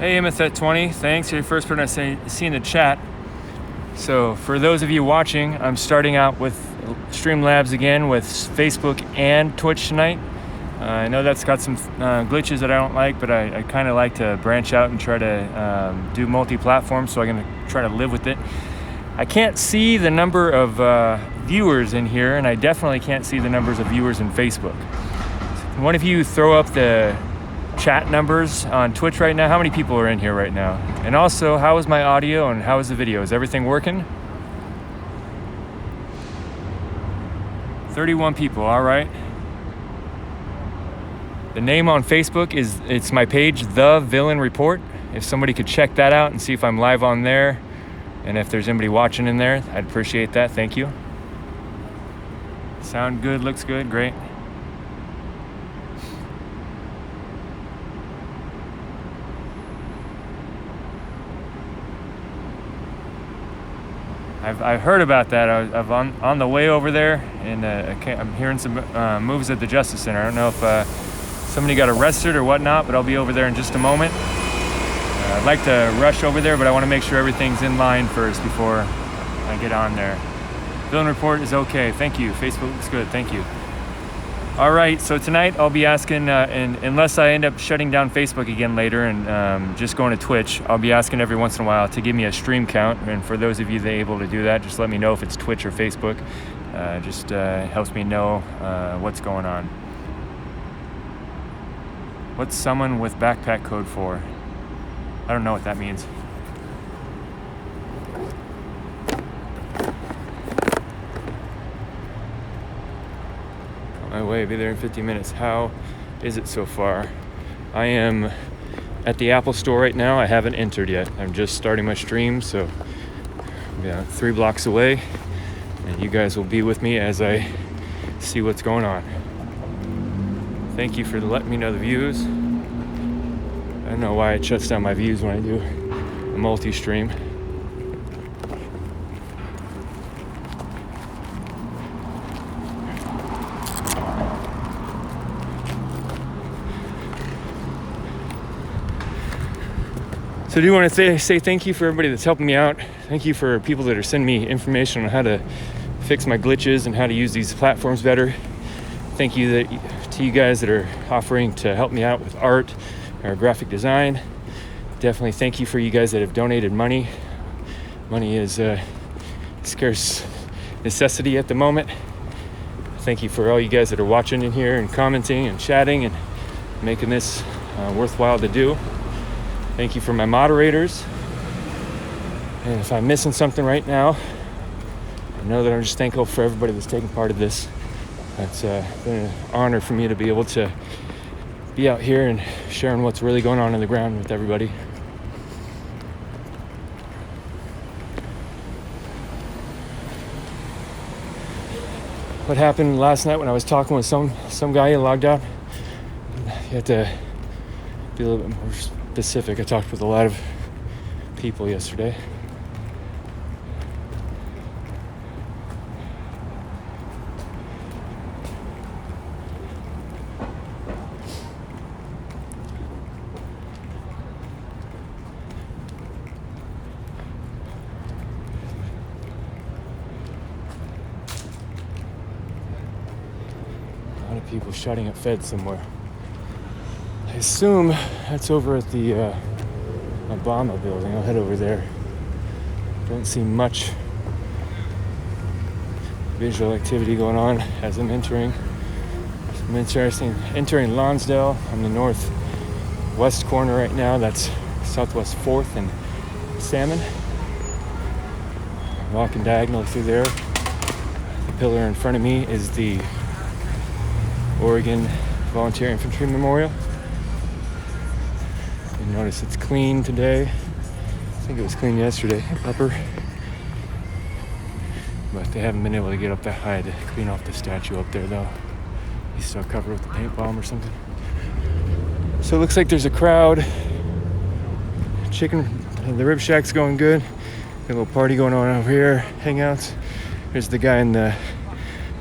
Hey, MSet20, thanks. You're the first person I see in the chat. So for those of you watching, I'm starting out with Streamlabs again with Facebook and Twitch tonight. I know that's got some glitches that I don't like, but I kind of like to branch out and try to do multi-platform, so I'm going to try to live with it. I can't see the number of viewers in here, and I definitely can't see the numbers of viewers in Facebook. One of you throw up the chat numbers on Twitch right now. How many people are in here right now? And also, how is my audio and how is the video? Is everything working? 31 people, all right. The name on Facebook it's my page, The Villain Report. If somebody could check that out and see if I'm live on there, and if there's anybody watching in there, I'd appreciate that, thank you. Sound good, looks good, great. I've heard about that. I'm on the way over there, and I'm hearing some moves at the Justice Center. I don't know if somebody got arrested or whatnot, but I'll be over there in just a moment. I'd like to rush over there, but I want to make sure everything's in line first before I get on there. Villain Report is okay. Thank you. Facebook looks good. Thank you. All right, so tonight I'll be asking, and unless I end up shutting down Facebook again later and just going to Twitch, I'll be asking every once in a while to give me a stream count. And for those of you that are able to do that, just let me know if it's Twitch or Facebook. Just helps me know what's going on. What's someone with backpack code for? I don't know what that means. My way, be there in 50 minutes. How is it so far? I am at the Apple store right now. I haven't entered yet. I'm just starting my stream, so I'm 3 blocks away, and you guys will be with me as I see what's going on. Thank you for letting me know the views. I don't know why it shuts down my views when I do a multi-stream. So I do want to say thank you for everybody that's helping me out. Thank you for people that are sending me information on how to fix my glitches and how to use these platforms better. Thank you to you guys that are offering to help me out with art or graphic design. Definitely thank you for you guys that have donated money. Money is a scarce necessity at the moment. Thank you for all you guys that are watching in here and commenting and chatting and making this worthwhile to do. Thank you for my moderators. And if I'm missing something right now, I know that I'm just thankful for everybody that's taking part of this. It's been an honor for me to be able to be out here and sharing what's really going on the ground with everybody. What happened last night when I was talking with some guy who logged out, you have to be a little bit more specific. I talked with a lot of people yesterday. A lot of people shouting at Fed somewhere. I assume that's over at the Obama building. I'll head over there. Don't see much visual activity going on as I'm entering. Some interesting entering Lonsdale. I'm the northwest corner right now. That's Southwest 4th and Salmon. I'm walking diagonally through there. The pillar in front of me is the Oregon Volunteer Infantry Memorial. You notice it's clean today. I think it was clean yesterday, upper. But they haven't been able to get up that high to clean off the statue up there though. He's still covered with the paint bomb or something. So it looks like there's a crowd. The Rib Shack's going good. Got a little party going on over here, hangouts. There's the guy in the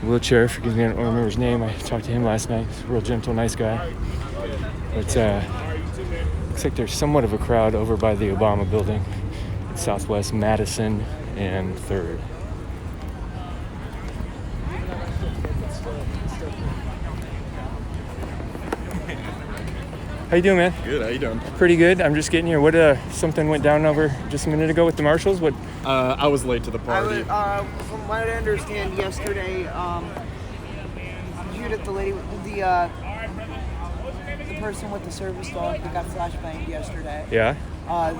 wheelchair. Forgive me, I don't remember his name. I talked to him last night. He's a real gentle, nice guy. But looks Looks like there's somewhat of a crowd over by the Obama building at Southwest Madison and 3rd. How you doing, man? Good. How you doing? Pretty good. I'm just getting here. What something went down over just a minute ago with the marshals? What? I was late to the party. From what I understand, yesterday, Judith, the lady, the person with the service dog that got flashbanged yesterday. Yeah.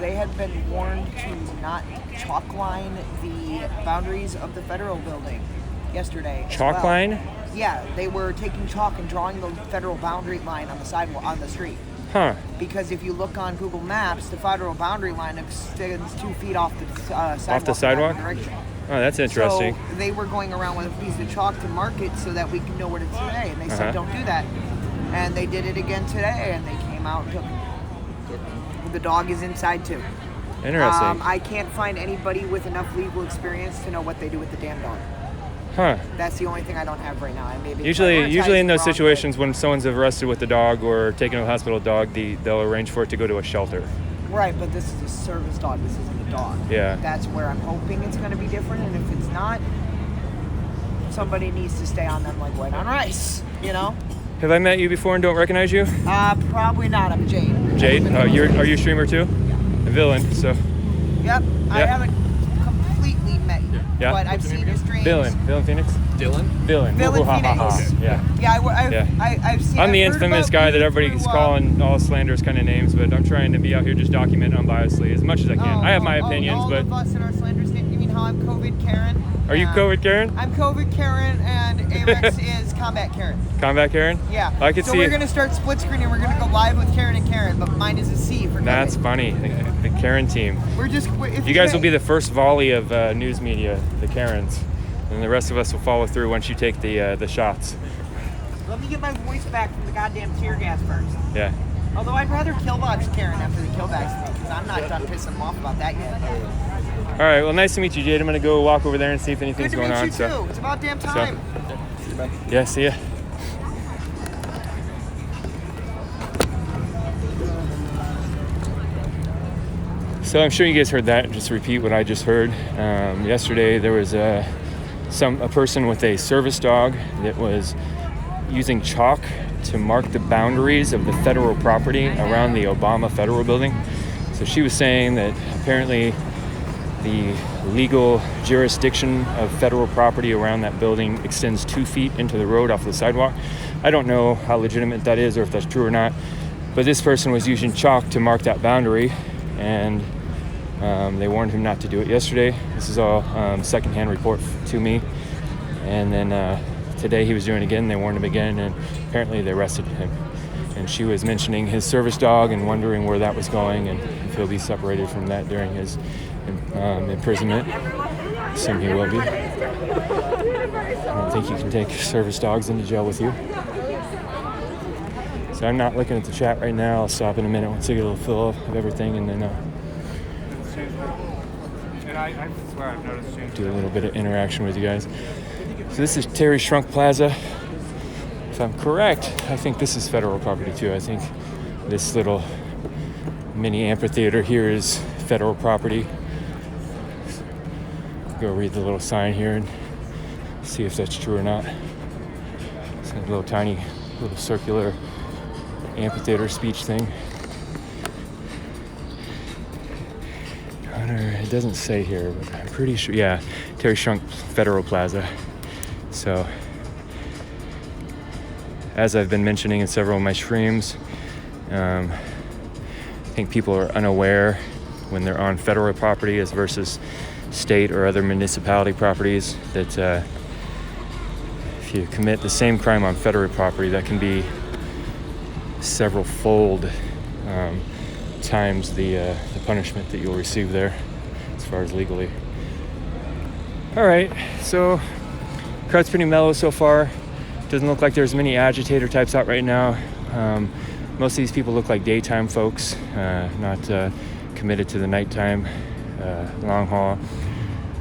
They had been warned to not chalk line the boundaries of the federal building yesterday. Chalk line? Yeah, they were taking chalk and drawing the federal boundary line on the sidewalk on the street. Huh. Because if you look on Google Maps, the federal boundary line extends 2 feet off the sidewalk. Off the sidewalk? In that direction. Oh, that's interesting. So they were going around with a piece of chalk to mark it so that we can know where it's today. And they said, don't do that. And they did it again today, and they came out and took it. The dog is inside too. Interesting. I can't find anybody with enough legal experience to know what they do with the damn dog. Huh. That's the only thing I don't have right now. I maybe Usually in those wrong, situations when someone's arrested with the dog or taken to the hospital with a dog, they'll arrange for it to go to a shelter. Right, but this is a service dog. This isn't a dog. Yeah. That's where I'm hoping it's going to be different. And if it's not, somebody needs to stay on them like white on rice, you know? Have I met you before and don't recognize you? Probably not. I'm Jade. Jade? Are you a streamer too? Yeah. A villain, so. Yep. I haven't completely met you, Yeah. but I've seen your streams. Villain Phoenix? Dylan? Villain. Villain Ha, ha, ha. Phoenix. Yeah. Yeah, I've seen. I'm the I've heard infamous about guy you that everybody's through, calling all slanderous kind of names, but I'm trying to be out here just document unbiasedly as much as I can. I have my opinions, all but of us in our slanders. You mean how I'm COVID Karen? are you COVID Karen? I'm COVID Karen, and Arex is Combat Karen. Combat Karen? Yeah. I could so see we're it. gonna start split screen, and we're gonna go live with Karen and Karen, but mine is a C for COVID. That's funny. The Karen team. If You guys will be the first volley of news media, the Karens, and the rest of us will follow through once you take the shots. Let me get my voice back from the goddamn tear gas first. Yeah. Although I'd rather killbox Karen after the killbacks thing, because I'm not done pissing them off about that yet. All right. Well, nice to meet you, Jade. I'm gonna go walk over there and see if anything's Good to going meet on. you too. It's about damn time. Yeah. See ya. So I'm sure you guys heard that. Just to repeat what I just heard. Yesterday there was a person with a service dog that was using chalk to mark the boundaries of the federal property around the Obama federal building. So she was saying that apparently the legal jurisdiction of federal property around that building extends 2 feet into the road off the sidewalk. I don't know how legitimate that is or if that's true or not, but this person was using chalk to mark that boundary, and they warned him not to do it yesterday. This is all secondhand report to me. And then today he was doing it again. They warned him again, and apparently they arrested him. And she was mentioning his service dog and wondering where that was going and if he'll be separated from that during his imprisonment. Assume he will be. I don't think you can take service dogs into jail with you. So I'm not looking at the chat right now. I'll stop in a minute once I get a little fill of everything, and then I swear I've noticed changes. do a little bit of interaction with you guys. So this is Terry Shrunk Plaza. If I'm correct, I think this is federal property too. I think this little mini amphitheater here is federal property. Go read the little sign here and see if that's true or not. It's a little tiny, little circular amphitheater speech thing. It doesn't say here, but I'm pretty sure. Yeah, Terry Shrunk Federal Plaza. So, as I've been mentioning in several of my streams, I think people are unaware when they're on federal property as versus state or other municipality properties that if you commit the same crime on federal property, that can be several fold times the punishment that you'll receive there as far as legally. All right, so crowd's pretty mellow so far. Doesn't look like there's many agitator types out right now. Most of these people look like daytime folks, not committed to the nighttime long haul.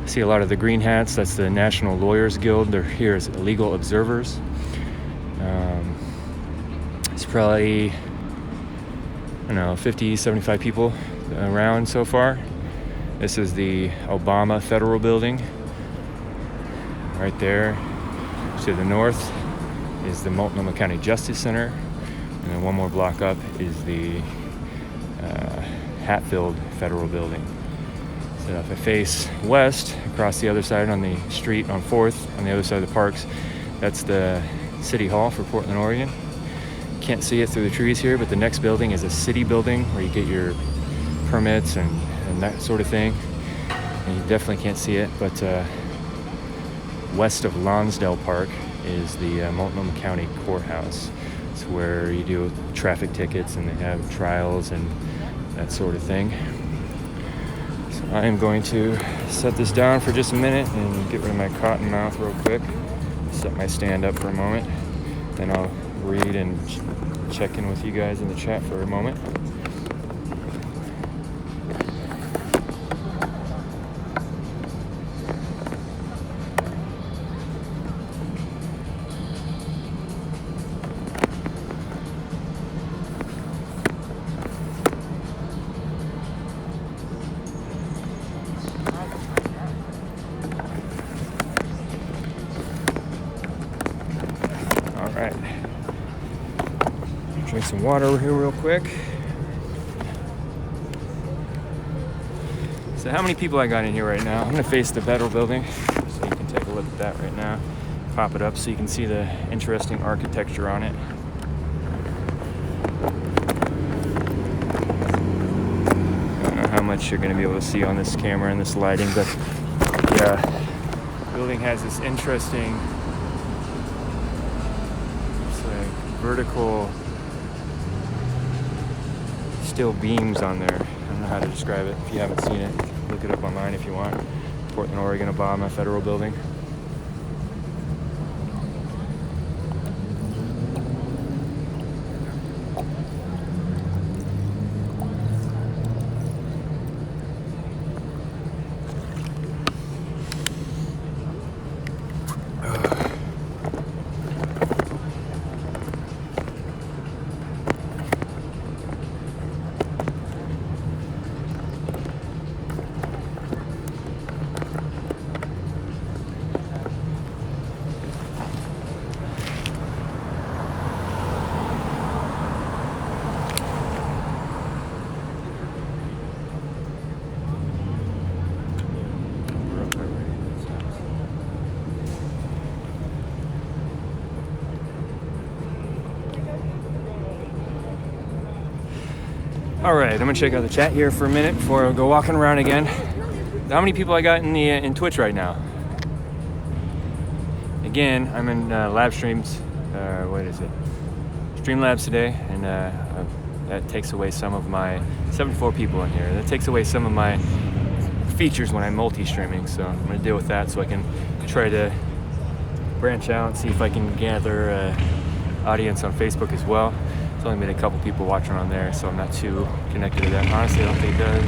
I see a lot of the green hats. That's the National Lawyers Guild. They're here as legal observers. It's probably don't know, 50, 75 people around so far. This is the Obama Federal Building. Right there to the north is the Multnomah County Justice Center. And then one more block up is the Hatfield Federal Building. So if I face west, across the other side on the street on 4th, on the other side of the parks, that's the City Hall for Portland, Oregon. Can't see it through the trees here, but the next building is a city building where you get your permits and that sort of thing. And you definitely can't see it, but west of Lonsdale Park is the Multnomah County Courthouse. It's where you do traffic tickets and they have trials and that sort of thing. So I am going to set this down for just a minute and get rid of my cotton mouth real quick. Set my stand up for a moment. Then I'll read and check in with you guys in the chat for a moment. Alright. Drink some water over here real quick. So how many people I got in here right now? I'm gonna face the Federal Building so you can take a look at that right now. Pop it up so you can see the interesting architecture on it. I don't know how much you're gonna be able to see on this camera and this lighting, but yeah, the building has this interesting vertical steel beams on there. I don't know how to describe it. If you haven't seen it, look it up online if you want. Portland, Oregon, Obama Federal Building. All right, I'm gonna check out the chat here for a minute before I go walking around again. How many people I got in Twitch right now? Again, I'm in live streams. What is it? Streamlabs today, and that takes away some of my 74 people in here. That takes away some of my features when I'm multi-streaming. So I'm gonna deal with that so I can try to branch out and see if I can gather audience on Facebook as well. It's only been a couple people watching on there, so I'm not too connected to that. Honestly, I don't think it does.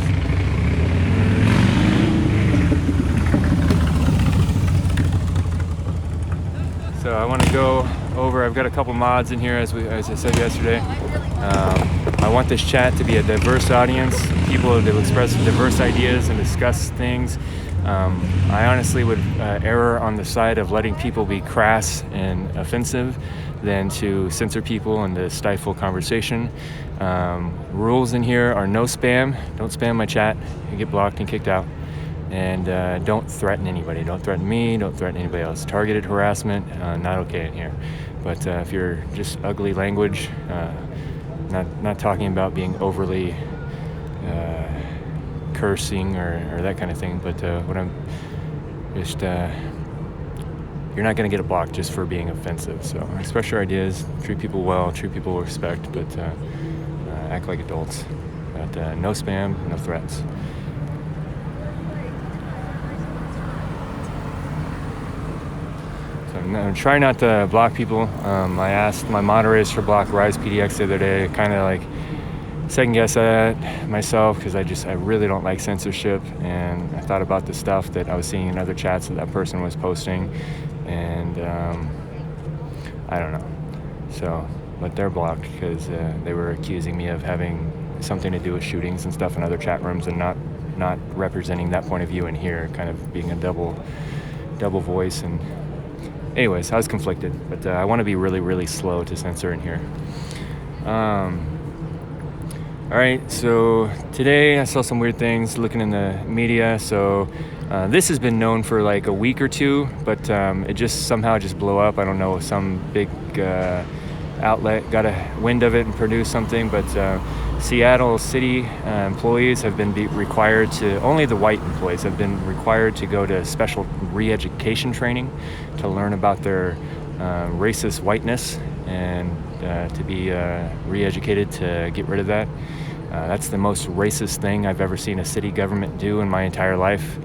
So I want to go over, I've got a couple mods in here as I said yesterday. I want this chat to be a diverse audience, people that will express diverse ideas and discuss things. I honestly would err on the side of letting people be crass and offensive than to censor people and to stifle conversation. Rules in here are no spam. Don't spam my chat. You get blocked and kicked out. And don't threaten anybody. Don't threaten me. Don't threaten anybody else. Targeted harassment, not okay in here. But if you're just ugly language, not talking about being overly cursing or that kind of thing, but what I'm just you're not going to get a block just for being offensive. So express your ideas, treat people well, treat people with respect, but act like adults. But no spam, no threats. So I'm trying not to block people. I asked my moderators to block Rise PDX the other day, kind of like second guess that myself because I really don't like censorship, and I thought about the stuff that I was seeing in other chats that person was posting, and I don't know. So, but they're blocked because they were accusing me of having something to do with shootings and stuff in other chat rooms, and not representing that point of view in here, kind of being a double voice. And anyways, I was conflicted, but I want to be really, really slow to censor in here. All right, so today I saw some weird things looking in the media. So this has been known for like a week or two, but it just somehow just blew up. I don't know, some big outlet got a wind of it and produced something, but Seattle city employees have been only the white employees have been required to go to special re-education training to learn about their racist whiteness and to be re-educated to get rid of that. That's the most racist thing I've ever seen a city government do in my entire life.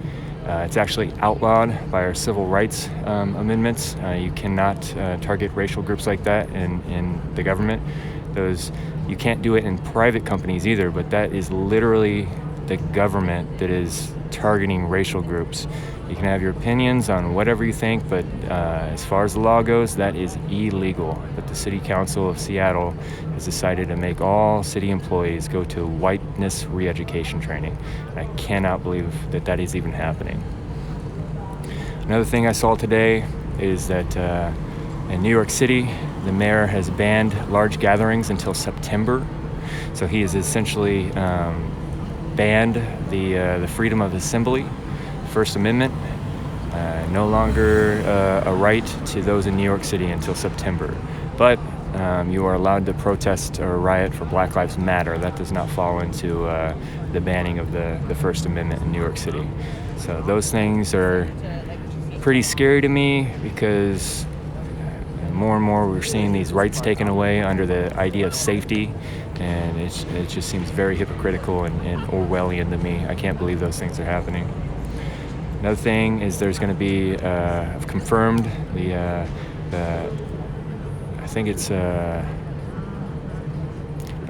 It's actually outlawed by our civil rights amendments. You cannot target racial groups like that in the government. You can't do it in private companies either, but that is literally the government that is targeting racial groups. You can have your opinions on whatever you think, but as far as the law goes, that is illegal. But the City Council of Seattle has decided to make all city employees go to whiteness re-education training. And I cannot believe that is even happening. Another thing I saw today is that in New York City, the mayor has banned large gatherings until September. So he has essentially banned the freedom of assembly, First Amendment, no longer a right to those in New York City until September. But you are allowed to protest or riot for Black Lives Matter. That does not fall into the banning of the First Amendment in New York City. So those things are pretty scary to me, because more and more we're seeing these rights taken away under the idea of safety, and it just seems very hypocritical and Orwellian to me. I can't believe those things are happening. Another thing is there's going to be confirmed I think it's not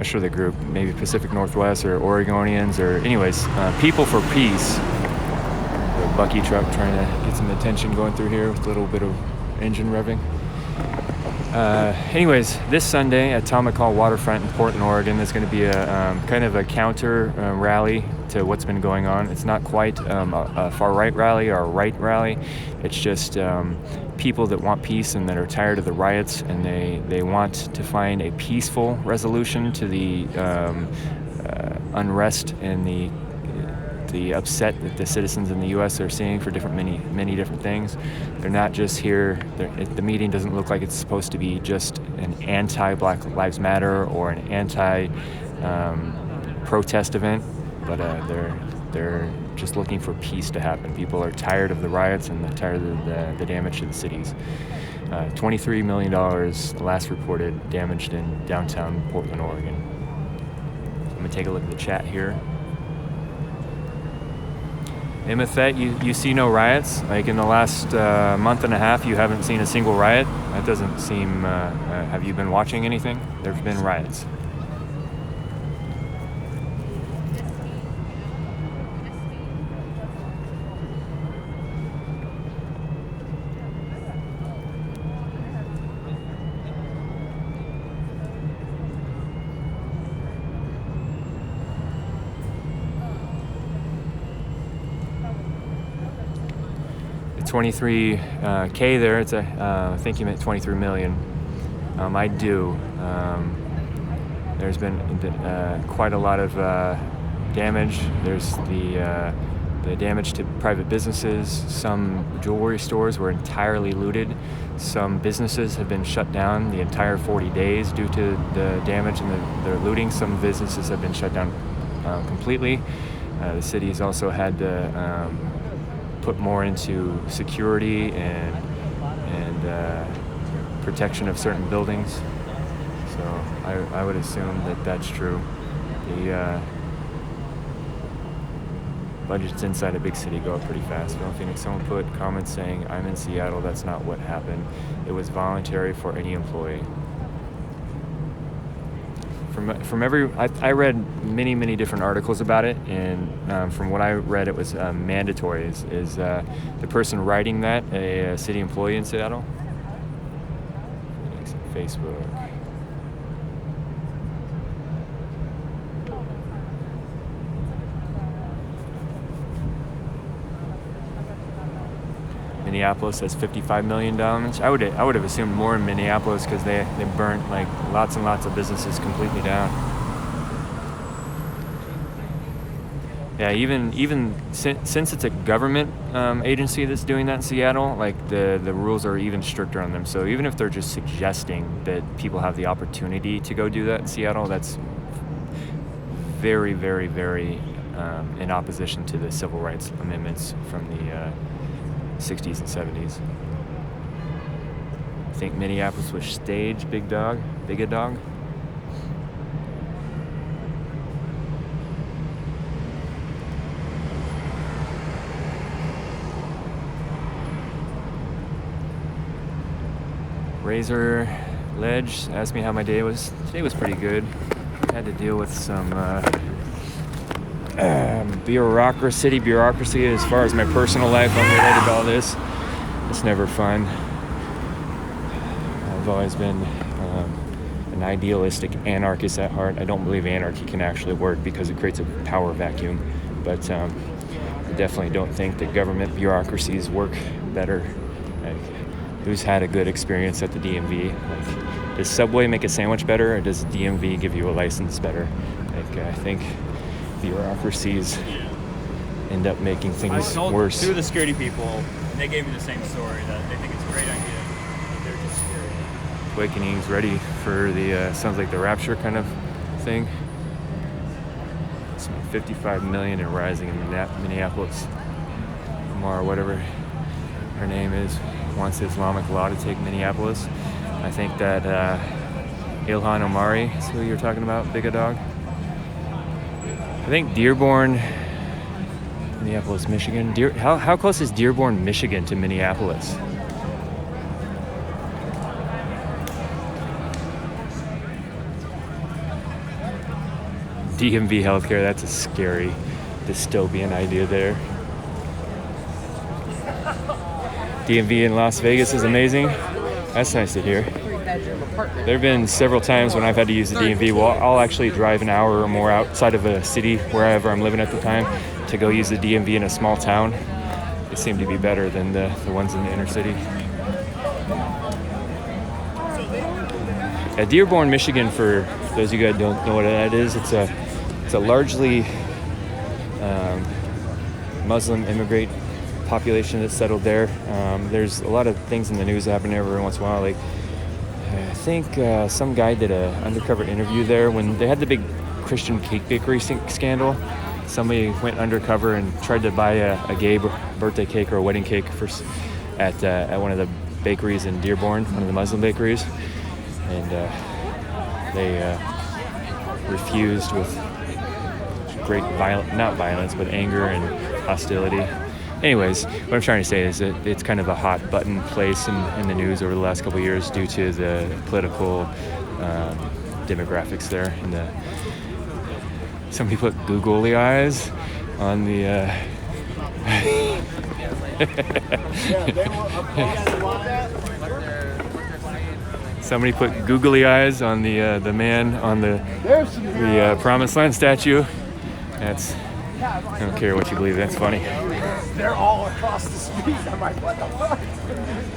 sure the group, maybe Pacific Northwest or Oregonians, or anyways, People for Peace. The Bucky truck trying to get some attention going through here with a little bit of engine revving. Anyways, this Sunday at Tom McCall Waterfront in Portland, Oregon, there's going to be a kind of a counter rally to what's been going on. It's not quite a far-right rally or a right rally. It's just people that want peace and that are tired of the riots, and they want to find a peaceful resolution to the unrest and the upset that the citizens in the U.S. are seeing for many different things. They're not just here. The meeting doesn't look like it's supposed to be just an anti-Black Lives Matter or an anti-protest event, but they're just looking for peace to happen. People are tired of the riots and they're tired of the damage to the cities. $23 million last reported damaged in downtown Portland, Oregon. I'm gonna take a look at the chat here. Imathet, you see no riots? Like in the last month and a half, you haven't seen a single riot? That doesn't seem... have you been watching anything? There's been riots. $23K there. It's I think you meant 23 million. I do. There's been quite a lot of damage. There's the damage to private businesses. Some jewelry stores were entirely looted. Some businesses have been shut down the entire 40 days due to the damage and the looting. Some businesses have been shut down completely. The city has also had to put more into security and protection of certain buildings. So I would assume that that's true. The budgets inside a big city go up pretty fast. Phil Phoenix, someone put comments saying, "I'm in Seattle, that's not what happened. It was voluntary for any employee." I read many different articles about it, and from what I read, it was mandatory. Is the person writing that a city employee in Seattle? Facebook. Minneapolis has 55 million damage. I would have assumed more in Minneapolis because they burnt like lots and lots of businesses completely down. Yeah, even since it's a government agency that's doing that in Seattle, like the rules are even stricter on them. So even if they're just suggesting that people have the opportunity to go do that in Seattle, that's very, very, very in opposition to the civil rights amendments from the 60s and 70s. I think Minneapolis was staged Big Dog. Razor Ledge asked me how my day was. Today was pretty good. Had to deal with some bureaucracy as far as my personal life unrelated to all this. It's never fun. I've always been an idealistic anarchist at heart. I don't believe anarchy can actually work because it creates a power vacuum. But I definitely don't think that government bureaucracies work better. Like, who's had a good experience at the DMV? Like, does Subway make a sandwich better, or does DMV give you a license better? Like, I think bureaucracies end up making things I told worse. two of the security people, and they gave me the same story, that they think it's a great idea, but they're just scared. Awakening's ready for the sounds like the rapture kind of thing. It's 55 million and rising in Minneapolis. Amar, whatever her name is, wants the Islamic law to take Minneapolis. I think that Ilhan Omari is who you're talking about, Big Dog. I think Dearborn, Minneapolis, Michigan. How close is Dearborn, Michigan to Minneapolis? DMV healthcare, that's a scary dystopian idea there. DMV in Las Vegas is amazing. That's nice to hear. There have been several times when I've had to use the DMV. Well, I'll actually drive an hour or more outside of a city, wherever I'm living at the time, to go use the DMV in a small town. They seem to be better than the ones in the inner city. At Dearborn, Michigan, for those of you guys who don't know what that is, it's a largely Muslim immigrant population that's settled there. There's a lot of things in the news that happen every once in a while. Like, I think some guy did an undercover interview there when they had the big Christian cake bakery scandal. Somebody went undercover and tried to buy a gay birthday cake or a wedding cake at one of the bakeries in Dearborn, one of the Muslim bakeries, and they refused with great not violence, but anger and hostility. Anyways, what I'm trying to say is that it's kind of a hot button place in the news over the last couple of years due to the political demographics there. And somebody put googly eyes on the. Somebody put googly eyes on the man on the Promised Land statue. That's. I don't care what you believe. That's funny. They're all across the street. I'm like, what the fuck?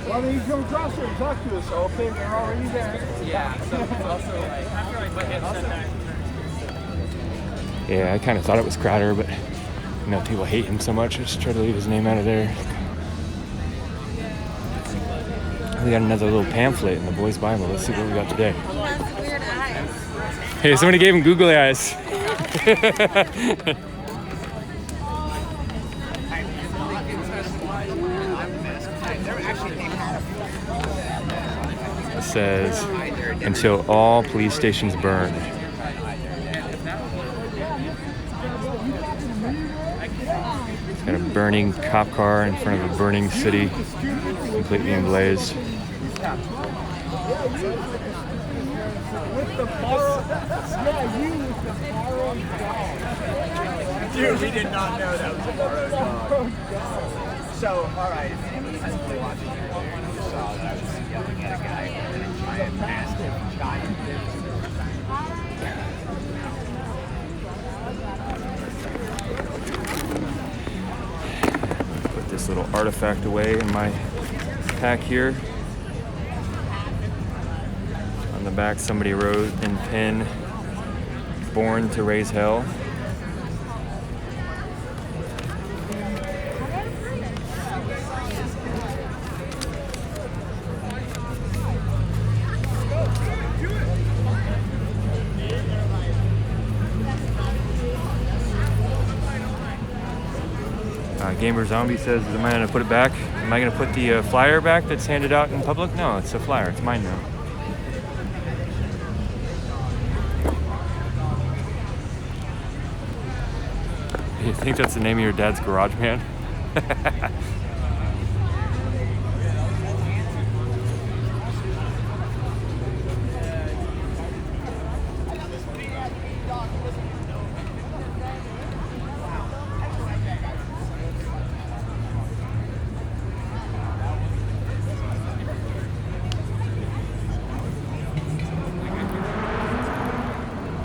Well, then you come across there and talk to us. Okay, they're already there. Yeah, so it's also like... Yeah, I kind of thought it was Crowder, but people hate him so much. I just try to leave his name out of there. We got another little pamphlet in the boys' Bible. Let's see what we got today. He has weird eyes. Hey, somebody gave him googly eyes. It says, until all police stations burn. It's got a burning cop car in front of a burning city, completely emblazed. Dude, we did not know that was a borrowed dog. So, alright, if anybody's been watching it, you just saw that I was yelling at a guy and a giant, massive, giant Put this little artifact away in my pack here. On the back, somebody wrote in pen, "Born to raise hell." Gamer Zombie says, am I going to put it back? Am I going to put the flyer back that's handed out in public? No, it's a flyer. It's mine now. You think that's the name of your dad's garage band?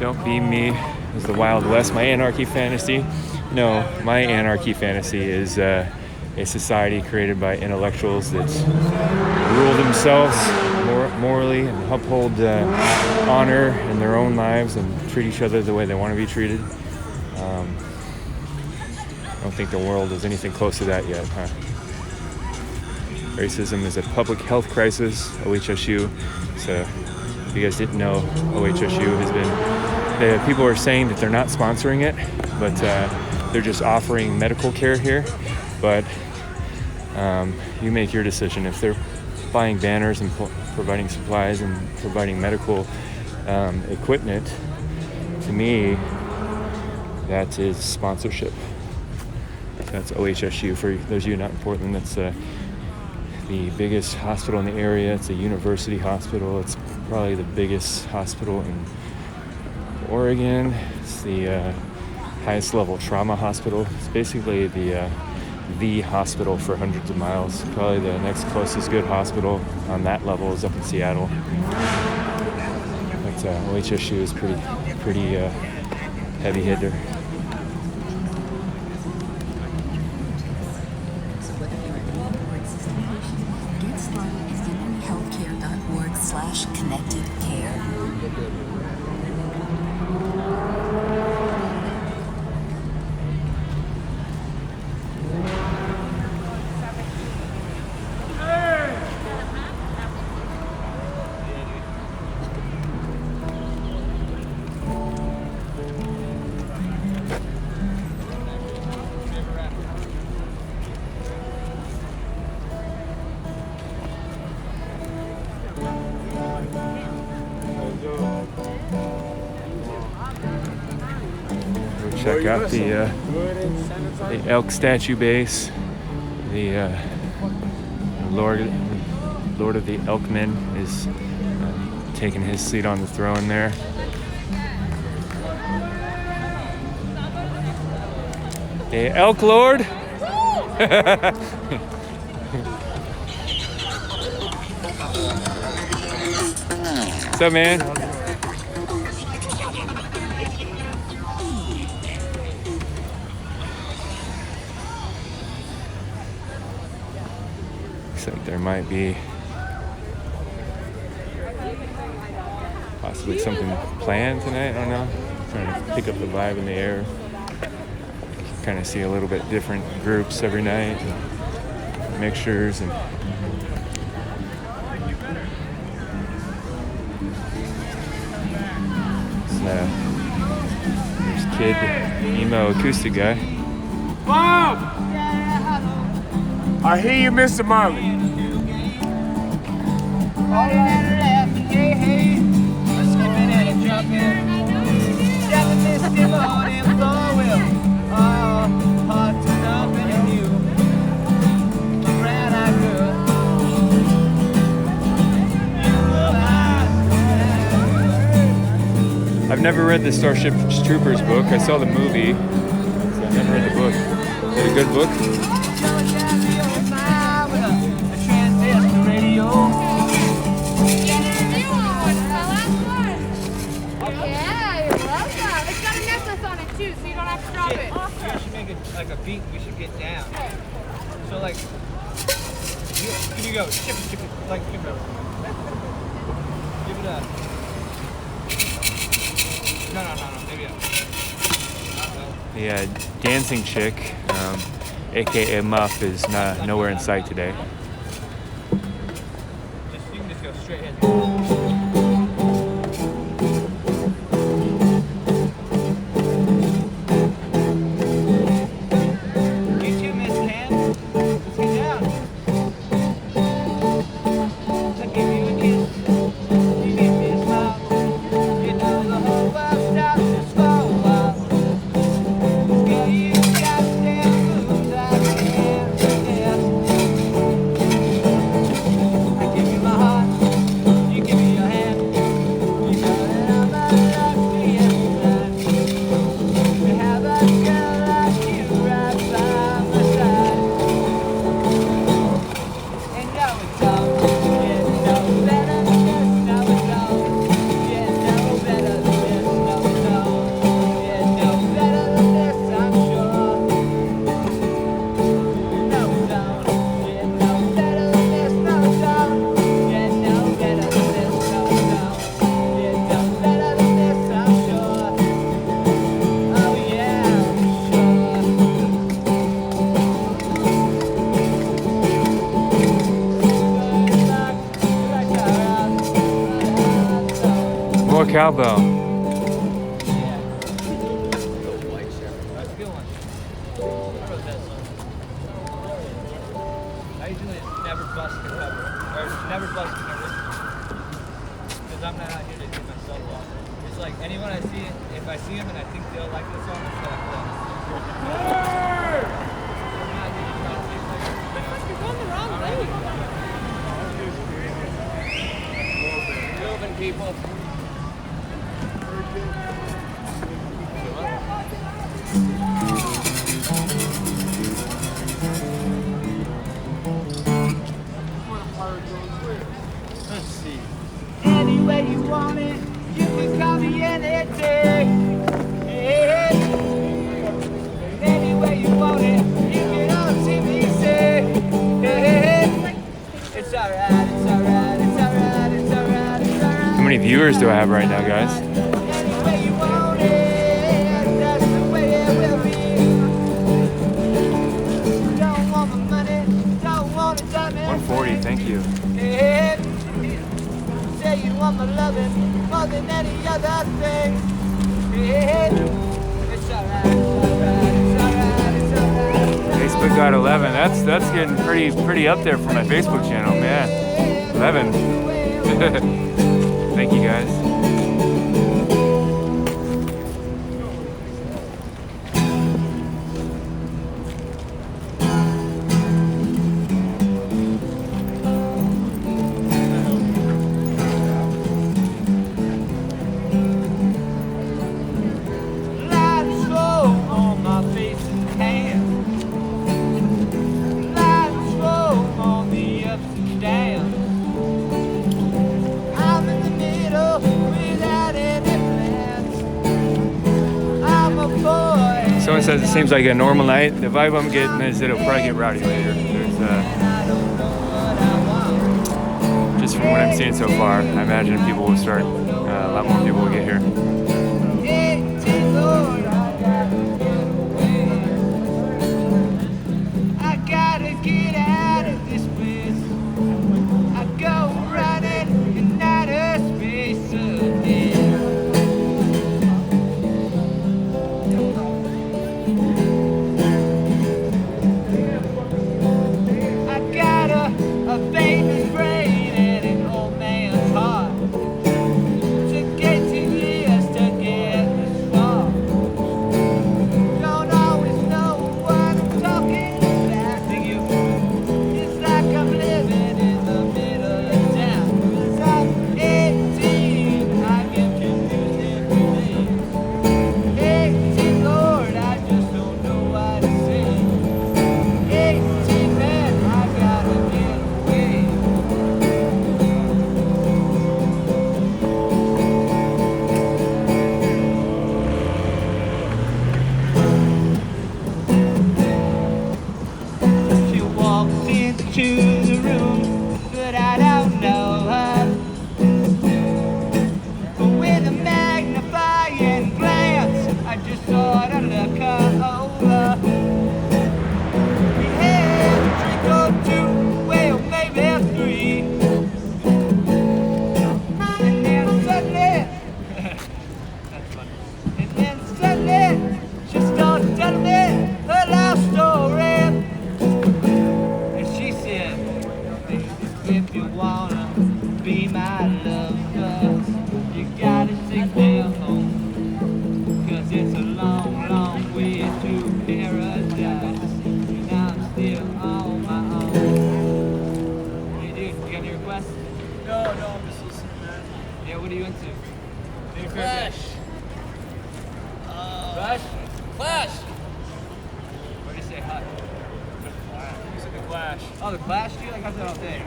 Don't Be Me is the Wild West, my anarchy fantasy. No, my anarchy fantasy is a society created by intellectuals that rule themselves morally and uphold honor in their own lives and treat each other the way they want to be treated. I don't think the world is anything close to that yet, huh? Racism is a public health crisis. OHSU, so if you guys didn't know, OHSU has been, people are saying that they're not sponsoring it, but they're just offering medical care here. But you make your decision. If they're buying banners and providing supplies and providing medical equipment, to me, that is sponsorship. That's OHSU. For those of you not in Portland, that's the biggest hospital in the area. It's a university hospital. It's probably the biggest hospital in Oregon. It's the highest level trauma hospital. It's basically the hospital for hundreds of miles. Probably the next closest good hospital on that level is up in Seattle. But OHSU is pretty heavy hitter. Get started at UnitedHealthcare.org/connected-care. Check out the elk statue base. The Lord of the Elkmen is taking his seat on the throne there. Hey, Elk Lord. What's up, man? Looks like there might be possibly something planned tonight. I don't know. Trying to pick up the vibe in the air. Kind of see a little bit different groups every night, and mixtures, and there's Kid Emo Acoustic Guy. Bob! I hear you, Mr. Marley. I've never read the Starship Troopers book. I saw the movie, so I never read the book. Is it a good book? We should make it like a beat we should get down. So like go. Chip it. Like, give it up. Give it up. No. Maybe up. The dancing chick, aka Muff, is nowhere in sight today. You can just go straight ahead. You too, Miss Cam. Let's get down. I'll give you a kiss. You give me a smile. You know the whole world stops just for a while. Girl, you got damn moves I can't resist. I give you my heart. You give me your hand. You know that I'm a lucky man. To have a girl like you right by my side. And now it's all, yeah, no better than this, now it's all. Yeah, no better than this, now it's all. Yeah, no better than this, I'm sure. No, it's all. Yeah, no better than this, now it's all. Yeah, no better than this, now it's all. Yeah, no better than this, I'm sure. Oh yeah, sure. More cowbell. That's a good one. I wrote that song. I usually never bust the cover. Or never bust the cover. Because I'm not out here to do myself off. It's like anyone I see, if I see them and I think they'll like the song, it's like that. I'm not here to try to be like, you're going the wrong way. Moving people. Let's see. Any way you want it, you can call me any day. Hey. Any way you want it, you can all see me say. Hey. It's alright, it's alright, it's alright, it's alright, it's alright. How many viewers do I have right now, guys? Any way you want it, that's the way it will be. Don't want my money, don't want a diamond. 140, thank you. Hey, say you want my loving more than any other thing. Hey, it's alright, it's alright, it's alright, it's alright, it's alright. Facebook got 11. That's getting pretty up there for my Facebook channel, man. 11. Thank you, guys. Light slow on my face and hands. Light slow on the ups and downs. I'm in the middle without any plans. I'm a boy. Someone says it seems like a normal night. The vibe I'm getting is it'll probably get rowdy later. There's, I don't know what I want. just from what I'm seeing so far, I imagine people will start. A lot more people will get here. Lord, I gotta get away. I gotta get out of this place. I go running in outer space again. I got a baby's brain and an old man's heart. To get to years if you wanna be my lover, you gotta take me home. 'Cause it's a long, long way to paradise. And I'm still on my own. Hey dude, you got any requests? No, I'm just listening, man. Yeah, what are you into? Clash. Rush? Clash. Where'd you say hi? Music the Clash. Oh, the Clash, dude? I got that all day.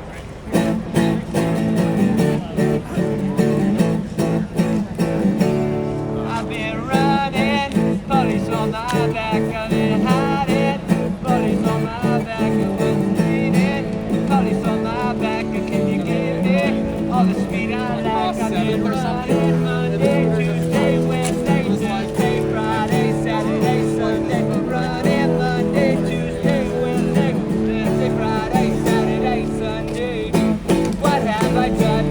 I've been running, police on my back, I've been hiding, police on my back, I've been bleeding, police on my back, can you give me all the speed I like? I've been running Monday, Tuesday, Wednesday, Thursday, Friday, Saturday, Sunday, running Monday, Tuesday, Wednesday, Thursday, Friday, Saturday, Sunday. What have I done?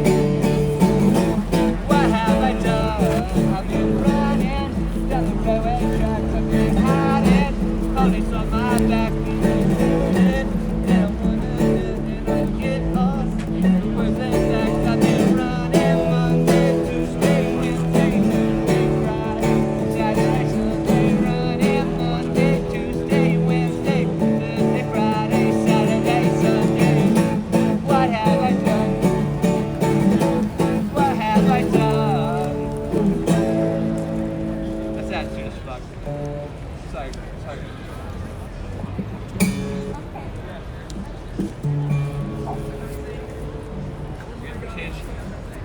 What have I done? I've been running down the railway tracks. I've been hiding, police on my back. And I'm gonna get lost. Where's that back? I've been running Monday, Tuesday, Wednesday, Thursday, Friday, Saturday, Sunday. Running Monday, Tuesday, Wednesday, Thursday, Friday, Saturday, Sunday. What have I done? What have I done? That's that soon as fuck. Sorry.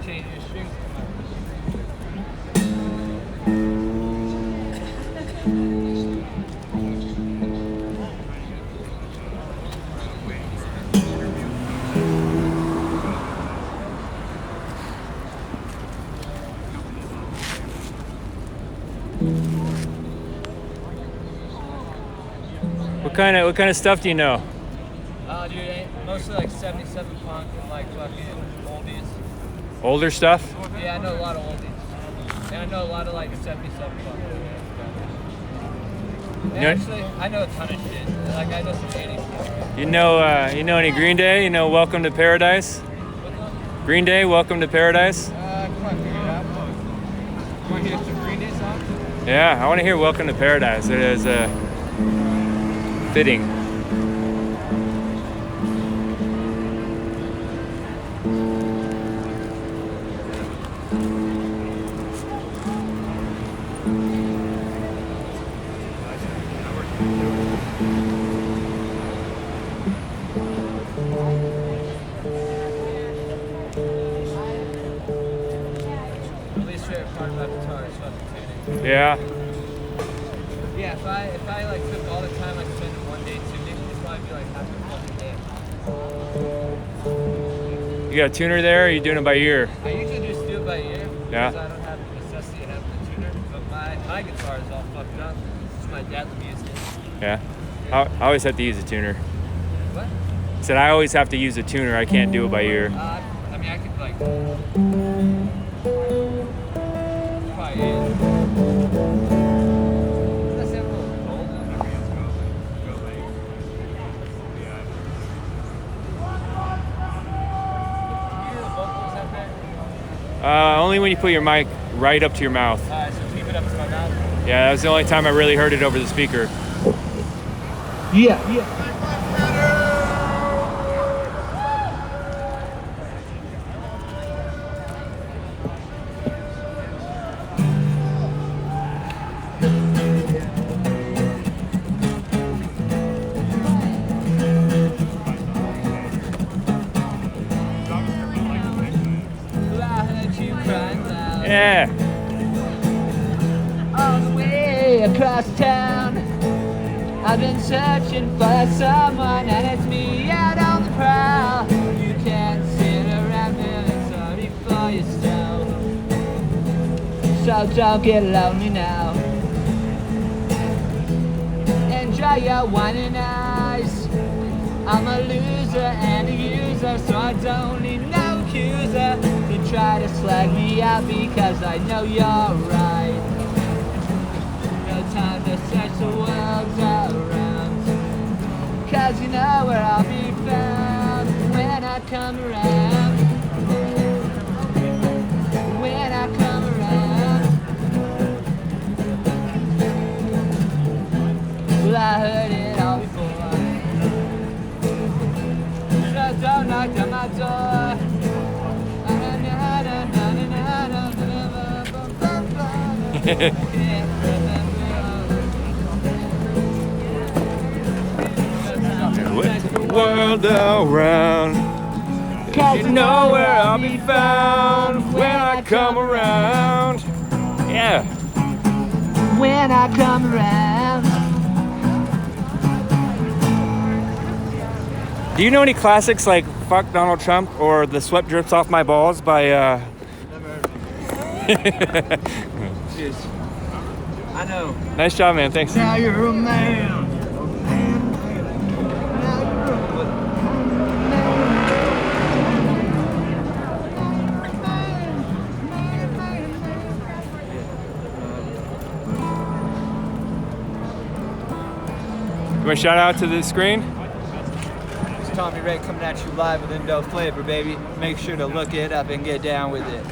Change your strings. What kind of stuff do you know? Dude, mostly like 77 punk and like fucking oldies. Older stuff? Yeah, I know a lot of oldies. And I know a lot of like 77 punk. And Yeah. actually, I know a ton of shit. Like I know some 80s. You know any Green Day? You know Welcome to Paradise? Green Day, Welcome to Paradise? Come on, figure it out. You want to hear some Green Day songs? Yeah, I want to hear Welcome to Paradise. It is fitting. At least favorite part about guitar is fucking tuning. Yeah. Yeah, if I like took all the time I spent in one day tuning, it'd probably be like half a fucking day. You got a tuner there, or are you doing it by ear? I usually just do it by ear Yeah. because I don't have the necessity of having a tuner. But my guitar is all fucked up. This is my dad's music. Yeah. I always have to use a tuner. What? I said I always have to use a tuner. I can't do it by ear. I mean, I could like probably is. That's a little cold. You hear the vocals out there? Only when you put your mic right up to your mouth. Alright, so keep it up to my mouth. Yeah, that was the only time I really heard it over the speaker. Yeah. Yeah. On the way across town, I've been searching for someone, and it's me out on the prowl. You can't sit around feeling sorry for yourself, so don't get lonely now. Enjoy your wine and ice. I'm a loser and a user, so I don't need no accuser to try to slag me out because I know you're right. No time to search the world around, 'cause you know where I'll be found when I come around, when I come around, well, I heard it all before. Shut down, knocked on my door. With the world around, 'cause you know where I'll be found when I come around. Yeah. When I come around. Do you know any classics like "Fuck Donald Trump" or "The Sweat Drips Off My Balls" by? I know. Nice job, man. Thanks. Now you're a man. You want to shout out to the screen? It's Tommy Ray coming at you live with Indo Flavor, baby. Make sure to look it up and get down with it.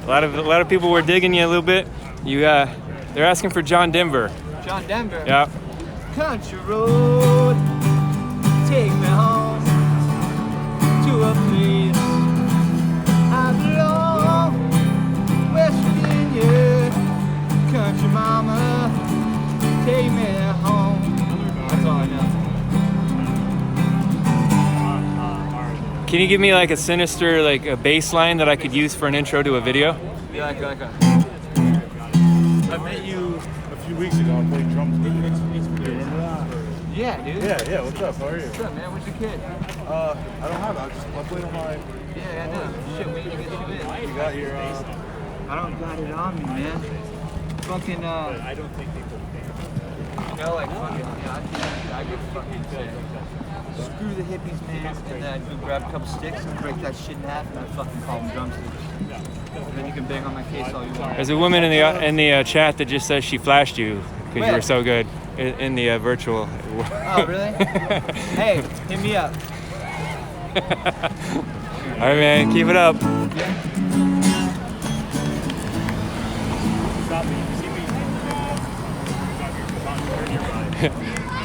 A lot of people were digging you a little bit. They're asking for John Denver. John Denver. Yeah. Country road, take me home to a place I belong. West Virginia, country mama, take me home. That's all I know. Can you give me like a sinister, like a bass line that I could use for an intro to a video? Be like a. I met you a few weeks ago and played drums with you. Yeah, dude. Yeah, what's up? How are you? What's up, man? What's your kid? I don't have it. I played on my. Yeah, I know. Shit, we need to get you in. You got your. I don't got it on me, man. Fucking, I don't think people think. You know, like, fucking, yeah, I get fucking sick. Screw the hippies, man. And then I do grab a couple sticks and break that shit in half and I fucking call them drumsticks. And then you can bang on my case all you want. There's a woman in the chat that just says she flashed you because you Where? were so good in the virtual. Oh, really? Hey, hit me up. All right, man. Keep it up.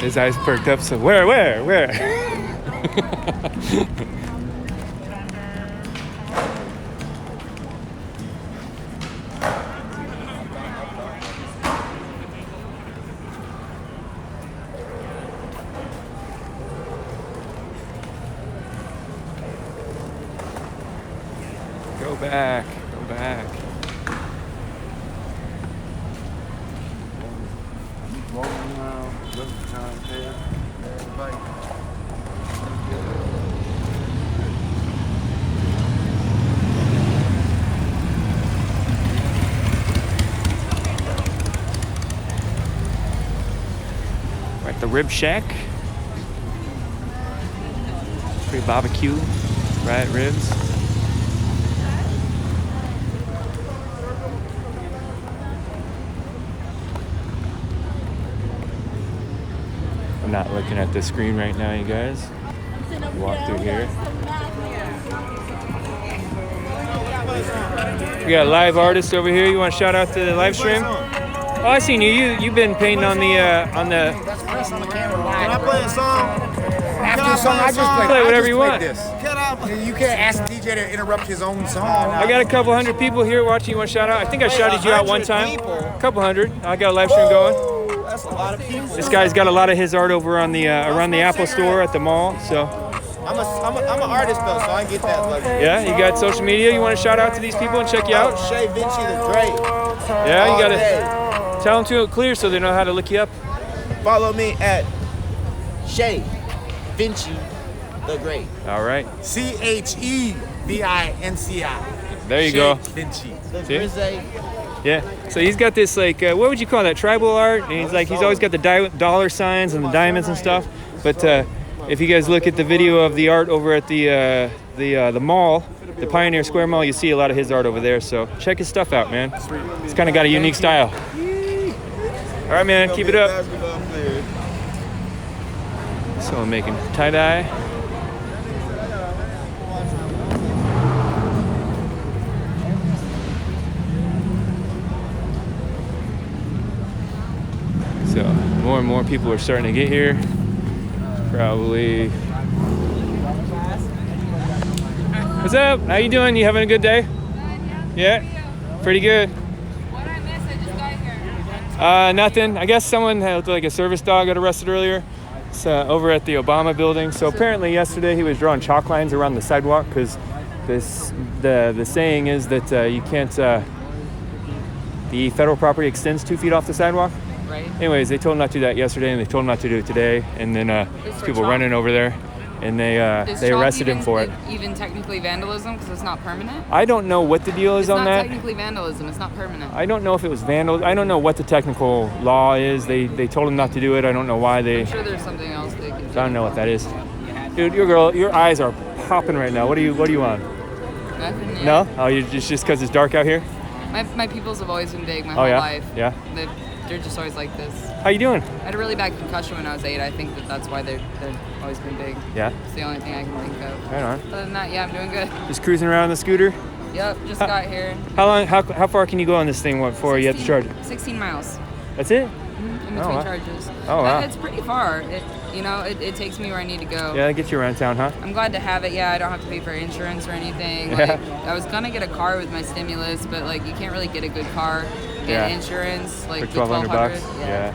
His eyes perked up. So where? Go back. We're at the Rib Shack. Free barbecue, fried ribs. I'm not looking at the screen right now, you guys. Walk through here. We got a live artist over here. You want to shout out to the live stream? Oh, I seen you. You've been painting on the That's Chris on the camera live. Can I play a song? After the song, I just Play whatever you want. This. You can't ask the DJ to interrupt his own song. I got a couple hundred people here watching. You want to shout out? I think I shouted you out one time. A couple hundred. I got a live stream going. That's a lot of people. This guy's got a lot of his art over on the around the Apple Store at the mall. So I'm an artist though, so I get that luxury. yeah, you got social media. You want to shout out to these people and check you out? Shay Vinci the Drake. Yeah, you All gotta day. tell them to it clear so they know how to look you up. Follow me at Shay Vinci the Great. All right, CheVinci. there you go. Vinci. The See? Grizzy. Yeah. So he's got this like what would you call that, tribal art? And he's always got the dollar signs and the diamonds and stuff. But if you guys look at the video of the art over at the mall, the Pioneer Square Mall, you see a lot of his art over there. So check his stuff out, man. It's kind of got a unique style. All right, man. Keep it up. So I'm making tie-dye. more people are starting to get here. Probably. What's up? How you doing? You having a good day? Yeah? Pretty good. What did I miss? I just got here. Nothing. I guess someone had like a service dog got arrested earlier. It's over at the Obama building. So apparently yesterday he was drawing chalk lines around the sidewalk because the saying is that you can't. The federal property extends 2 feet off the sidewalk. Right. Anyways, they told him not to do that yesterday, and they told him not to do it today. And then people running over there, and they arrested him for it. Even technically vandalism because it's not permanent. I don't know what the deal is It's on not that. technically vandalism. It's not permanent. I don't know if it was vandal. I don't know what the technical law is. They told him not to do it. I don't know why they. I'm sure there's something else they can do. I don't know what that is. Dude, your eyes are popping right now. What are you on? Nothing, yeah. No? Oh, you just because it's dark out here? My pupils have always been big my Oh whole yeah. life. Yeah. They're just always like this. How you doing? I had a really bad concussion when I was 8. I think that's why they've always been big. Yeah. It's the only thing I can think of. Right on. Other than that, yeah, I'm doing good. Just cruising around on the scooter. Yep, just got here. How far can you go on this thing before you have to charge it? 16 miles. That's it? In between wow. charges. Oh, wow. It's pretty far. It takes me where I need to go. Yeah, that gets you around town, huh? I'm glad to have it. Yeah, I don't have to pay for insurance or anything. Yeah. Like, I was gonna get a car with my stimulus, but like you can't really get a good car Yeah. and insurance like For $1,200 bucks. Yeah.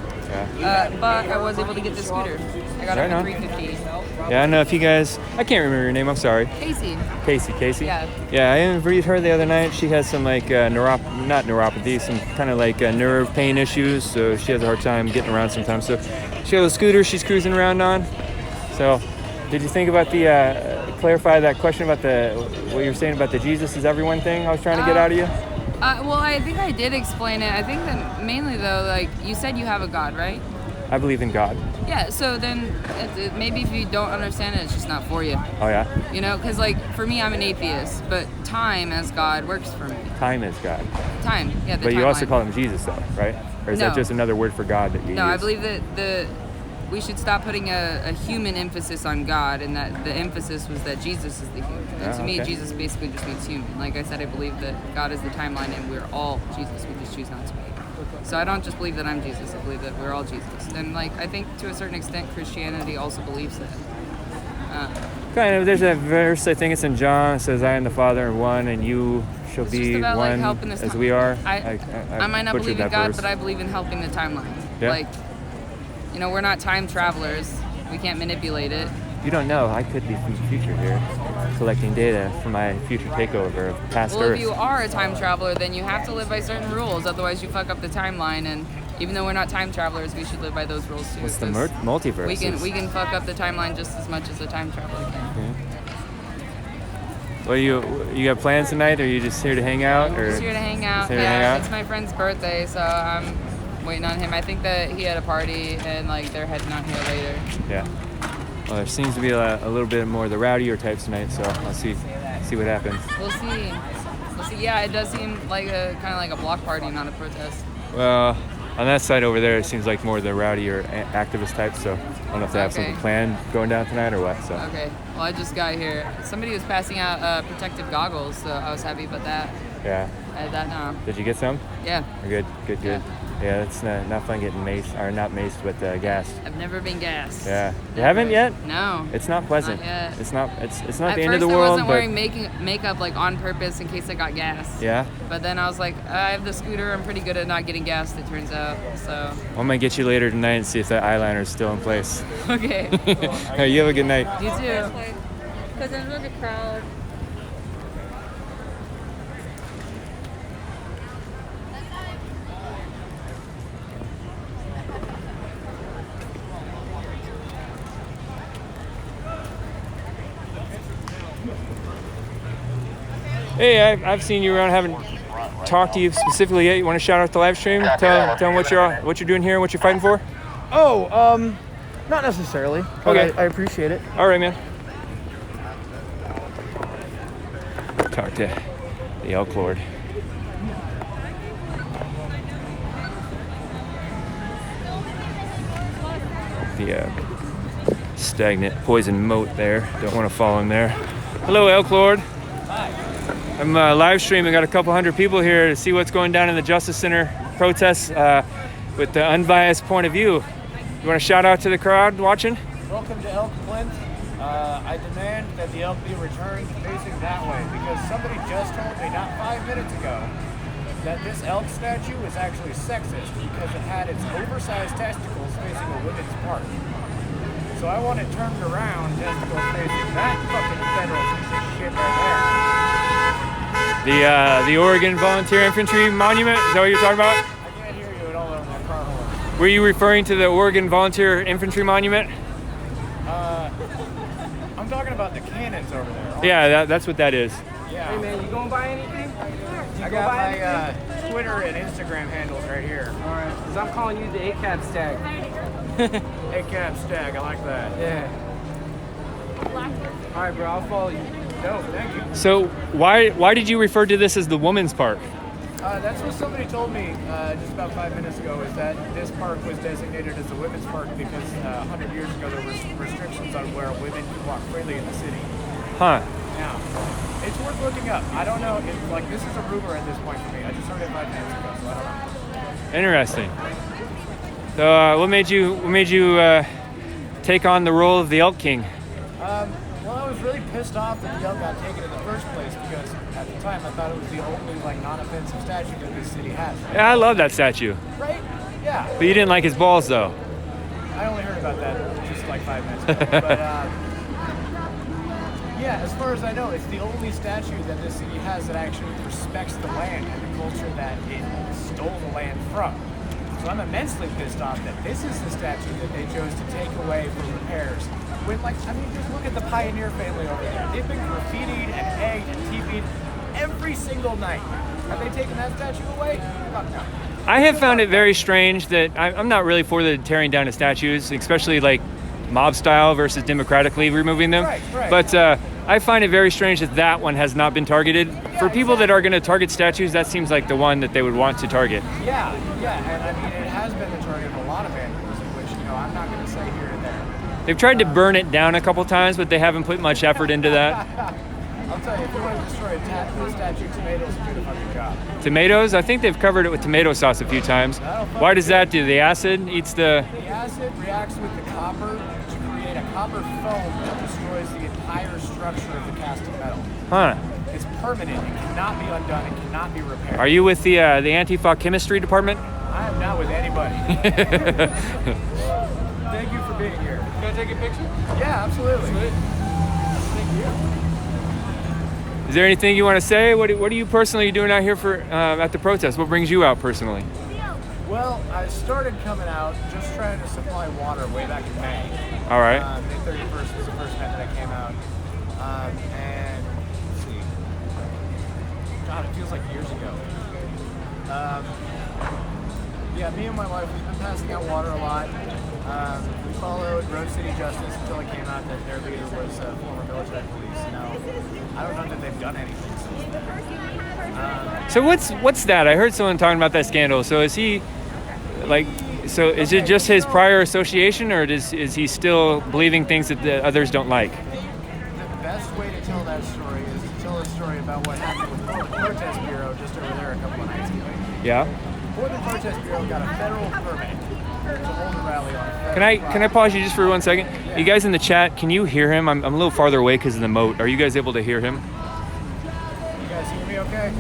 Yeah. But I was able to get the scooter. I got Right it on. for $350. Yeah, I don't know if you guys. I can't remember your name. I'm sorry. Casey. Casey. Yeah. Yeah, I interviewed her the other night. She has some like not neuropathy, some kind of like nerve pain issues. So she has a hard time getting around sometimes. So she has a scooter she's cruising around on. So, did you think about the clarify that question about what you were saying about the Jesus is everyone thing I was trying to get out of you? Well, I think I did explain it. I think that mainly though, like you said, you have a God, right? I believe in God. Yeah. So then maybe if you don't understand it, it's just not for you. Oh yeah. You know, because like for me, I'm an atheist, but time as God works for me. Time is God. Time, yeah. But you also timeline. call him Jesus, though, right? Or is that No. just another word for God that you use? No, I believe that we should stop putting a human emphasis on God, and that the emphasis was that Jesus is the human. And Oh, to me, okay. Jesus basically just means human. Like I said, I believe that God is the timeline, and we're all Jesus. We just choose not to be. So I don't just believe that I'm Jesus. I believe that we're all Jesus. And like I think to a certain extent, Christianity also believes that. Kind of. There's a verse, I think it's in John, it says, I and the Father are one, and you shall It's be just about one like helping this as time. we are. I might not butchered believe in that God, verse. but I believe in helping the timeline. Yeah. Like, you know, we're not time travelers. We can't manipulate it. You don't know. I could be from the future here, collecting data for my future takeover of past Well, Earth. if you are a time traveler, then you have to live by certain rules. Otherwise, you fuck up the timeline. And even though we're not time travelers, we should live by those rules too. What's the 'cause multiverse? we can fuck up the timeline just as much as a time traveler can. What you got plans tonight? Or are you just here to hang out? Or Just here to hang out. Just here to hang Yeah, out? it's my friend's birthday, so I'm waiting on him. I think that he had a party and like they're heading out here later. Yeah. Well, there seems to be a little bit more of the rowdier types tonight, so I'll see what happens. We'll see. Yeah, it does seem like kind of like a block party, not a protest. Well, on that side over there, it seems like more of the rowdier activist types. So I don't know if they have Okay. something planned going down tonight or what. So Okay. Well, I just got here. Somebody was passing out protective goggles, so I was happy about that. yeah. I had that now. Did you get some? Yeah. Good. Yeah, it's not fun getting maced or not maced with gas. I've never been gassed. Yeah. You haven't yet? No. It's not pleasant. Not yet. It's not At the end first, of the I world, wasn't but wearing makeup like on purpose in case I got gas. yeah. But then I was like, I have the scooter. I'm pretty good at not getting gassed. It turns out. So I'm gonna get you later tonight and see if that eyeliner is still in place. okay. Hey, you have a good night. You too. Because there's really crowd. Hey, I've seen you around. Haven't talked to you specifically yet. You want to shout out the live stream? Tell them what you're doing here, what you're fighting for. Oh, not necessarily. But Okay. I appreciate it. All right, man. Talk to the Elk Lord. The stagnant poison moat there. Don't want to fall in there. Hello, Elk Lord. I'm live streaming. Got a couple hundred people here to see what's going down in the Justice Center protests with the unbiased point of view. You want to shout out to the crowd watching? Welcome to Elk Flint. I demand that the elk be returned facing that way because somebody just told me not 5 minutes ago that this elk statue was actually sexist because it had its oversized testicles facing a women's part. So I want it turned around, testicles facing that fucking federal piece of shit right there. The Oregon Volunteer Infantry Monument. Is that what you're talking about? I can't hear you at all on that car horn. Were you referring to the Oregon Volunteer Infantry Monument? I'm talking about the cannons over there. Yeah, that's what that is. Yeah. Hey man, you gonna buy anything? I got my Twitter and Instagram handles right here. Alright, because I'm calling you the ACAB stag. ACAB stag, I like that. Yeah. Alright, bro, I'll follow you. No, thank you. So why did you refer to this as the woman's park? That's what somebody told me just about 5 minutes ago, is that this park was designated as a women's park because 100 years ago there were restrictions on where women could walk freely in the city. Huh. Now, it's worth looking up. I don't know if, like, this is a rumor at this point for me. I just heard it 5 minutes ago, so I don't know. Interesting. So what made you take on the role of the Elk King? Well, I was really pissed off that the elk got taken in the first place because at the time I thought it was the only like non-offensive statue that this city has. Right? Yeah, I love that statue. Right? Yeah. But you didn't like his balls though. I only heard about that just like 5 minutes ago. But yeah, as far as I know, it's the only statue that this city has that actually respects the land and the culture that it stole the land from. So I'm immensely pissed off that this is the statue that they chose to take away for repairs. When, like, I mean, just look at the Pioneer family over there. They've been graffitied and egged and TP'd every single night. Have they taken that statue away? Fuck no. I have found it very strange that I'm not really for the tearing down of statues, especially like mob style versus democratically removing them. Right. But I find it very strange that one has not been targeted. For people that are going to target statues, that seems like the one that they would want to target. Yeah, and I mean, it has been the target of a lot of vandalism, which, you know, I'm not going to say here and there. They've tried to burn it down a couple times, but they haven't put much effort into that. I'll tell you, if you want to destroy a statue, tomatoes will do the fucking job. Tomatoes? I think they've covered it with tomato sauce a few times. Why does that do? The acid eats the... The acid reacts with the copper to create a copper foam that destroys the entire structure of the casting metal. Huh. It's permanent. It cannot be undone. It cannot be repaired. Are you with the Antifa chemistry department? I am not with anybody. Thank you for being here. Can I take a picture? Yeah, absolutely. Thank you. Is there anything you want to say? What are you personally doing out here for at the protest? What brings you out personally? Well, I started coming out just trying to supply water way back in May. All right. May 31st was the first night that I came out. And let's see. God, it feels like years ago. Yeah, me and my wife, we've been passing out water a lot. We followed Road City Justice until it came out that their leader was former military police. Now, I don't know that they've done anything since then. So what's that? I heard someone talking about that scandal. So is he like? So is it just his prior association, or is he still believing things that the others don't like? The best way to tell that story is to tell a story about what happened with the Protest Bureau just over there a couple of nights ago. Yeah. Portland Protest Bureau got a federal permit to hold a rally on federal Can I pause you just for 1 second? Yeah. You guys in the chat, can you hear him? I'm a little farther away because of the moat. Are you guys able to hear him? You guys hear me okay?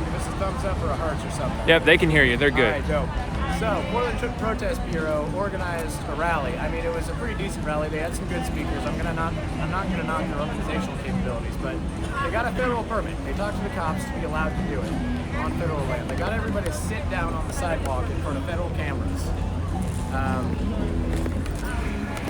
Give us a thumbs up or a hearts or something. Yep, they can hear you. They're All good. right, dope. So, Portland Protest Bureau organized a rally. I mean, it was a pretty decent rally. They had some good speakers. I'm not gonna knock their organizational capabilities, but they got a federal permit. They talked to the cops to be allowed to do it on federal land. They got everybody to sit down on the sidewalk in front of federal cameras.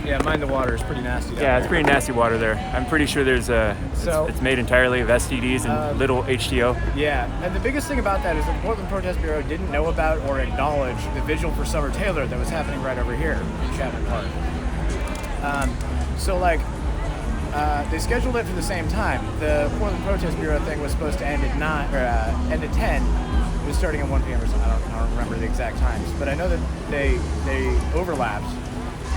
Yeah, mind the water. It's pretty nasty. Yeah, it's pretty nasty water there. I'm pretty sure it's made entirely of STDs and little H2O. Yeah, and the biggest thing about that is that the Portland Protest Bureau didn't know about or acknowledge the vigil for Summer Taylor that was happening right over here in Chapman Park. They scheduled it for the same time. The Portland Protest Bureau thing was supposed to end at end at 10. It was starting at 1 p.m. or something. I don't remember the exact times, but I know that they overlapped.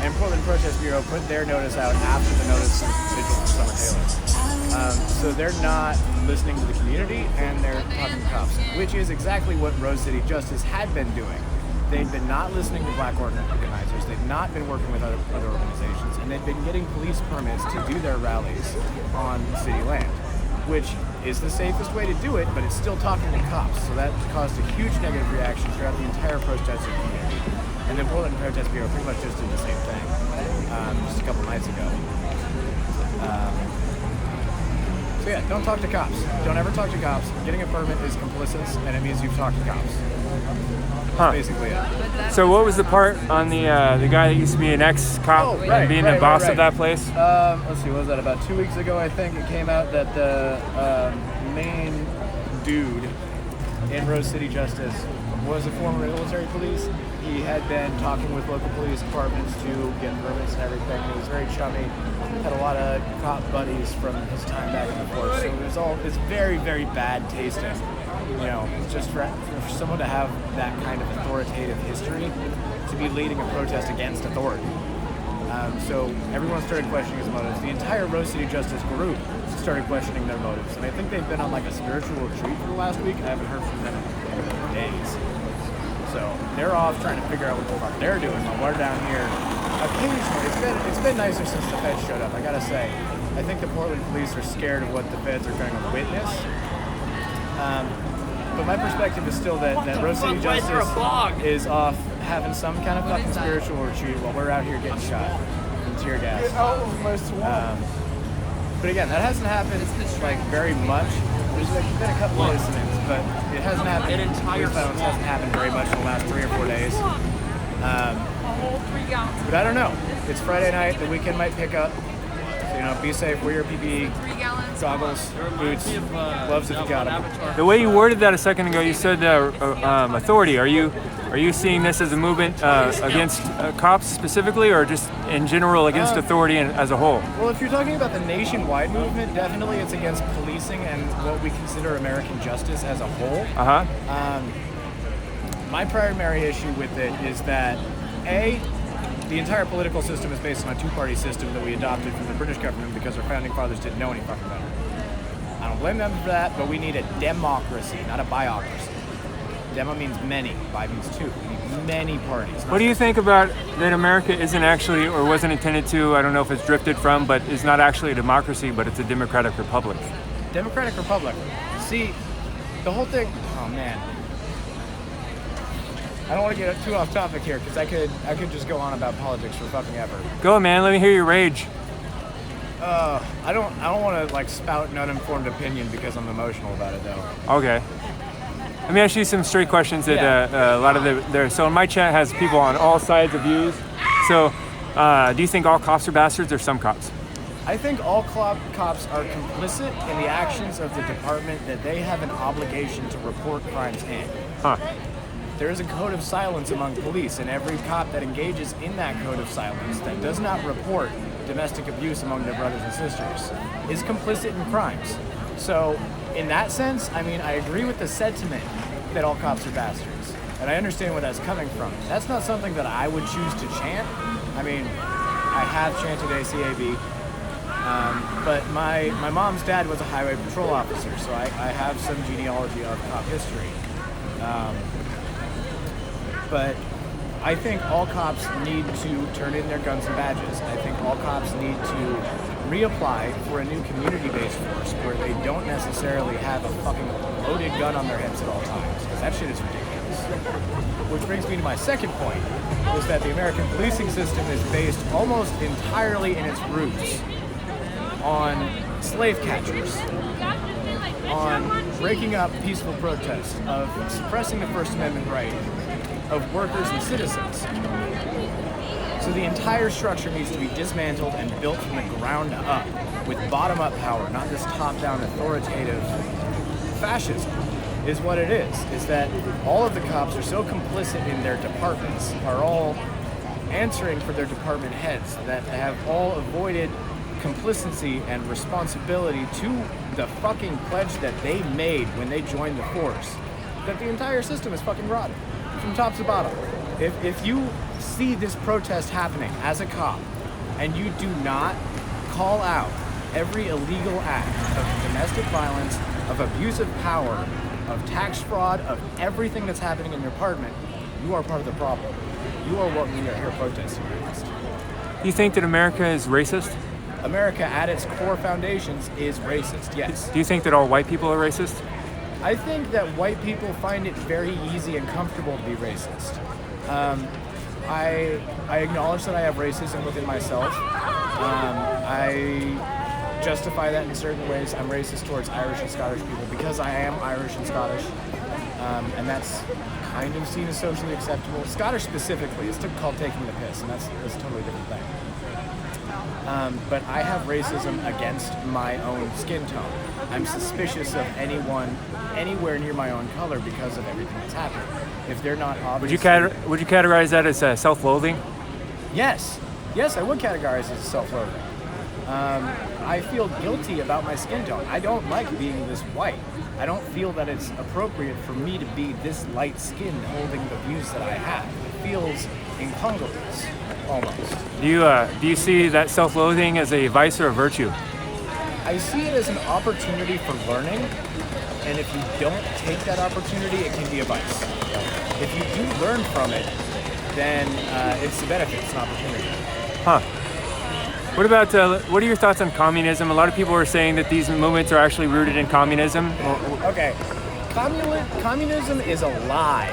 And Portland Protest Bureau put their notice out after the notice of vigil for Summer Taylor. So they're not listening to the community and they're talking to cops, which is exactly what Rose City Justice had been doing. they'd been not listening to black organizers, they'd not been working with other organizations, and they'd been getting police permits to do their rallies on city land, which is the safest way to do it, but it's still talking to cops. So that caused a huge negative reaction throughout the entire protesting community. And the Portland Protest Bureau pretty much just did the same thing just a couple nights ago. So yeah, don't talk to cops. Don't ever talk to cops. Getting a permit is complicit, and it means you've talked to cops. That's basically it. So what was the part on the guy that used to be an ex-cop and being the boss of that place? Let's see, what was that? About 2 weeks ago, I think, it came out that the main dude in Rose City Justice was a former military police. He had been talking with local police departments to get permits and everything. He was very chummy. Had a lot of cop buddies from his time back in the force. So it's very, very bad tasting. You know, just for someone to have that kind of authoritative history, to be leading a protest against authority. So everyone started questioning his motives. The entire Rose City Justice group started questioning their motives. And I think they've been on like a spiritual retreat for the last week. I haven't heard from them in days. So they're off trying to figure out what the fuck they're doing while we're down here. Occasionally, it's been nicer since the feds showed up, I gotta say. I think the Portland police are scared of what the feds are going to witness. But my perspective is still that Rose City Justice is off having some kind of fucking spiritual retreat while we're out here getting shot and tear gas. But again, that hasn't happened like very much. There's been a couple of incidents, but it hasn't happened. Police violence hasn't happened very much in the last 3 or 4 days. But I don't know. It's Friday night. The weekend might pick up. So, you know, be safe. Wear your PPE, goggles, boots, gloves if you got them. The way you worded that a second ago, you said authority. Are you seeing this as a movement against cops specifically, or just in general against authority as a whole? Well, if you're talking about the nationwide movement, definitely it's against policing and what we consider American justice as a whole. My primary issue with it is that, A, the entire political system is based on a two-party system that we adopted from the British government because our founding fathers didn't know any fucking better. I don't blame them for that, but we need a democracy, not a biocracy. Demo means many, bi means two. We need many parties. What do you think about that America isn't actually, or wasn't intended to, I don't know if it's drifted from, but is not actually a democracy, but it's a democratic republic? Democratic republic. See, the whole thing, oh man. I don't want to get too off topic here because I could just go on about politics for fucking ever. Go, man. Let me hear your rage. I don't want to like spout an uninformed opinion because I'm emotional about it though. Okay. Let me ask you some straight questions that a lot of so my chat has people on all sides of views. So, do you think all cops are bastards or some cops? I think all cops are complicit in the actions of the department that they have an obligation to report crimes in. There is a code of silence among police, and every cop that engages in that code of silence that does not report domestic abuse among their brothers and sisters is complicit in crimes. So, in that sense, I mean, I agree with the sentiment that all cops are bastards, and I understand where that's coming from. That's not something that I would choose to chant. I mean, I have chanted ACAB, but my mom's dad was a highway patrol officer, so I have some genealogy of cop history. But I think all cops need to turn in their guns and badges. I think all cops need to reapply for a new community-based force where they don't necessarily have a fucking loaded gun on their hips at all times, because that shit is ridiculous. Which brings me to my second point, is that the American policing system is based almost entirely in its roots on slave catchers, on breaking up peaceful protests, of suppressing the First Amendment right of workers and citizens. So the entire structure needs to be dismantled and built from the ground up with bottom-up power, not this top-down authoritative fascism, is what it is that all of the cops are so complicit in their departments, are all answering for their department heads, that have all avoided complicity and responsibility to the fucking pledge that they made when they joined the force, that the entire system is fucking rotten. From top to bottom. If you see this protest happening as a cop and you do not call out every illegal act of domestic violence, of abuse of power, of tax fraud, of everything that's happening in your department, You are part of the problem. You are what we are here protesting against. Do you think that America is racist? America, at its core foundations, is racist, yes. Do you think that all white people are racist? I think that white people find it very easy and comfortable to be racist. I acknowledge that I have racism within myself. I justify that in certain ways. I'm racist towards Irish and Scottish people because I am Irish and Scottish, and that's kind of seen as socially acceptable. Scottish specifically is called taking the piss, and that's a totally different thing. But I have racism against my own skin tone. I'm suspicious of anyone anywhere near my own color because of everything that's happened. If they're not obviously... Would you categorize that as self-loathing? Yes, I would categorize it as self-loathing. I feel guilty about my skin tone. I don't like being this white. I don't feel that it's appropriate for me to be this light-skinned holding the views that I have. It feels incongruous, almost. Do you see that self-loathing as a vice or a virtue? I see it as an opportunity for learning, and if you don't take that opportunity, it can be a vice. If you do learn from it, then it's a benefit, it's an opportunity. Huh. What about, what are your thoughts on communism? A lot of people are saying that these movements are actually rooted in communism. Okay, communism is a lie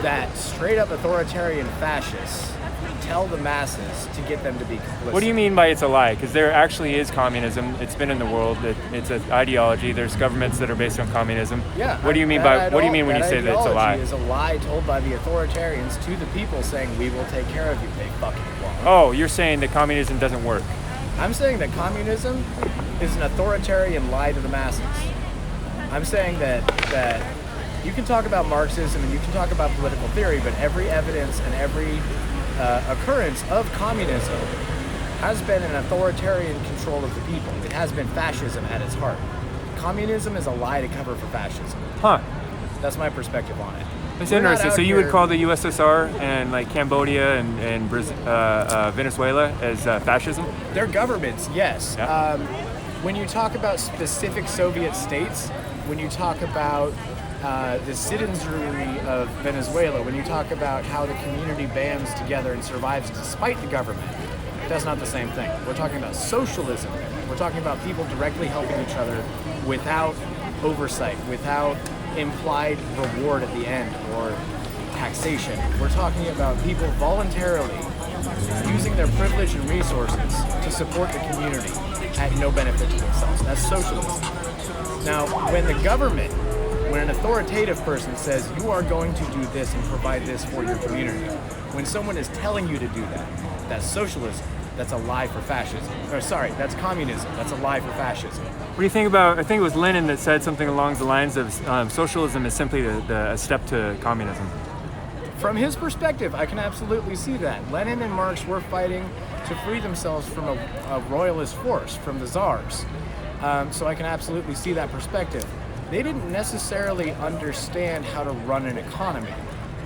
that straight up authoritarian fascists tell the masses to get them to be complicit. What do you mean by it's a lie? Because there actually is communism. It's been in the world. It's an ideology. There's governments that are based on communism. Yeah. What do you mean when you say that it's a lie? Is a lie told by the authoritarians to the people saying, we will take care of you. They fucking won't. Oh, you're saying that communism doesn't work. I'm saying that communism is an authoritarian lie to the masses. I'm saying that you can talk about Marxism and you can talk about political theory, but every evidence and every occurrence of communism has been an authoritarian control of the people. It has been fascism at its heart. Communism is a lie to cover for fascism. Huh. That's my perspective on it. That's interesting. So you would call the USSR and like Cambodia and Venezuela as fascism? They're governments, yes. Yeah. When you talk about specific Soviet states, when you talk about the citizenry of Venezuela, when you talk about how the community bands together and survives despite the government, that's not the same thing. We're talking about socialism. We're talking about people directly helping each other without oversight, without implied reward at the end or taxation. We're talking about people voluntarily using their privilege and resources to support the community at no benefit to themselves. That's socialism. Now, when the government, when an authoritative person says, you are going to do this and provide this for your community, when someone is telling you to do that, that's socialism. That's a lie for fascism. Or sorry, that's communism. That's a lie for fascism. What do you think about, I think it was Lenin that said something along the lines of socialism is simply a step to communism. From his perspective, I can absolutely see that. Lenin and Marx were fighting to free themselves from a royalist force, from the czars. So I can absolutely see that perspective. They didn't necessarily understand how to run an economy.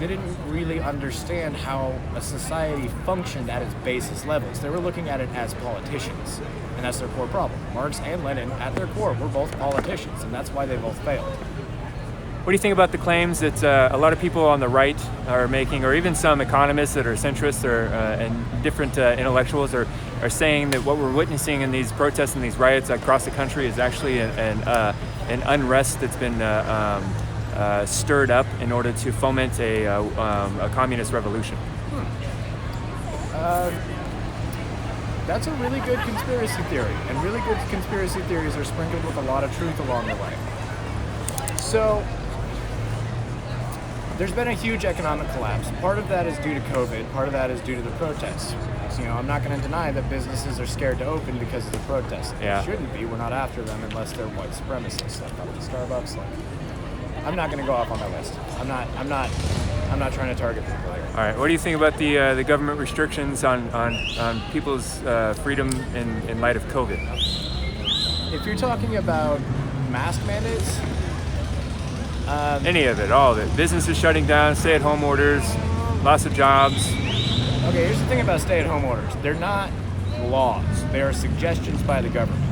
They didn't really understand how a society functioned at its basis levels. They were looking at it as politicians, and that's their core problem. Marx and Lenin, at their core, were both politicians, and that's why they both failed. What do you think about the claims that a lot of people on the right are making, or even some economists that are centrists and different intellectuals are saying that what we're witnessing in these protests and these riots across the country is actually an unrest that's been stirred up in order to foment a communist revolution? That's a really good conspiracy theory, and really good conspiracy theories are sprinkled with a lot of truth along the way. So, there's been a huge economic collapse. Part of that is due to COVID, part of that is due to the protests. So, I'm not going to deny that businesses are scared to open because of the protests. Yeah. They shouldn't be. We're not after them unless they're white supremacists, like up at Starbucks. I'm not going to go off on that list. I'm not trying to target people here. All right. What do you think about the government restrictions on people's freedom in light of COVID? If you're talking about mask mandates, any of it, all of it. Businesses shutting down, stay-at-home orders, lots of jobs. Okay, here's the thing about stay-at-home orders. They're not laws. They are suggestions by the government.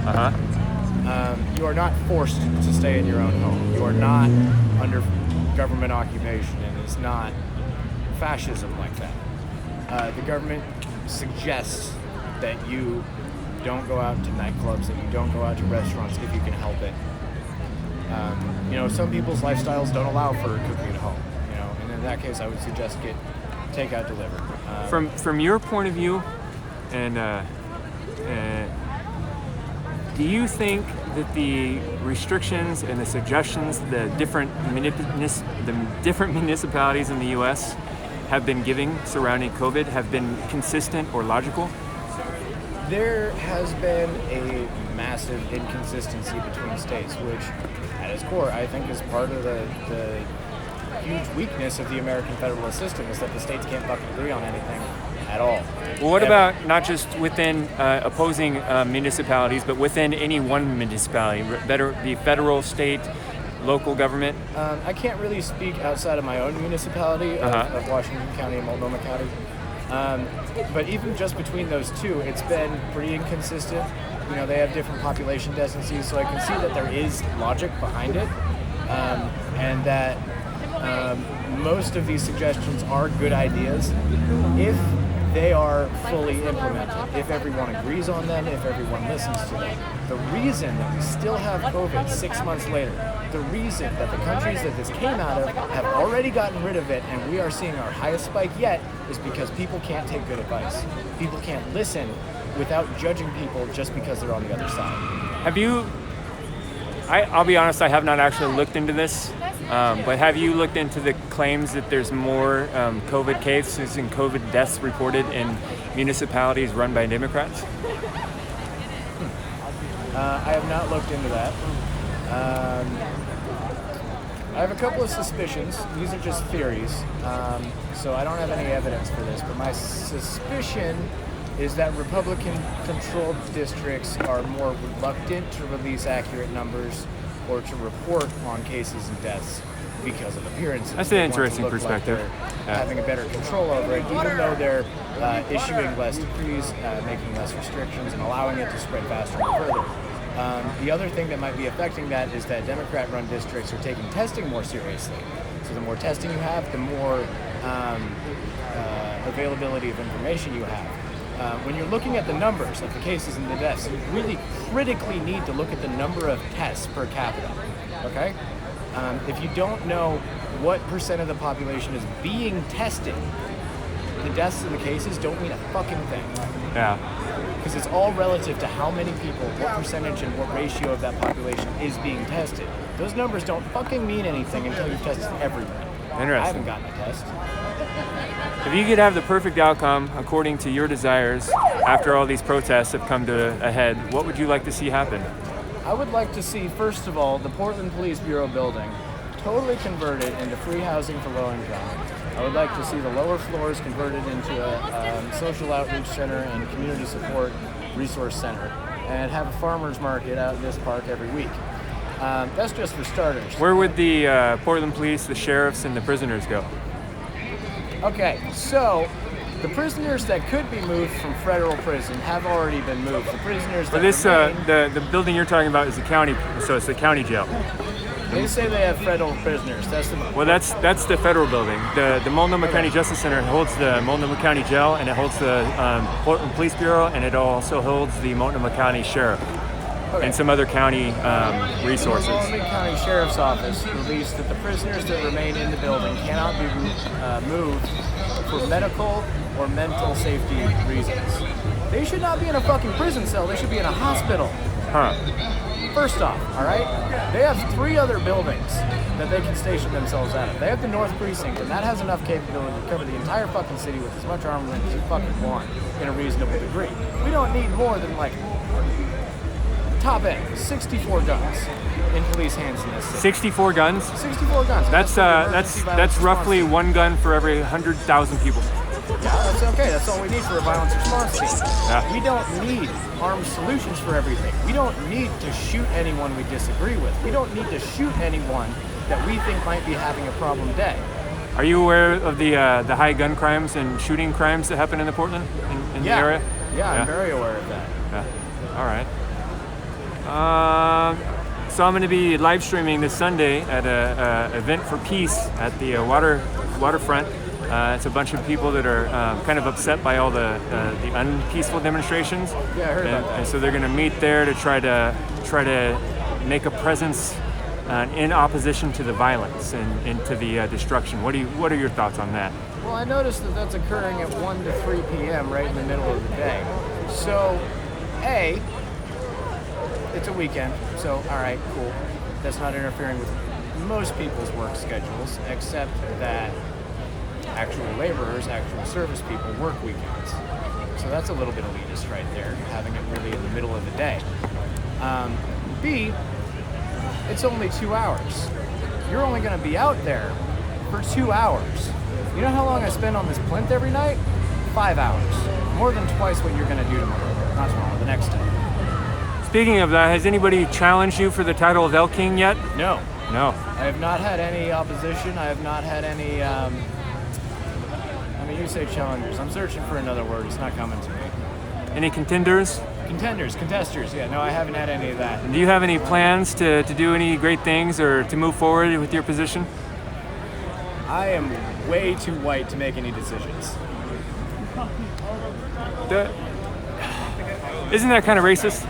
You are not forced to stay in your own home. You are not under government occupation, and it's not fascism like that. The government suggests that you don't go out to nightclubs, that you don't go out to restaurants if you can help it. Some people's lifestyles don't allow for cooking at home, and in that case I would suggest get takeout delivered. From your point of view, and do you think that the restrictions and the suggestions the different municipalities in the U.S. have been giving surrounding COVID have been consistent or logical? There has been a massive inconsistency between states, which at its core I think is part of the huge weakness of the American federalist system, is that the states can't fucking agree on anything at all. Well, what about not just within opposing municipalities, but within any one municipality, better the federal, state, local government? I can't really speak outside of my own municipality of Washington County and Multnomah County. But even just between those two, it's been pretty inconsistent. They have different population densities, so I can see that there is logic behind it, and that most of these suggestions are good ideas if they are fully implemented, if everyone agrees on them, if everyone listens to them. The reason that we still have COVID 6 months later, the reason that the countries that this came out of have already gotten rid of it and we are seeing our highest spike yet, is because people can't take good advice. People can't listen without judging people just because they're on the other side. Have you, I'll be honest, I have not actually looked into this, but have you looked into the claims that there's more COVID cases and COVID deaths reported in municipalities run by Democrats? I have not looked into that. I have a couple of suspicions. These are just theories, so I don't have any evidence for this, but my suspicion is that Republican-controlled districts are more reluctant to release accurate numbers or to report on cases and deaths because of appearances. That's an interesting perspective. Like having a better control over it, even though they're issuing less decrees, making less restrictions, and allowing it to spread faster and further. The other thing that might be affecting that is that Democrat-run districts are taking testing more seriously. So the more testing you have, the more availability of information you have. When you're looking at the numbers of the cases and the deaths, you really critically need to look at the number of tests per capita, okay? If you don't know what percent of the population is being tested, the deaths and the cases don't mean a fucking thing. Yeah. Because it's all relative to how many people, what percentage and what ratio of that population is being tested. Those numbers don't fucking mean anything until you've tested everyone. Interesting. I haven't gotten a test. If you could have the perfect outcome according to your desires after all these protests have come to a head, what would you like to see happen? I would like to see, first of all, the Portland Police Bureau building totally converted into free housing for low income. I would like to see the lower floors converted into a social outreach center and community support resource center, and have a farmer's market out in this park every week. That's just for starters. Where would the Portland police, the sheriffs, and the prisoners go? Okay, so the prisoners that could be moved from federal prison have already been moved. The prisoners that But this, remain, the building you're talking about is the county, so it's the county jail. they say they have federal prisoners. That's the Well, that's the federal building. The Multnomah County Justice Center holds the Multnomah County Jail, and it holds the Portland Police Bureau, and it also holds the Multnomah County Sheriff and some other county resources. The Multnomah County Sheriff's Office released that the prisoners that remain in the building cannot be moved for medical or mental safety reasons. They should not be in a fucking prison cell. They should be in a hospital. Huh. First off, all right, they have 3 other buildings that they can station themselves out of. They have the North Precinct, and that has enough capability to cover the entire fucking city with as much armament as you fucking want in a reasonable degree. We don't need more than like top end 64 guns in police hands in this city. 64 guns? 64 guns. That's roughly 1 gun for every 100,000 people. Yeah, that's okay. That's all we need for a violence response team. Yeah. We don't need armed solutions for everything. We don't need to shoot anyone we disagree with. We don't need to shoot anyone that we think might be having a problem day. Are you aware of the high gun crimes and shooting crimes that happen in the Portland in the area? Yeah, I'm very aware of that. Yeah. All right. So I'm going to be live streaming this Sunday at an event for peace at the waterfront It's a bunch of people that are kind of upset by all the unpeaceful demonstrations. Yeah, I heard about that. And so they're going to meet there to try to make a presence in opposition to the violence and to the destruction. What are your thoughts on that? Well, I noticed that that's occurring at 1 to 3 p.m. right in the middle of the day. So, it's a weekend, so all right, cool. That's not interfering with most people's work schedules, except that actual laborers, actual service people work weekends. So that's a little bit elitist right there, having it really in the middle of the day. B, it's only 2 hours. You're only going to be out there for 2 hours. You know how long I spend on this plinth every night? 5 hours. More than twice what you're going to do tomorrow. Not tomorrow, the next day. Speaking of that, has anybody challenged you for the title of El King yet? No. No. I have not had any opposition. I have not had any, you say challengers. I'm searching for another word. It's not coming to me. Any contenders? Contesters. Yeah, no, I haven't had any of that. Do you have any plans to do any great things or to move forward with your position? I am way too white to make any decisions. Isn't that kind of racist?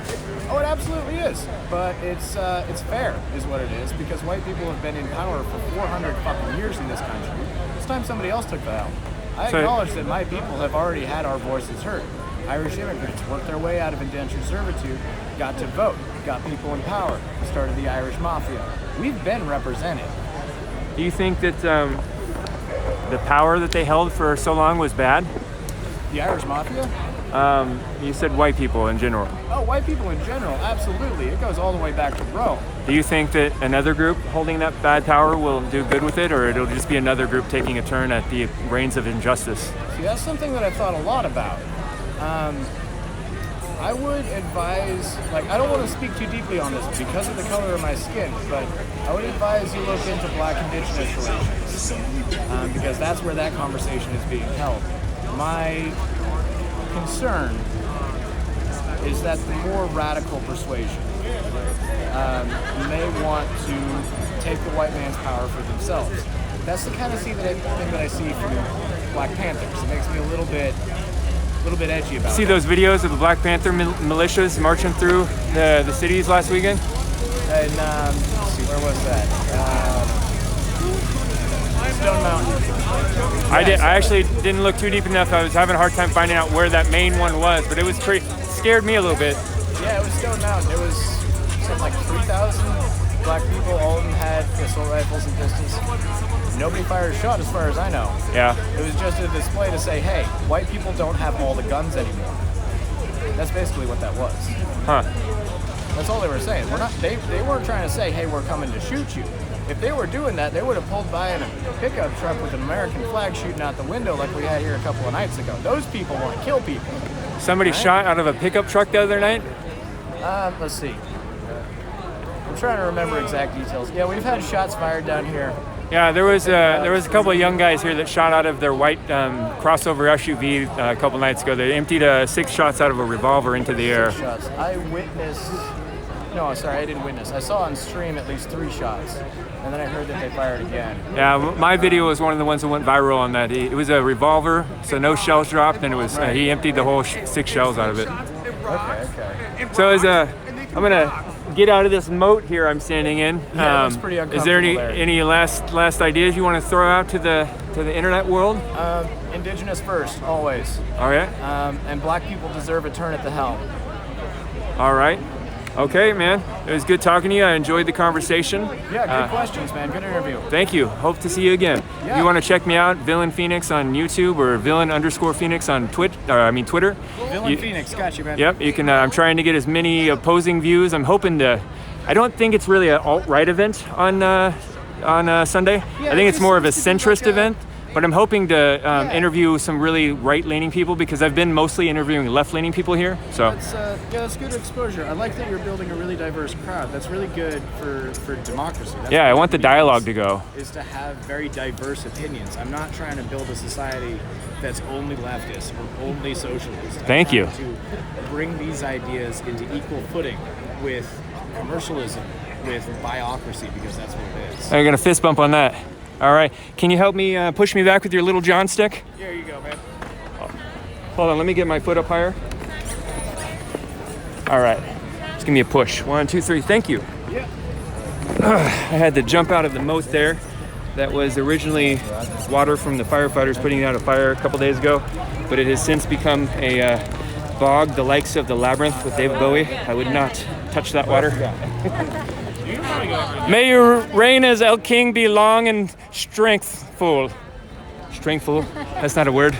Oh, it absolutely is. But it's fair, is what it is, because white people have been in power for 400 fucking years in this country. It's time somebody else took the helm. I acknowledge that my people have already had our voices heard. Irish immigrants worked their way out of indentured servitude, got to vote, got people in power, started the Irish Mafia. We've been represented. Do you think that the power that they held for so long was bad? The Irish Mafia? You said white people in general. Oh, white people in general, absolutely. It goes all the way back to Rome. Do you think that another group holding that bad power will do good with it, or it'll just be another group taking a turn at the reins of injustice? See, that's something that I've thought a lot about. I would advise, I don't want to speak too deeply on this because of the color of my skin, but I would advise you look into Black Indigenous relations, because that's where that conversation is being held. My concern is that the more radical persuasion may want to take the white man's power for themselves. That's the kind of thing that I see from Black Panthers. It makes me a little bit edgy about it. See those videos of the Black Panther militias marching through the cities last weekend? And let's see, where was that? Stone Mountain. I actually didn't look too deep enough. I was having a hard time finding out where that main one was, but it was scared me a little bit. Yeah, it was Stone Mountain. It was something like 3,000 black people. All of them had assault rifles and pistols. Nobody fired a shot as far as I know. Yeah. It was just a display to say, hey, white people don't have all the guns anymore. That's basically what that was. Huh. That's all they were saying. They weren't trying to say, hey, we're coming to shoot you. If they were doing that, they would have pulled by in a pickup truck with an American flag shooting out the window like we had here a couple of nights ago. Those people want to kill people. Somebody shot out of a pickup truck the other night? Let's see. I'm trying to remember exact details. Yeah, we've had shots fired down here. Yeah, there was a couple of young guys here that shot out of their white crossover SUV a couple nights ago. They emptied 6 shots out of a revolver into the air. 6 shots. I didn't witness. I saw on stream at least 3 shots, and then I heard that they fired again. Yeah, my video was one of the ones that went viral on that. It was a revolver, so no shells dropped, and it was he emptied the whole 6 shells out of it. Okay. So I'm gonna get out of this moat here I'm standing in. Yeah, it looks pretty uncomfortable. Is there there. any last ideas you want to throw out to the internet world? Indigenous first, always. All right. And black people deserve a turn at the helm. All right. Okay, man. It was good talking to you. I enjoyed the conversation. Yeah, good questions, man. Good interview. Thank you. Hope to see you again. Yeah. If you want to check me out, Villain Phoenix on YouTube or Villain_Phoenix on Twitter. Villain Phoenix, got you, man. Yep, you can. I'm trying to get as many opposing views. I'm hoping to. I don't think it's really an alt-right event on Sunday. Yeah, I think it's more of a seems to be centrist event. But I'm hoping to interview some really right-leaning people because I've been mostly interviewing left-leaning people here. So that's good exposure. I like that you're building a really diverse crowd. That's really good for democracy. That's yeah, I what want the it dialogue is, to go. Is to have very diverse opinions. I'm not trying to build a society that's only leftist or only socialist. Thank you. To bring these ideas into equal footing with commercialism, with biocracy, because that's what it is. I'm gonna fist bump on that. All right. Can you help me push me back with your little John stick? Here you go, man. Hold on. Let me get my foot up higher. All right. Just give me a push. 1, 2, 3. Thank you. Yeah. I had to jump out of the moat there. That was originally water from the firefighters putting out a fire a couple days ago, but it has since become a bog, the likes of the Labyrinth with David Bowie. I would not touch that water. May your reign as El King be long and strengthful. Strengthful? That's not a word.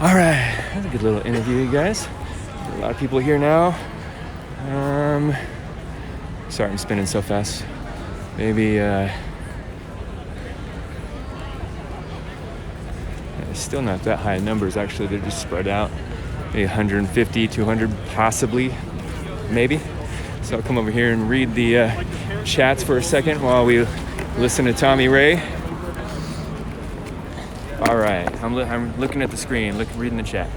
All right, that's a good little interview, you guys. A lot of people here now. Sorry, I'm spinning so fast. Maybe, still not that high in numbers, actually. They're just spread out. Maybe 150, 200, possibly, maybe. So I'll come over here and read the chats for a second while we listen to Tommy Ray. All right, I'm looking at the screen, reading the chat.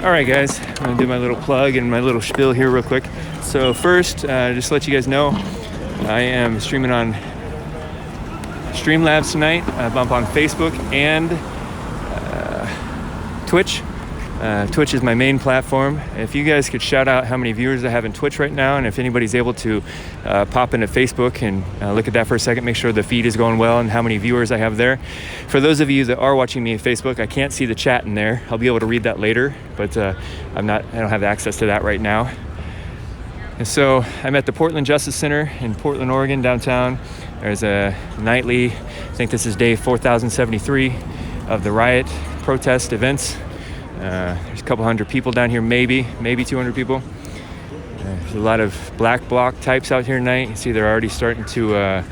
All right, guys, I'm gonna do my little plug and my little spiel here real quick. So first, just to let you guys know, I am streaming on Streamlabs tonight. I'm up on Facebook and Twitch. Twitch is my main platform. If you guys could shout out how many viewers I have in Twitch right now, and if anybody's able to pop into Facebook and look at that for a second, make sure the feed is going well and how many viewers I have there. For those of you that are watching me on Facebook, I can't see the chat in there. I'll be able to read that later, but I don't have access to that right now. And so I'm at the Portland Justice Center in Portland, Oregon, downtown. There's a nightly, I think this is day 4073 of the riot protest events. There's a couple hundred people down here, maybe 200 people. There's a lot of black bloc types out here tonight. You see they're already starting to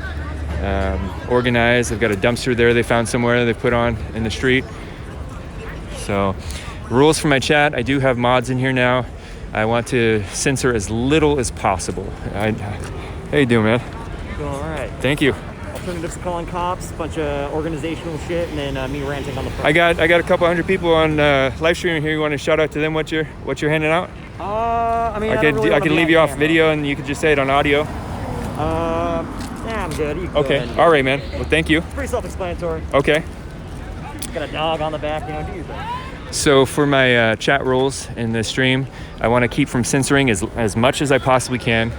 organize. They've got a dumpster there they found somewhere they put on in the street. So rules for my chat, I do have mods in here now. I want to censor as little as possible. How you doing, man? Doing all right. Thank you. Alternatives to calling cops, a bunch of organizational shit, and then me ranting on the phone. I got a couple hundred people on live streaming here. You want to shout out to them what you're handing out? I mean, I could leave you off video and you could just say it on audio. Yeah, I'm good. You can Okay. go All right, man. Well, thank you. It's pretty self-explanatory. Okay. Got a dog on the back, do your thing. So for my chat rules in this stream, I want to keep from censoring as much as I possibly can.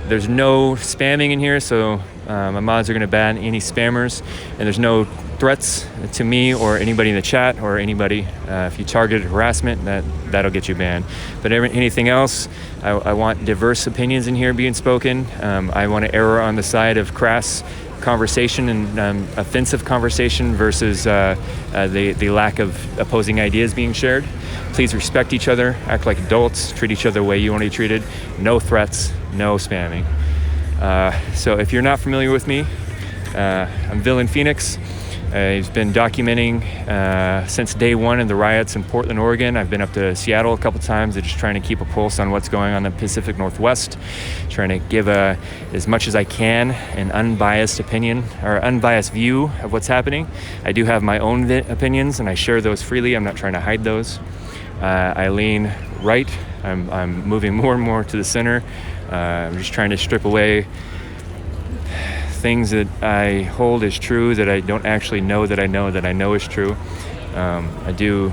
There's no spamming in here, so my mods are going to ban any spammers, and there's no threats to me or anybody in the chat or anybody. If you targeted harassment, that'll get you banned. But anything else, I want diverse opinions in here being spoken. I want to err on the side of crass conversation and offensive conversation versus the lack of opposing ideas being shared. Please respect each other, act like adults, treat each other the way you want to be treated. No threats, no spamming. So if you're not familiar with me, I'm Villain Phoenix. I've been documenting since day one of the riots in Portland, Oregon. I've been up to Seattle a couple times, just trying to keep a pulse on what's going on in the Pacific Northwest, trying to give as much as I can an unbiased opinion or unbiased view of what's happening. I do have my own opinions, and I share those freely. I'm not trying to hide those. I lean right. I'm moving more and more to the center. I'm just trying to strip away things that I hold as true that I don't actually know that I know is true. I do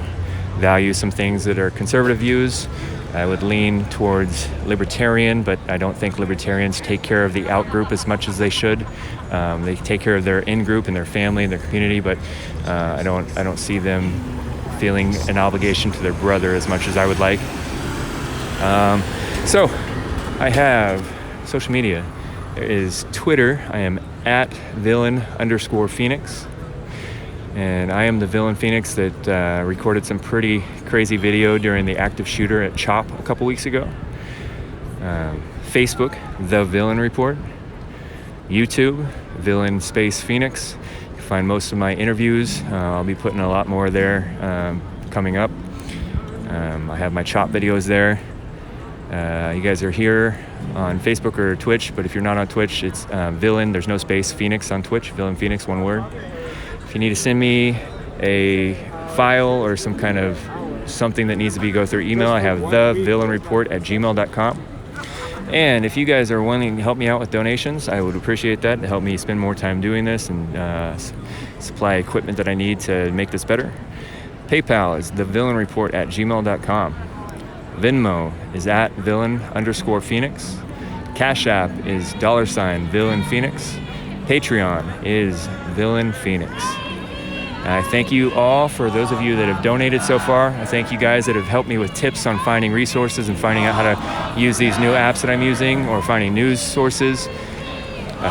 value some things that are conservative views. I would lean towards libertarian, but I don't think libertarians take care of the out-group as much as they should. They take care of their in-group and their family and their community, but I don't see them feeling an obligation to their brother as much as I would like. So I have social media. There is Twitter. I am at villain_Phoenix. And I am the Villain Phoenix that recorded some pretty crazy video during the active shooter at CHOP a couple weeks ago. Facebook, The Villain Report. YouTube, Villain Phoenix. You can find most of my interviews. I'll be putting a lot more there coming up. I have my CHOP videos there. You guys are here on Facebook or Twitch, but if you're not on Twitch, it's Villain, there's no space, Phoenix on Twitch, Villain Phoenix, one word. If you need to send me a file or some kind of something that needs to go through email, I have thevillainreport@gmail.com. And if you guys are wanting to help me out with donations, I would appreciate that to help me spend more time doing this and supply equipment that I need to make this better. PayPal is thevillainreport@gmail.com. Venmo is at villain_Phoenix. Cash App is $Villain Phoenix. Patreon is Villain Phoenix. I thank you all for those of you that have donated so far. I thank you guys that have helped me with tips on finding resources and finding out how to use these new apps that I'm using or finding news sources.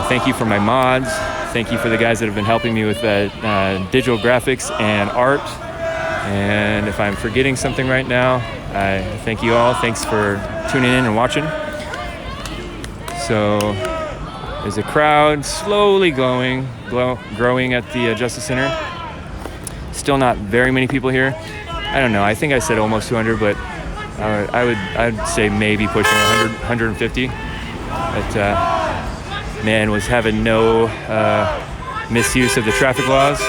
Thank you for my mods. Thank you for the guys that have been helping me with digital graphics and art. And if I'm forgetting something right now, I thank you all. Thanks for tuning in and watching. So there's a crowd slowly growing at the Justice Center. Still not very many people here. I don't know. I think I said almost 200, but I'd say maybe pushing 100, 150. But man, was having no misuse of the traffic laws.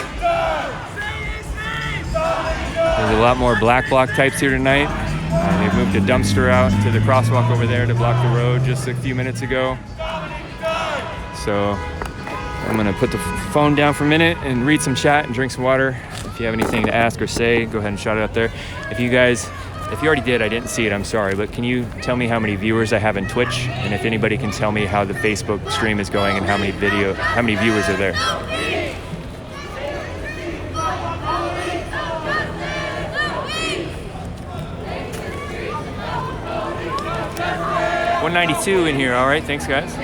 There's a lot more black bloc types here tonight. They've moved a dumpster out to the crosswalk over there to block the road just a few minutes ago. So I'm gonna put the phone down for a minute and read some chat and drink some water. If you have anything to ask or say, go ahead and shout it out there. If you already did, I didn't see it, I'm sorry, but can you tell me how many viewers I have in Twitch? And if anybody can tell me how the Facebook stream is going and how many viewers are there? $192 in here, all right, thanks guys.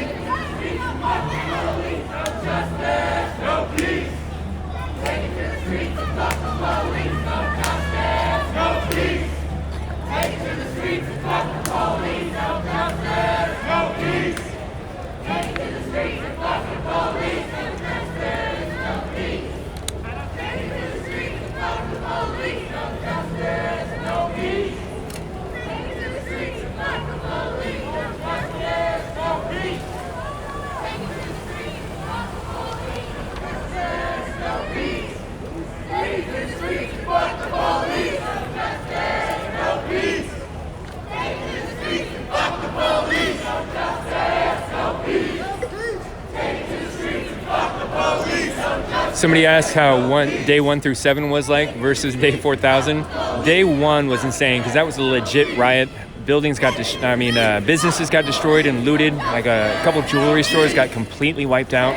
Somebody asked how day 1 through 7 was like versus day 4,000. Day 1 was insane because that was a legit riot. Buildings businesses got destroyed and looted. Like a couple jewelry stores got completely wiped out.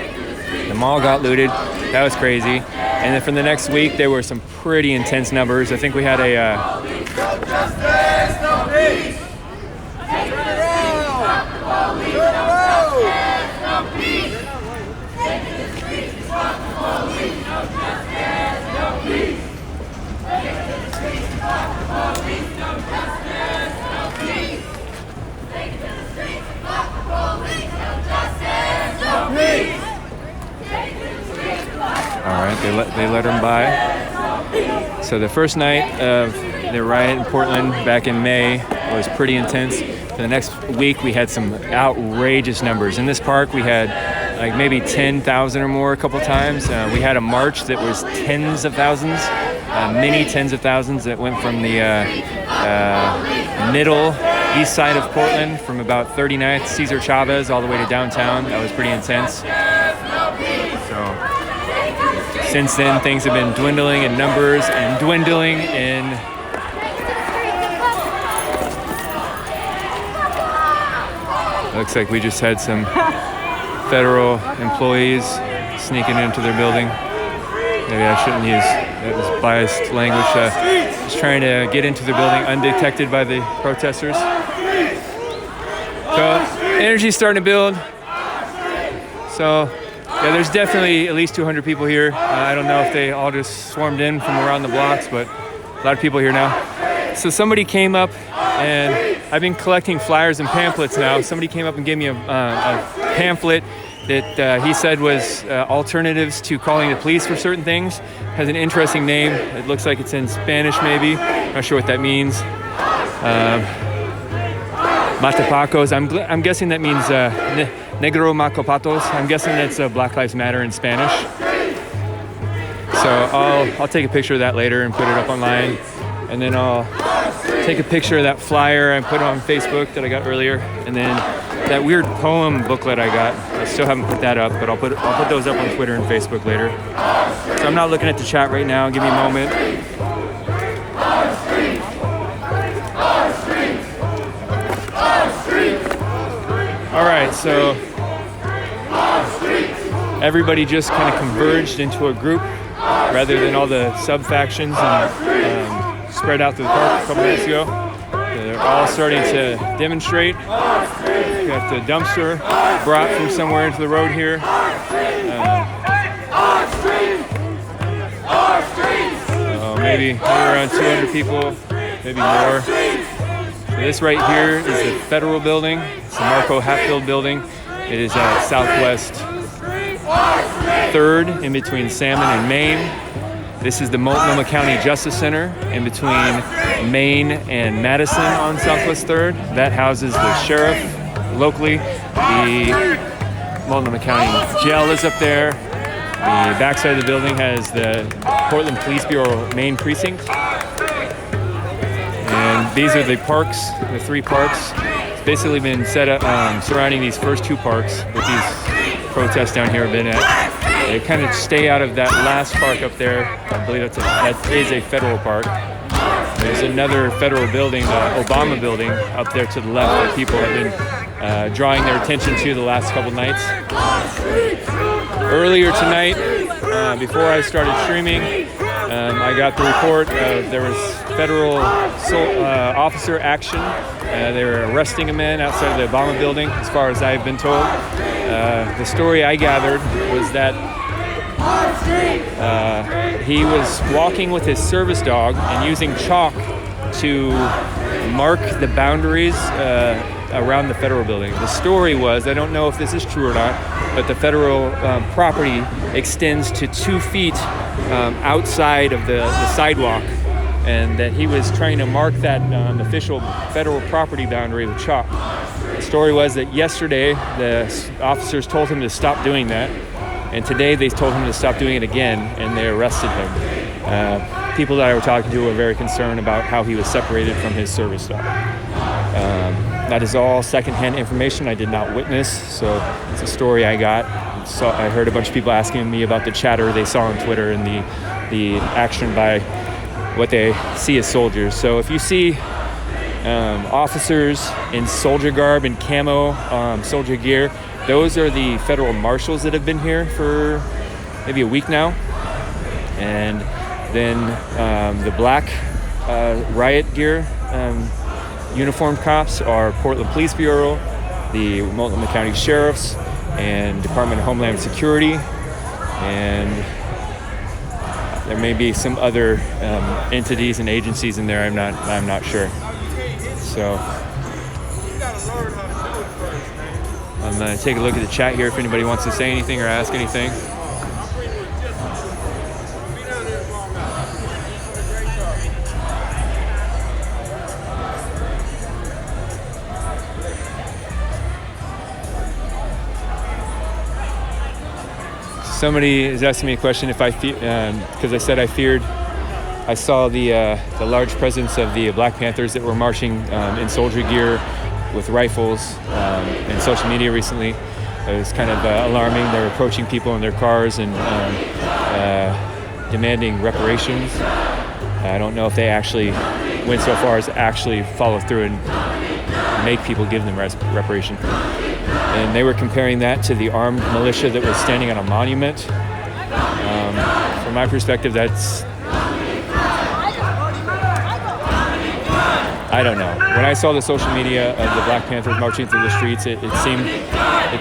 The mall got looted. That was crazy. And then for the next week, there were some pretty intense numbers. I think we had a... No justice, no peace. Turn around. Turn around. No peace. Take to the streets, fuck the police. No justice, no peace. Take to the streets, fuck the police. No justice, no peace. Take to the streets, fuck the police. No justice, no peace. Take to the streets, fuck the police. All right, they let them by. So the first night of the riot in Portland back in May was pretty intense. For the next week, we had some outrageous numbers. In this park, we had like maybe 10,000 or more a couple times. We had a march that was tens of thousands, many tens of thousands that went from the middle east side of Portland, from about 39th Cesar Chavez all the way to downtown. That was pretty intense. So since then, things have been dwindling in numbers and dwindling in looks like we just had some federal employees sneaking into their building. Maybe I shouldn't use that was biased language. Just trying to get into their building undetected by the protesters. So energy's starting to build. So yeah, there's definitely at least 200 people here. I don't know if they all just swarmed in from around the blocks, but a lot of people here now. So somebody came up, and I've been collecting flyers and pamphlets now. Somebody came up and gave me a pamphlet that he said was alternatives to calling the police for certain things. Has an interesting name. It looks like it's in Spanish maybe. Not sure what that means. Matapacos. I'm guessing that means Negro Macopatos. I'm guessing that's Black Lives Matter in Spanish. So I'll take a picture of that later and put it up online. And then I'll take a picture of that flyer and put it on Facebook that I got earlier. And then that weird poem booklet I got, I still haven't put that up, but I'll put those up on Twitter and Facebook later. So I'm not looking at the chat right now. Give me a moment. All right, so everybody just kind of converged into a group rather than all the sub-factions and spread out to the park a couple minutes ago. They're all starting to demonstrate. We got the dumpster brought from somewhere into the road here. Maybe around 200 people, maybe more. So this right here is the Federal Building. It's the Marco Hatfield Building. It is at Southwest 3rd in between Salmon and Maine. This is the Multnomah County Justice Center in between Maine and Madison on Southwest 3rd. That houses the sheriff locally. The Multnomah County Jail is up there. The backside of the building has the Portland Police Bureau main precinct. And these are the parks, the 3 parks. It's basically been set up surrounding these first 2 parks that these protests down here have been at. They kind of stay out of that last park up there. I believe that is a federal park. There's another federal building, the Obama building, up there to the left that people have been drawing their attention to the last couple nights. Earlier tonight, before I started streaming, I got the report of there was federal officer action. They were arresting a man outside of the Obama building, as far as I've been told. The story I gathered was that he was walking with his service dog and using chalk to mark the boundaries around the federal building. The story was, I don't know if this is true or not, but the federal property extends to 2 feet outside of the sidewalk, and that he was trying to mark that official federal property boundary with chalk. The story was that yesterday the officers told him to stop doing that, and today they told him to stop doing it again, and they arrested him. People that I were talking to were very concerned about how he was separated from his service dog. That is all secondhand information I did not witness, so it's a story I got. So I heard a bunch of people asking me about the chatter they saw on Twitter and the action by what they see as soldiers. So if you see officers in soldier garb and camo soldier gear, those are the federal marshals that have been here for maybe a week now. And then the black riot gear uniformed cops are Portland Police Bureau, the Multnomah County Sheriffs, and Department of Homeland Security, and there may be some other entities and agencies in there. I'm not sure. So I'm gonna take a look at the chat here if anybody wants to say anything or ask anything. Somebody is asking me a question if I because I said I saw the large presence of the Black Panthers that were marching in soldier gear with rifles in social media recently. It was kind of alarming. They were approaching people in their cars and demanding reparations. I don't know if they actually went so far as actually follow through and make people give them reparation. And they were comparing that to the armed militia that was standing on a monument. From my perspective, that's I don't know. When I saw the social media of the Black Panthers marching through the streets, it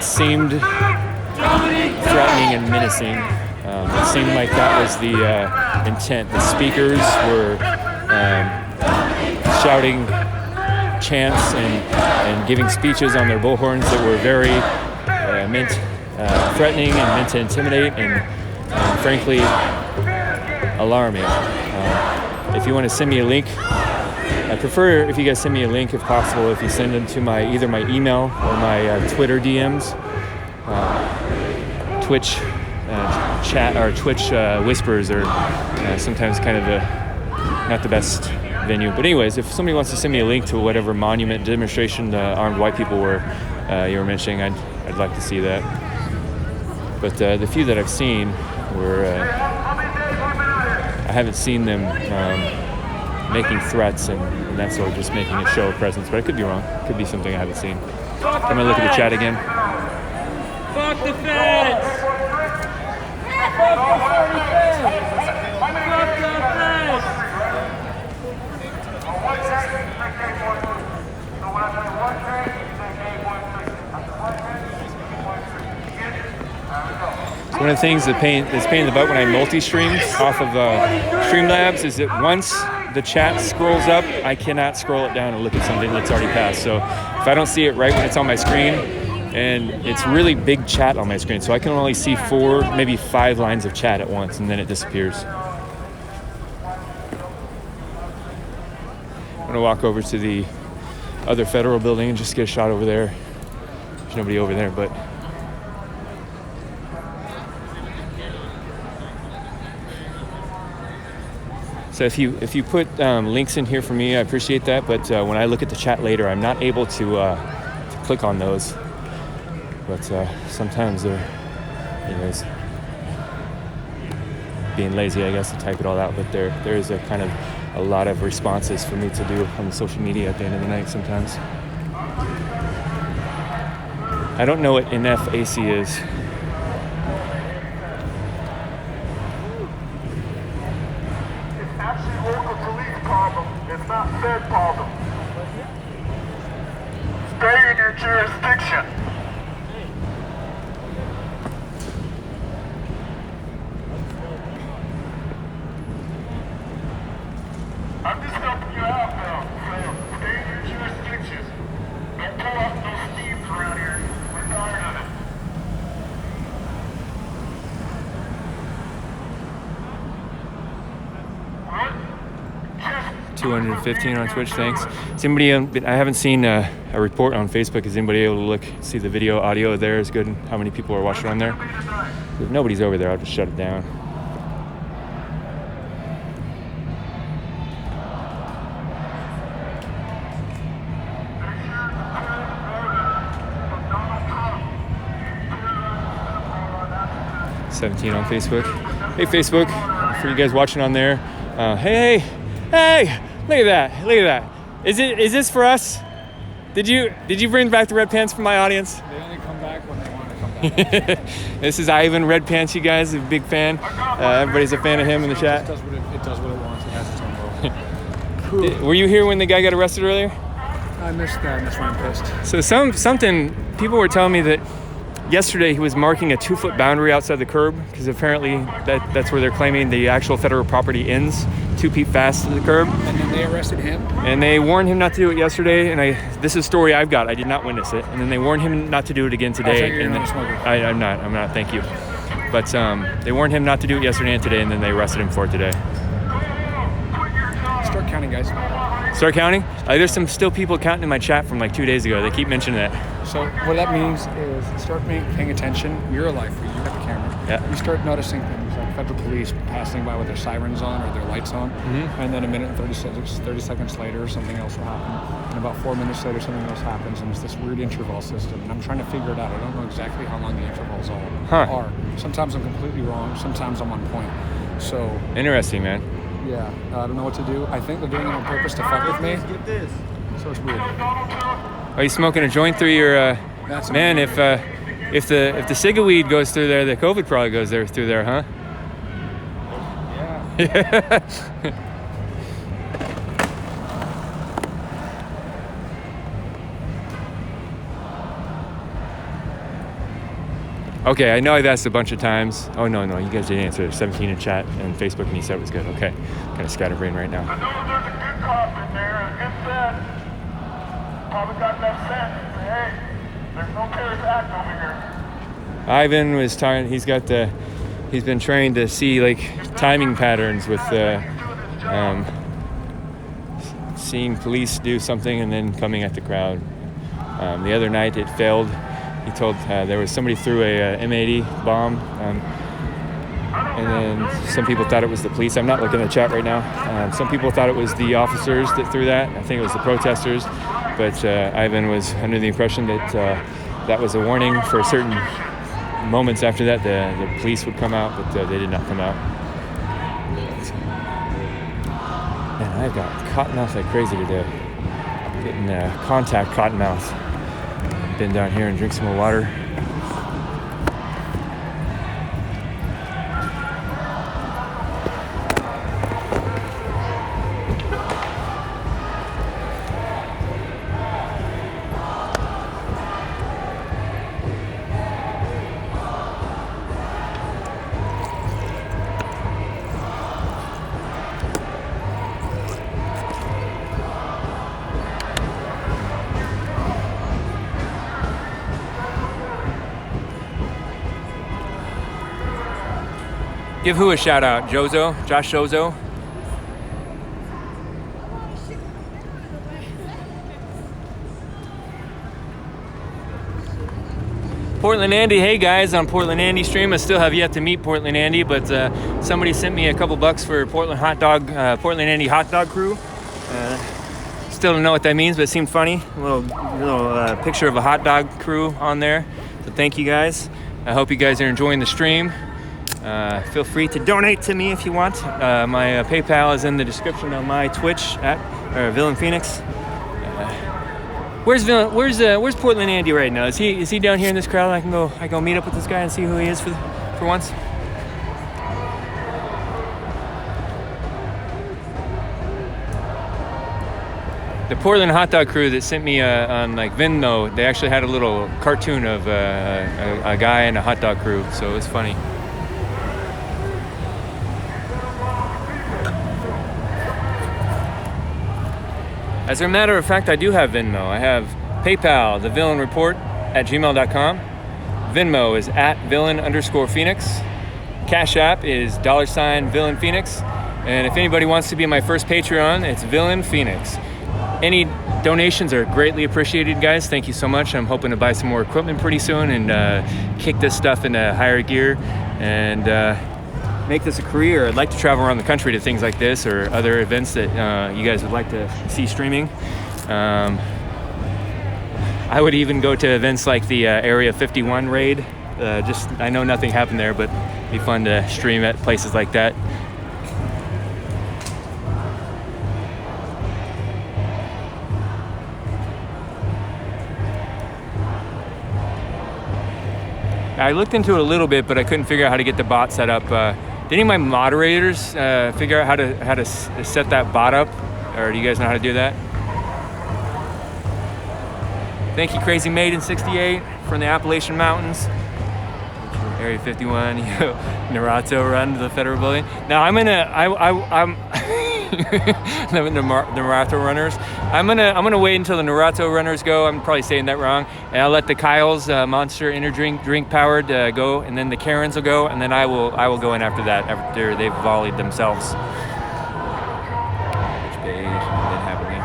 seemed threatening and menacing. It seemed like that was the intent. The speakers were shouting chants and giving speeches on their bullhorns that were very threatening and meant to intimidate and frankly alarming. If you want to send me a link, I prefer if you guys send me a link if possible. If you send them to either my email or my Twitter DMs, Twitch chat or Twitch whispers are sometimes kind of not the best venue. But anyways, if somebody wants to send me a link to whatever monument demonstration the armed white people you were mentioning, I'd like to see that. But the few that I've seen were I haven't seen them making threats and that sort of just making a show of presence. But I could be wrong. Could be something I haven't seen. I'm gonna look at the chat again. Fuck the feds! Fuck the feds! Fuck the feds! One of the things that's pain in the butt when I multi-stream off of Streamlabs is that once the chat scrolls up, I cannot scroll it down and look at something that's already passed. So if I don't see it right when it's on my screen, and it's really big chat on my screen, so I can only see 4, maybe 5 lines of chat at once, and then it disappears. I'm gonna walk over to the other federal building and just get a shot over there. There's nobody over there, but so if you put links in here for me, I appreciate that. But when I look at the chat later, I'm not able to click on those. But sometimes they're, anyways, being lazy, I guess, to type it all out. But there is a kind of a lot of responses for me to do on the social media at the end of the night sometimes. I don't know what NFAC is. It's not Fed problem. Stay in your jurisdiction. I'm just helping you out now, Sam. Stay in your jurisdiction. Don't pull up those schemes around here. We're tired of it. 215 on Twitch, thanks. Is anybody, I haven't seen a report on Facebook. Is anybody able to look, see the video, audio there is good, and how many people are watching on there? If nobody's over there, I'll just shut it down. $17 on Facebook. Hey Facebook, for you guys watching on there. Hey, look at that, look at that. Is this for us? Did you bring back the red pants for my audience? They only come back when they want to come back. This is Ivan Red Pants, you guys, a big fan. Everybody's a fan of him in the chat. It does what it wants. It has its own role. Were you here when the guy got arrested earlier? I missed that, and that's why I'm pissed. So something, people were telling me that yesterday he was marking a 2-foot boundary outside the curb, because apparently that's where they're claiming the actual federal property ends, 2 feet fast to the curb. And then they arrested him? And they warned him not to do it yesterday, and this is a story I've got. I did not witness it. And then they warned him not to do it again today. You're not a smoker. I'm not, thank you. But they warned him not to do it yesterday and today, and then they arrested him for it today. Start counting, guys. Start counting? There's still people counting in my chat from like 2 days ago. They keep mentioning that. So what that means is start paying attention. You're a lifer. You have a camera. Yeah. You start noticing things like federal police passing by with their sirens on or their lights on. Mm-hmm. And then a minute and 30 seconds later, something else will happen. And about 4 minutes later, something else happens. And it's this weird interval system. And I'm trying to figure it out. I don't know exactly how long the intervals are. Sometimes I'm completely wrong. Sometimes I'm on point. So interesting, man. Yeah, I don't know what to do. I think they're doing it on purpose to fuck with me. Get this. So it's weird. Are you smoking a joint through your? Man, if the ciga weed goes through there, the COVID probably goes through there, huh? Yeah. Okay, I know I've asked a bunch of times. Oh, no, you guys didn't answer. 17 in chat and Facebook, and he said it was good. Okay, kind of scatterbrained right now. I know there's a good cop in there, a good set. Probably got enough sense to say, hey, there's no terrorist act over here. Ivan was talking. He's been trained to see like timing patterns with seeing police do something and then coming at the crowd. The other night it failed. He told there was somebody threw a M80 bomb, and then some people thought it was the police. I'm not looking at the chat right now. Some people thought it was the officers that threw that. I think it was the protesters, but Ivan was under the impression that that was a warning for certain moments after that the police would come out, but they did not come out. Man, I've got cottonmouth like crazy today. Getting contact cottonmouth. Been down here and drink some more water. Give who a shout out? Josh Jozo. Portland Andy, hey guys, on Portland Andy stream. I still have yet to meet Portland Andy, but somebody sent me a couple bucks for Portland Andy hot dog crew. Still don't know what that means, but it seemed funny. A little picture of a hot dog crew on there. So thank you guys. I hope you guys are enjoying the stream. Feel free to donate to me if you want. My PayPal is in the description of my Twitch at Villain Phoenix. Where's Portland Andy right now? Is he down here in this crowd? I can go meet up with this guy and see who he is for once. The Portland hot dog crew that sent me on like Venmo, they actually had a little cartoon of a guy and a hot dog crew, so it's funny. As a matter of fact, I do have Venmo. I have PayPal, thevillainreport@gmail.com. Venmo is @villain_Phoenix. Cash App is $VillainPhoenix. And if anybody wants to be my first Patreon, it's Villain Phoenix. Any donations are greatly appreciated, guys. Thank you so much. I'm hoping to buy some more equipment pretty soon and kick this stuff into higher gear and make this a career. I'd like to travel around the country to things like this or other events that you guys would like to see streaming. I would even go to events like the Area 51 raid. I know nothing happened there, but it'd be fun to stream at places like that. I looked into it a little bit, but I couldn't figure out how to get the bot set up. Did any of my moderators figure out how to set that bot up? Or do you guys know how to do that? Thank you, Crazy Maiden 68 from the Appalachian Mountains. Area 51, Naruto run to the federal building. Now I'm the Naruto runners. I'm gonna wait until the Naruto runners go. I'm probably saying that wrong. And I'll let the Kyle's Monster Energy drink powered go, and then the Karens will go, and then I will go in after that after they've volleyed themselves. Which page? And then have a link.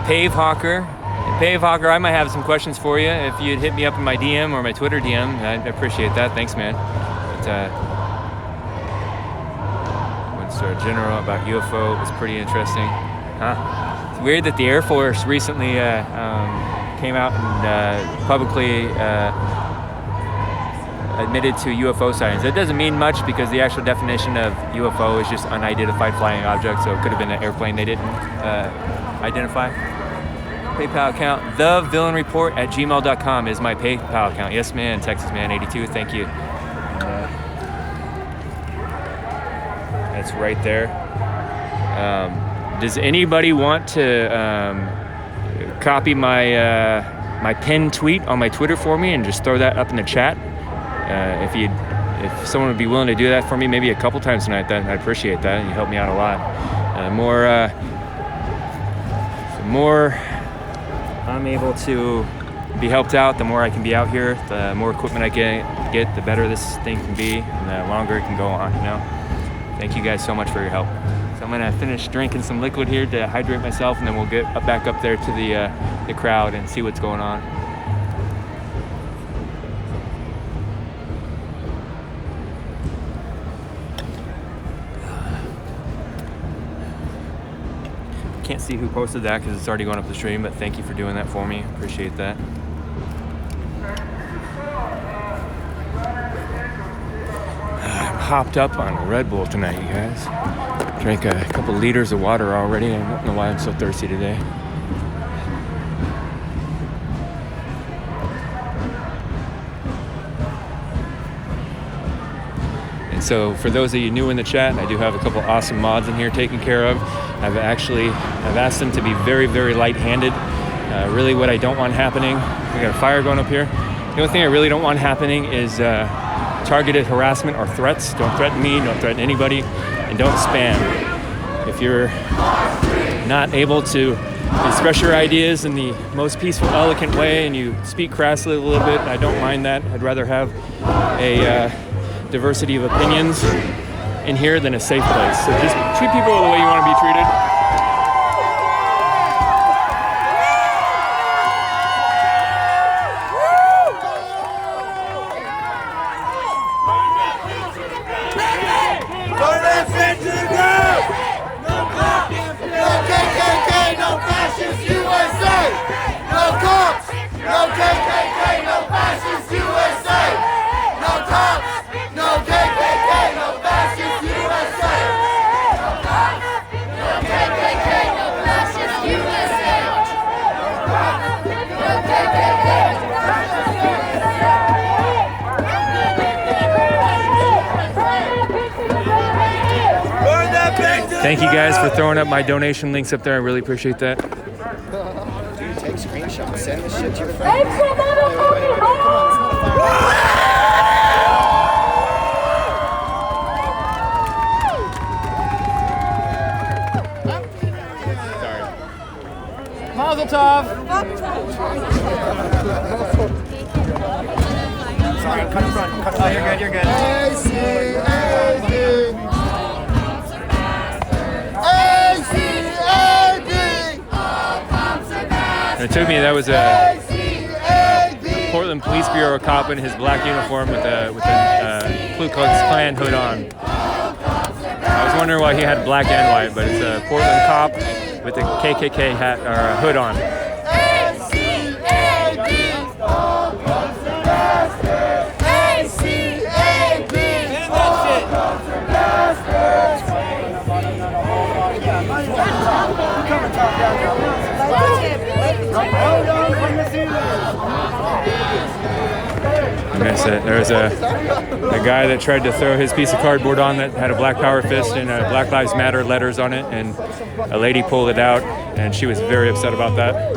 Pave Hawker, I might have some questions for you. If you'd hit me up in my DM or my Twitter DM, I'd appreciate that. Thanks, man. But, one story general about UFO was pretty interesting. It's weird that the Air Force recently came out and publicly admitted to UFO sightings. That doesn't mean much because the actual definition of UFO is just unidentified flying object, so it could have been an airplane they didn't identify. PayPal account, thevillainreport@gmail.com is my PayPal account. Yes, man, Texas Man 82, thank you. That's right there. Does anybody want to copy my my pinned tweet on my Twitter for me and just throw that up in the chat? If someone would be willing to do that for me, maybe a couple times tonight, then I'd appreciate that. You help me out a lot. The more I'm able to be helped out, the more I can be out here, the more equipment I get, the better this thing can be, and the longer it can go on, you know? Thank you guys so much for your help. So I'm gonna finish drinking some liquid here to hydrate myself, and then we'll get back up there to the crowd and see what's going on. Can't see who posted that because it's already going up the stream, but thank you for doing that for me. Appreciate that. I'm hopped up on a Red Bull tonight, you guys. Drank a couple liters of water already. I don't know why I'm so thirsty today. And so for those of you new in the chat, I do have a couple awesome mods in here taken care of. I've asked them to be very, very light-handed. Really what I don't want happening, we got a fire going up here. The only thing I really don't want happening is targeted harassment or threats. Don't threaten me, don't threaten anybody, and don't spam. If you're not able to express your ideas in the most peaceful, elegant way, and you speak crassly a little bit, I don't mind that. I'd rather have a diversity of opinions in here than a safe place. So just treat people the way you want to be treated. Thank you guys for throwing up my donation links up there. I really appreciate that. Dude, take screenshots. Send this shit to your Mazel tov! Sorry, cut in front. Cut in front. Oh, you're good, you're good. And it took me, that was a Portland Police Bureau cop in his black uniform with a Ku Klux Klan hood on. I was wondering why he had black and white, but it's a Portland cop with a KKK hat or a hood on. I miss it. There was a guy that tried to throw his piece of cardboard on that had a Black Power fist and Black Lives Matter letters on it, and a lady pulled it out, and she was very upset about that.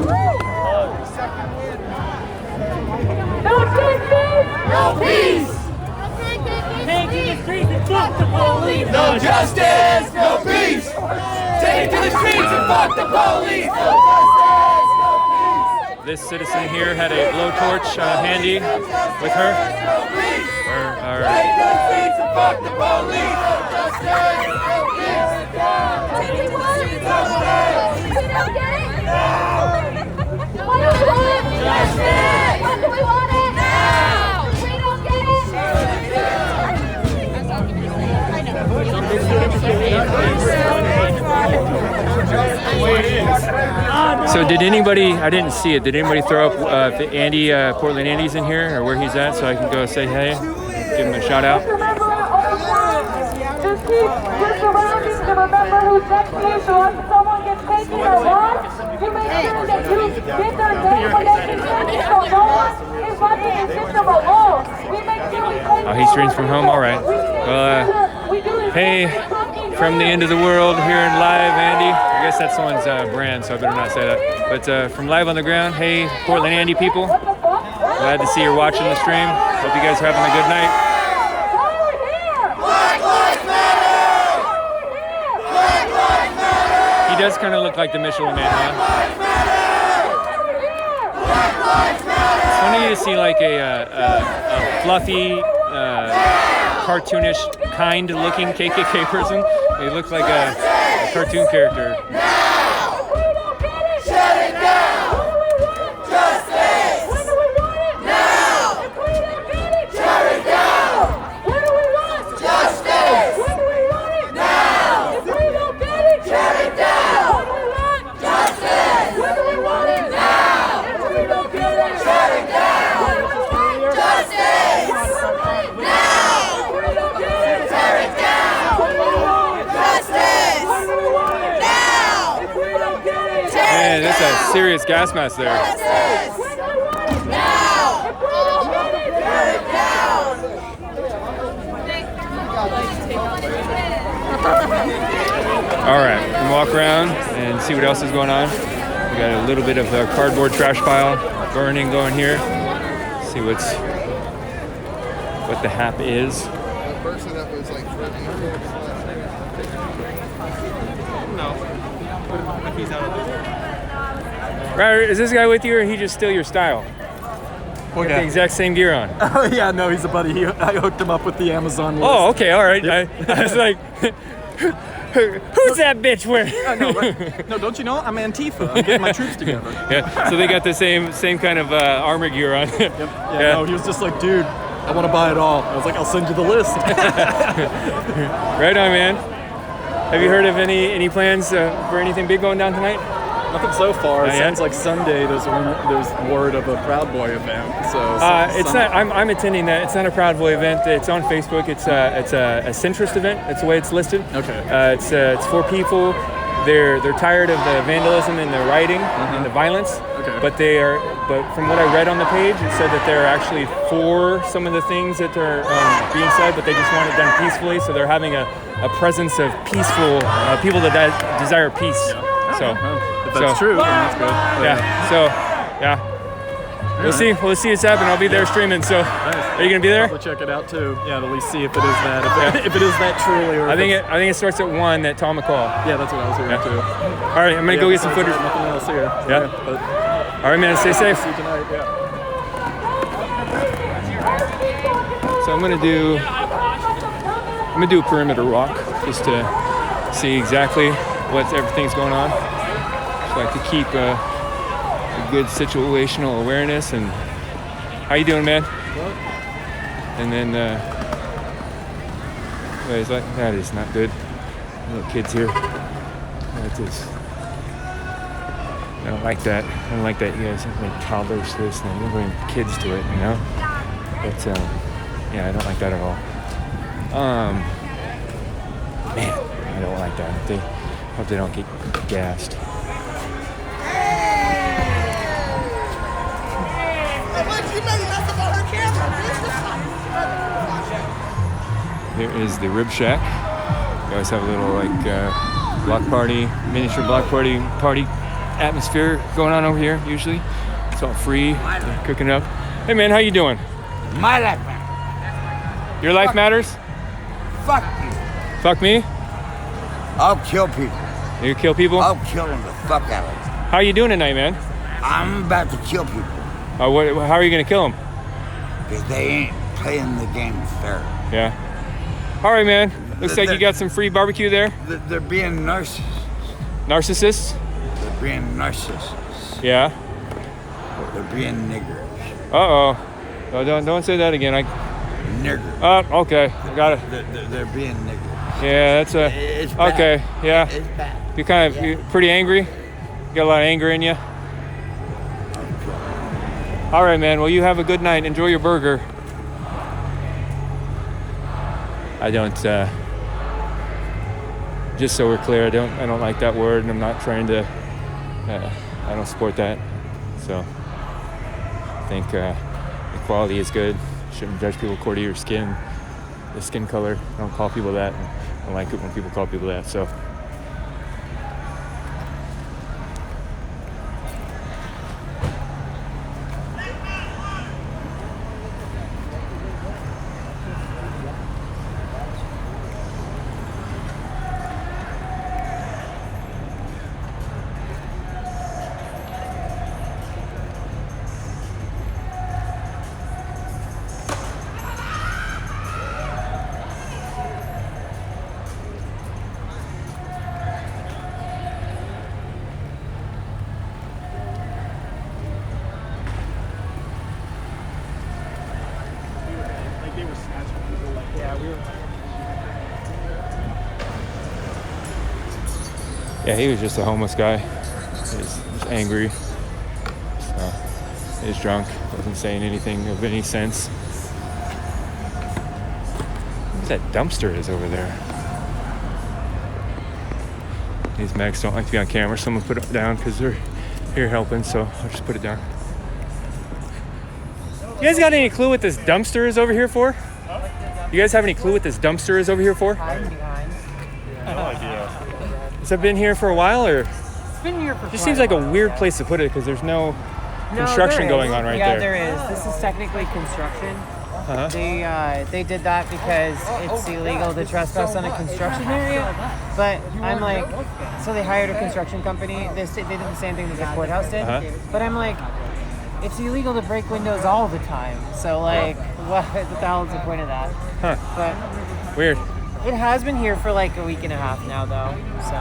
No peace! Take to the streets and fuck the police! No justice! No peace! Take to the streets and fuck the police! No justice! No peace! This citizen here had a blowtorch handy with her. Take to the streets and fuck the police! No justice! No peace! Take to the streets and fuck the police! No justice! When do we want it? Now! We don't get it! So did anybody, I didn't see it, did anybody throw up Andy, Portland Andy's in here, or where he's at, so I can go say hey, give him a shout out? Just keep your surroundings and remember who's next to you, so if someone gets taken or lost, you make sure that you get their name when they can send it, so no one is left in the system alone. We make sure we take Oh, he streams from home? All right. Well, hey, from the end of the world here in live, Andy. I guess that's someone's brand, so I better not say that. But from Live on the Ground, hey, Portland Andy people. Glad to see you're watching the stream. Hope you guys are having a good night. He does kind of look like the Michelin Man, huh? It's funny to see like a fluffy, cartoonish, kind-looking KKK person. He looks like a cartoon character. Man, that's a serious gas mask there. All right, we can walk around and see what else is going on. We got a little bit of a cardboard trash pile burning going here. See what the hap is. That person that was like threatening he's out of the Ryder, is this guy with you or he just steal your style? What Got the exact same gear on. Oh yeah, no, he's a buddy. I hooked him up with the Amazon list. Oh, okay, all right. I was like, who's that bitch wearing? No, right. No, don't you know? I'm Antifa. I'm getting my troops together. Yeah, so they got the same kind of armor gear on. Yep. Yeah. No, he was just like, dude, I want to buy it all. I was like, I'll send you the list. Right on, man. Have you heard of any plans for anything big going down tonight? Nothing so far. It Not sounds yet? like Sunday there's word of a Proud Boy event. So It's not. I'm attending that. It's not a Proud Boy event. It's on Facebook. It's a centrist event. That's the way it's listed. Okay. It's for people. They're tired of the vandalism and the rioting and the violence. Okay. But from what I read on the page, it said that they're actually for some of the things that are being said, but they just want it done peacefully. So they're having a presence of peaceful people that desire peace. So. If that's true, then that's good. Yeah. So, yeah. We'll see what's happening. I'll be there streaming. So, are you gonna be there? I'll check it out too. Yeah, to at least see if it is that. If it is that truly. Or I think it starts at 1 at Tom McCall. Yeah, that's what I was hearing too. All right, I'm gonna go get some footage. Nothing else here. Yeah. But all right, man. Stay safe. see you tonight. Yeah. So I'm gonna do a perimeter walk just to see exactly what everything's going on. So I like to keep a good situational awareness. And how you doing, man? And then that is not good. Little kids here. That is. I don't like that. I don't like that. You guys like toddlers to this thing. They bring kids to it, you know. But yeah, I don't like that at all. Man, I don't like that. Hope they don't get gassed. There is the Rib Shack. You always have a little like block party, miniature block party atmosphere going on over here. Usually, it's all free. They're cooking it up. Hey man, how you doing? My life matters. Your life matters? Fuck you. Fuck me? I'll kill people. You kill people? I'll kill them the fuck out of them. How you doing tonight, man? I'm about to kill people. How are you gonna kill them? Because they ain't playing the game fair. Yeah. All right, man. Looks like you got some free barbecue there. They're being narcissists. Narcissists? They're being narcissists. Yeah. They're being niggers. Uh-oh. Oh, don't say that again. Niggers. Oh, okay. Got it. They're being niggers. Yeah, that's It's bad. okay. Yeah. It's bad. You're pretty angry? You got a lot of anger in you? All right, man. Well, you have a good night. Enjoy your burger. I don't, just so we're clear, I don't like that word, and I'm not trying to, I don't support that. So I think equality is good. Shouldn't judge people according to your skin, the skin color. I don't call people that. I like it when people call people that. So. Like they were snatching people. Like yeah, we were. Yeah, he was just a homeless guy. He was angry. He was drunk. Wasn't saying anything of any sense. What's that dumpster is over there? These Megs don't like to be on camera. Someone put it down because they're here helping, so I'll just put it down. You guys got any clue what this dumpster is over here for? You guys have any clue what this dumpster is over here for? No idea. Has it been here for a while, or? It's been here for. Just seems like a weird place to put it because there's no construction going on right yeah, there. Yeah, there is. This is technically construction. Uh-huh. They did that because it's illegal to trespass on a construction area. But I'm like, so they hired a construction company. They did the same thing that the courthouse did. Uh-huh. But I'm like, it's illegal to break windows all the time. So like, what the hell is the point of that? Huh. But Weird. it has been here for like a week and a half now, though. So.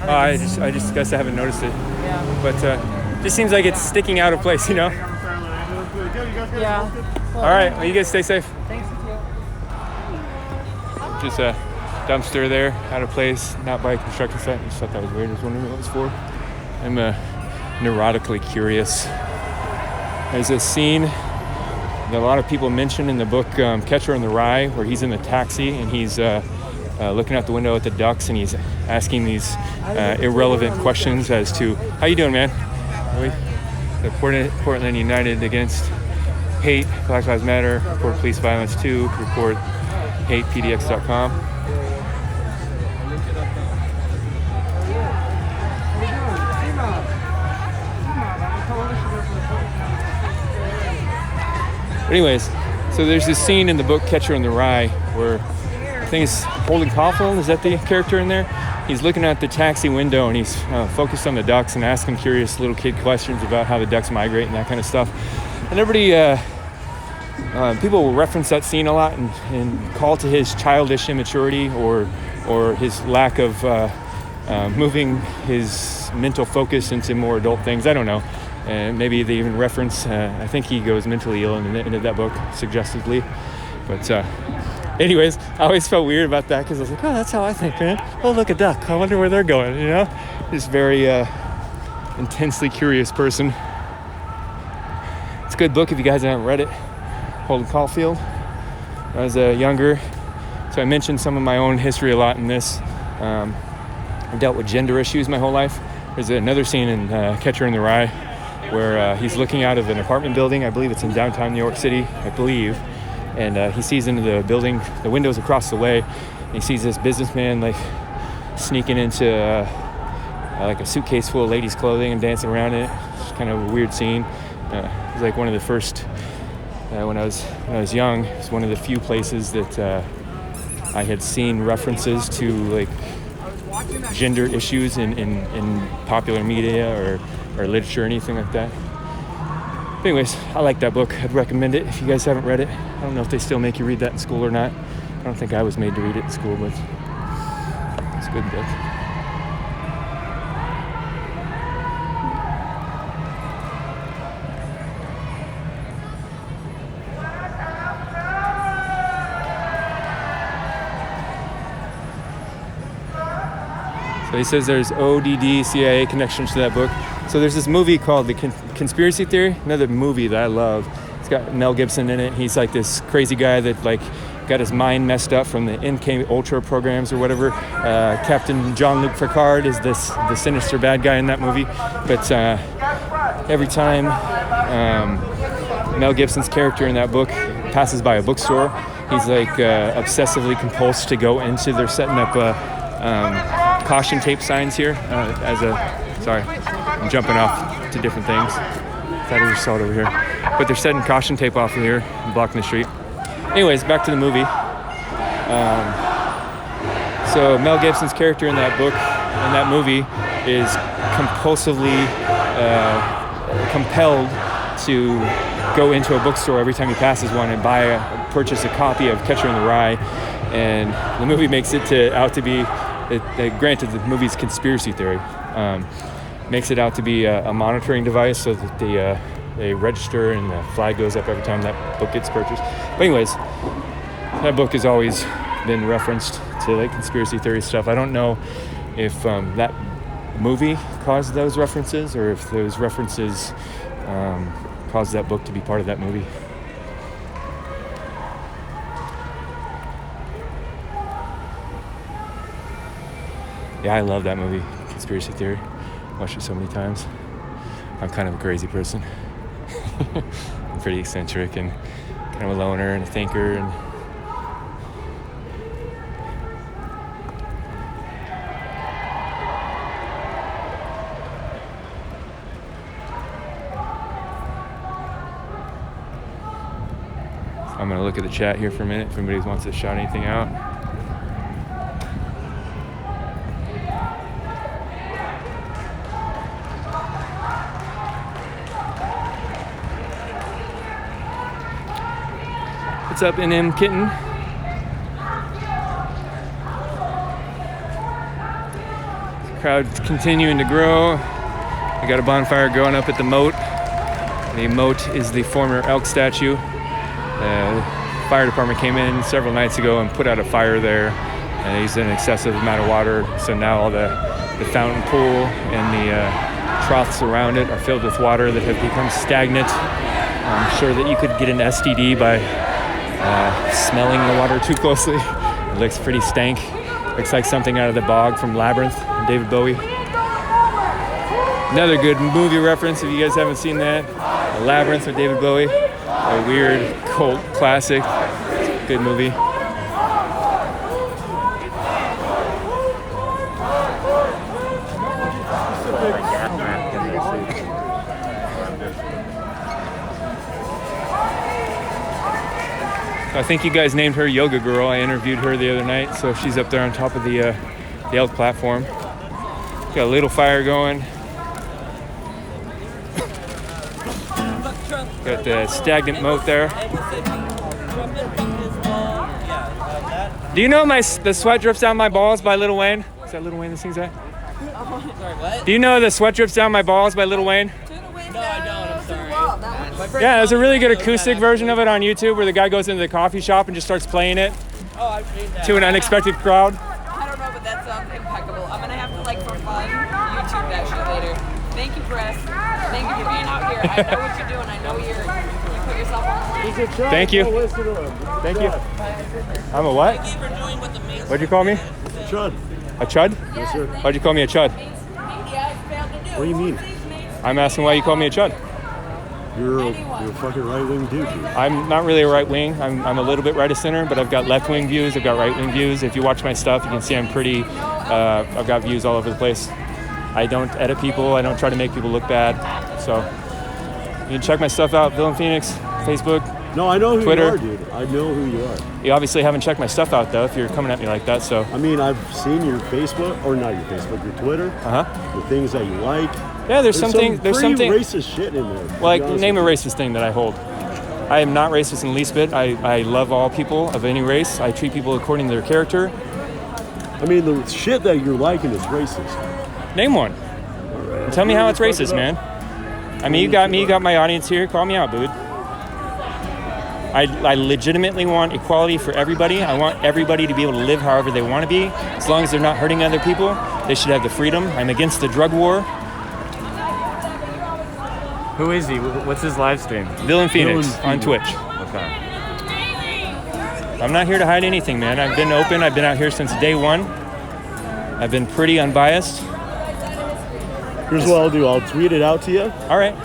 I just guess I haven't noticed it. Yeah. But just seems like it's sticking out of place, you know? Yeah. All right. Well, you guys stay safe. Thanks, you too. Just a dumpster there, out of place, not by a construction site. I just thought that was weird. I was wondering what it was for. I'm neurotically curious. There's a scene that a lot of people mention in the book Catcher in the Rye, where he's in the taxi and he's looking out the window at the ducks and he's asking these irrelevant questions as to, how you doing, man? The Portland United against hate, Black Lives Matter, report police violence too, report hatepdx.com. Anyways, so there's this scene in the book Catcher in the Rye where I think it's Holden Caulfield, is that the character in there? He's looking out the taxi window and he's focused on the ducks and asking curious little kid questions about how the ducks migrate and that kind of stuff. And everybody, people will reference that scene a lot and call to his childish immaturity or his lack of moving his mental focus into more adult things. I don't know. Maybe they even reference, I think he goes mentally ill in the end of that book, suggestively. But anyways, I always felt weird about that because I was like, oh, that's how I think, man. Oh, look, a duck. I wonder where they're going, you know? This very intensely curious person. It's a good book if you guys haven't read it. Holden Caulfield. When I was younger, so I mentioned some of my own history a lot in this. I've dealt with gender issues my whole life. There's another scene in Catcher in the Rye where he's looking out of an apartment building. I believe it's in downtown New York City, I believe. And he sees into the building, the windows across the way, and he sees this businessman like sneaking into like a suitcase full of ladies' clothing and dancing around in it. It's kind of a weird scene. It was like one of the first, when I was young, it's one of the few places that I had seen references to like gender issues in popular media or literature or anything like that. Anyways, I like that book. I'd recommend it if you guys haven't read it. I don't know if they still make you read that in school or not. I don't think I was made to read it in school, but it's a good book. So he says there's ODD, CIA connections to that book. So there's this movie called The Conspiracy Theory, another movie that I love. It's got Mel Gibson in it. He's like this crazy guy that like got his mind messed up from the MK Ultra programs or whatever. Captain Jean-Luc Picard is the sinister bad guy in that movie. But every time Mel Gibson's character in that book passes by a bookstore, He's like obsessively compulsed to go into. They're setting up caution tape signs here sorry, I'm jumping off to different things. Thought I just saw it over here. But they're setting caution tape off of here and blocking the street. Anyways, back to the movie. So Mel Gibson's character in that book, in that movie, is compulsively compelled to go into a bookstore every time he passes one and purchase a copy of Catcher in the Rye. And the movie makes it out to be, granted the movie's conspiracy theory, makes it out to be a monitoring device so that they register and the flag goes up every time that book gets purchased. But anyways, that book has always been referenced to like conspiracy theory stuff. I don't know if that movie caused those references or if those references caused that book to be part of that movie. Yeah, I love that movie, Conspiracy Theory. Watched it so many times. I'm kind of a crazy person. I'm pretty eccentric and kind of a loner and a thinker and I'm going to look at the chat here for a minute if anybody wants to shout anything out. What's up, NM Kitten? The crowd's continuing to grow. We got a bonfire going up at the moat. The moat is the former elk statue. The fire department came in several nights ago and put out a fire there and used an excessive amount of water. So now all the fountain pool and the troughs around it are filled with water that have become stagnant. I'm sure that you could get an STD by smelling the water too closely. It looks pretty stank. Looks like something out of the bog from Labyrinth, David Bowie. Another good movie reference if you guys haven't seen that. Labyrinth with David Bowie. A weird cult classic. Good movie. I think you guys named her Yoga Girl. I interviewed her the other night, so she's up there on top of the elk platform. Got a little fire going. Got the stagnant moat there. Do you know the sweat drips down my balls by Lil Wayne? Is that Lil Wayne that sings that? Sorry, what? Do you know the sweat drips down my balls by Lil Wayne? No, I don't. I'm sorry. Yeah, there's a really good acoustic version of it on YouTube where the guy goes into the coffee shop and just starts playing it to an unexpected crowd. I don't know, but that sounds impeccable. I'm gonna have to, like, for fun, YouTube that shit later. Thank you, Press. Thank you for being out here. I know what you're doing. I know you put yourself on the line. Thank you. Thank you. I'm a what? What'd you call me? A chud. A chud? Yes, sir. Why'd you call me a chud? What do you mean? I'm asking why you call me a chud. You're a fucking right-wing dude. I'm not really a right wing. I'm a little bit right of center, but I've got left wing views. I've got right wing views. If you watch my stuff, you can see I'm pretty. I've got views all over the place. I don't edit people. I don't try to make people look bad. So you can check my stuff out. Villain Phoenix, Facebook. No, I know who Twitter. you are, dude. I know who you are. You obviously haven't checked my stuff out though. If you're coming at me like that, so. I mean, I've seen your Facebook, or not your Facebook, your Twitter. The things that you like. Yeah, there's something. There's something racist shit in there. Well, like, name a racist thing that I hold. I am not racist in the least bit. I love all people of any race. I treat people according to their character. I mean, the shit that you're liking is racist. Name one. Tell me how it's racist, man. I mean, you got me. You got my audience here. Call me out, dude. I legitimately want equality for everybody. I want everybody to be able to live however they want to be, as long as they're not hurting other people. They should have the freedom. I'm against the drug war. Who is he? What's his live stream? Villain Phoenix on Twitch. Okay. I'm not here to hide anything, man. I've been open. I've been out here since day one. I've been pretty unbiased. Here's what I'll do. I'll tweet it out to you. All right.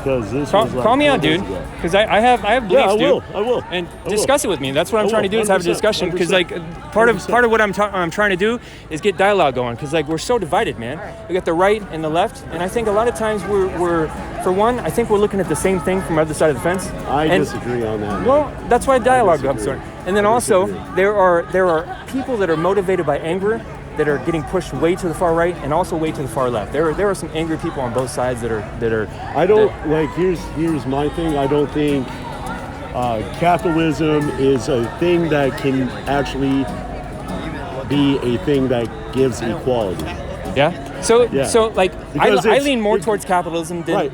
because this Call, was like call me 4 out, days dude. ago. Because I have beliefs, I will. dude. I will. And I will. discuss it with me. That's what I'm I trying to do will, is have a 100%, discussion. Because like part of what I'm trying to do is get dialogue going. Because like we're so divided, man. We got the right and the left, and I think a lot of times we're for one, I think we're looking at the same thing from the other side of the fence. I And- disagree on that. Well, that's why dialogue comes. disagree. And then also there are people that are motivated by anger that are getting pushed way to the far right and also way to the far left. There are some angry people on both sides that are. I don't like. Here's my thing. I don't think capitalism is a thing that can actually be a thing that gives equality. Yeah. So Yeah. so like I Because lean more towards capitalism than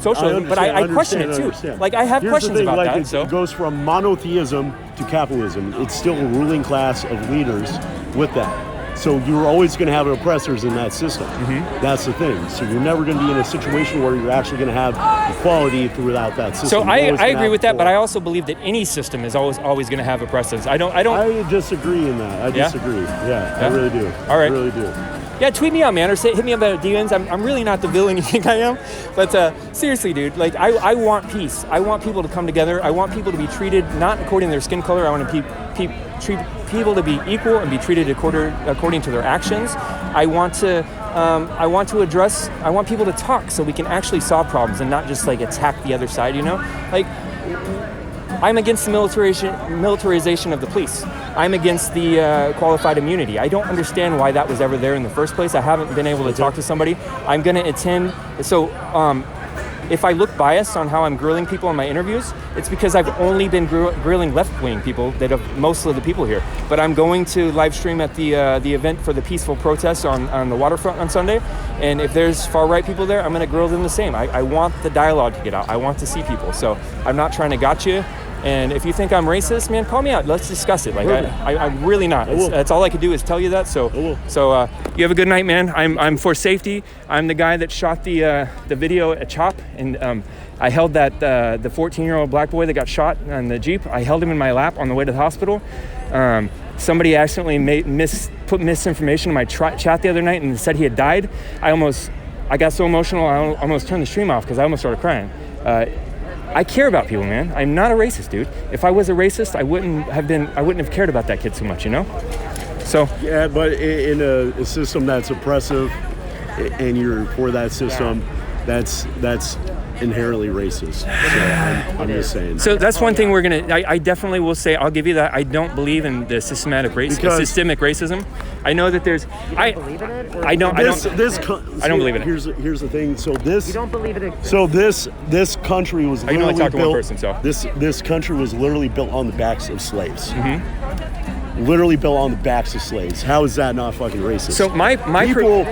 socialism, but I question it too. Like I have Here's questions the thing, about like, that. So it goes from monotheism to capitalism. It's still a ruling class of leaders with that. So you're always going to have oppressors in that system. Mm-hmm. That's the thing. So you're never going to be in a situation where you're actually going to have equality throughout that system. So You're always I gonna agree have with that, but equality. I also believe that any system is always going to have oppressors. I don't. I disagree in that. I Yeah? disagree. Yeah, I Yeah? really do. All right. I really do. Yeah, tweet me out, man, or hit me up at DMs. I'm really not the villain you think I am, but seriously, dude, like I want peace. I want people to come together. I want people to be treated not according to their skin color. I want to treat people to be equal and be treated according to their actions. I want to address. I want people to talk so we can actually solve problems and not just like attack the other side. You know, like. I'm against the militarization of the police. I'm against the qualified immunity. I don't understand why that was ever there in the first place. I haven't been able to talk to somebody. I'm going to attend. So if I look biased on how I'm grilling people in my interviews, it's because I've only been grilling left-wing people that have most of the people here. But I'm going to live stream at the event for the peaceful protests on the waterfront on Sunday. And if there's far-right people there, I'm going to grill them the same. I want the dialogue to get out. I want to see people. So I'm not trying to gotcha. And if you think I'm racist, man, call me out. Let's discuss it. Like I'm really not. That's all I could do is tell you that. So you have a good night, man. I'm for safety. I'm the guy that shot the video at CHOP, and I held that the 14-year-old black boy that got shot on the Jeep. I held him in my lap on the way to the hospital. Somebody accidentally put misinformation in my chat the other night and said he had died. I got so emotional I almost turned the stream off because I almost started crying. I care about people, man. I'm not a racist, dude. If I was a racist, I wouldn't have cared about that kid so much, you know? So yeah, but in a system that's oppressive, and you're for that system, that's inherently racist. So I'm just saying. So that's one thing we're gonna. I definitely will say. I'll give you that. I don't believe in the systemic racism. I know that there's. I don't believe in it. Here's the thing. So this. You don't believe it. So this country was I can only literally talk to one built. person, so. This country was literally built on the backs of slaves. Mm-hmm. Literally built on the backs of slaves. How is that not fucking racist? So my people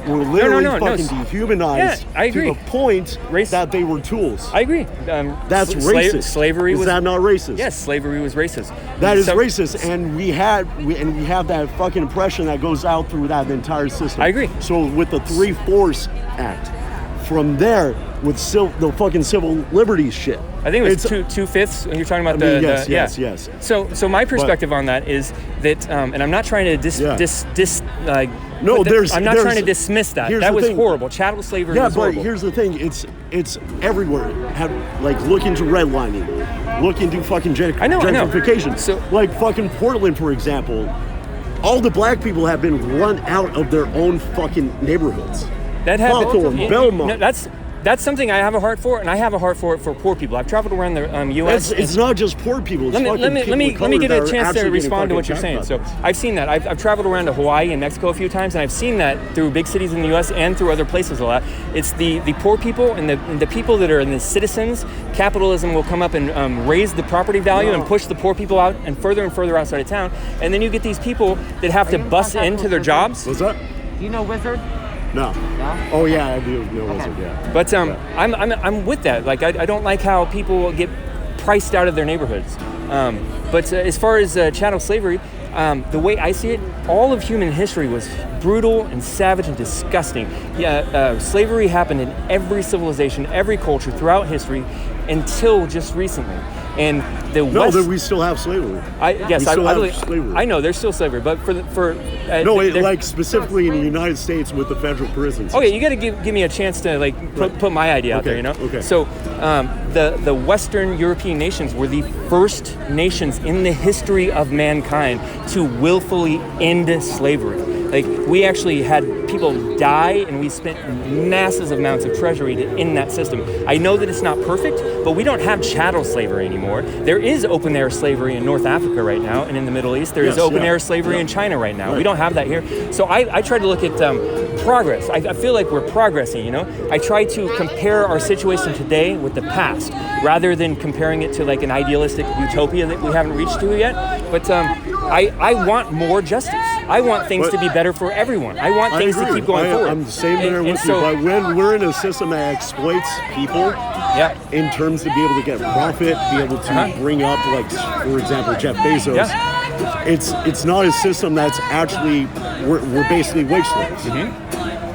were literally No. fucking dehumanized Yeah, I agree. to the point that they were tools. I agree. That's racist. Slavery is was that not racist? Yes, slavery was racist. That is racist, and we have that fucking oppression that goes out through that entire system. I agree. So with the 3/4 Act, from there with the fucking civil liberties shit. I think it was 2/5. You're talking about yes. So my perspective on that is that, and I'm not trying to I'm not trying to dismiss that. That was horrible. Chattel slavery was horrible. Yeah, but here's the thing. It's everywhere. Look into redlining. Look into fucking gentrification. So, like fucking Portland, for example. All the black people have been run out of their own fucking neighborhoods. Hawthorne, Belmont. No, that's something I have a heart for, and I have a heart for it for poor people. I've traveled around the U.S. It's not just poor people. It's Let me get a chance to respond to what you're saying. So I've seen that. I've traveled around to Hawaii and Mexico a few times, and I've seen that through big cities in the U.S. and through other places a lot. It's the poor people and the people that are in the citizens. Capitalism will come up and raise the property value and push the poor people out and further outside of town. And then you get these people that have to bust into their jobs. What's that? Do you know Wizard? No. Oh yeah, I do know Wizard. Yeah. But I'm with that. Like I don't like how people get priced out of their neighborhoods. But as far as chattel slavery, the way I see it, all of human history was brutal and savage and disgusting. Slavery happened in every civilization, every culture throughout history until just recently. And the No, West, that we still have slavery. Yes, we I still have believe, slavery. I know there's still slavery, but like specifically in the United States with the federal prisons. Okay, you got to give me a chance to like put my idea out there, you know. Okay. So the Western European nations were the first nations in the history of mankind to willfully end slavery. Like, we actually had people die, and we spent massive amounts of treasury to end that system. I know that it's not perfect, but we don't have chattel slavery anymore. There is open-air slavery in North Africa right now, and in the Middle East. There is open-air slavery in China right now. We don't have that here. So I try to look at progress. I feel like we're progressing, you know? I try to compare our situation today with the past, rather than comparing it to like an idealistic utopia that we haven't reached to yet. But I want more justice. I want things to be better for everyone. I want things to keep going forward. I'm the same there with you. But when we're in a system that exploits people, in terms to be able to get profit, be able to bring up, like, for example, Jeff Bezos, it's not a system that's actually, we're basically wage slaves.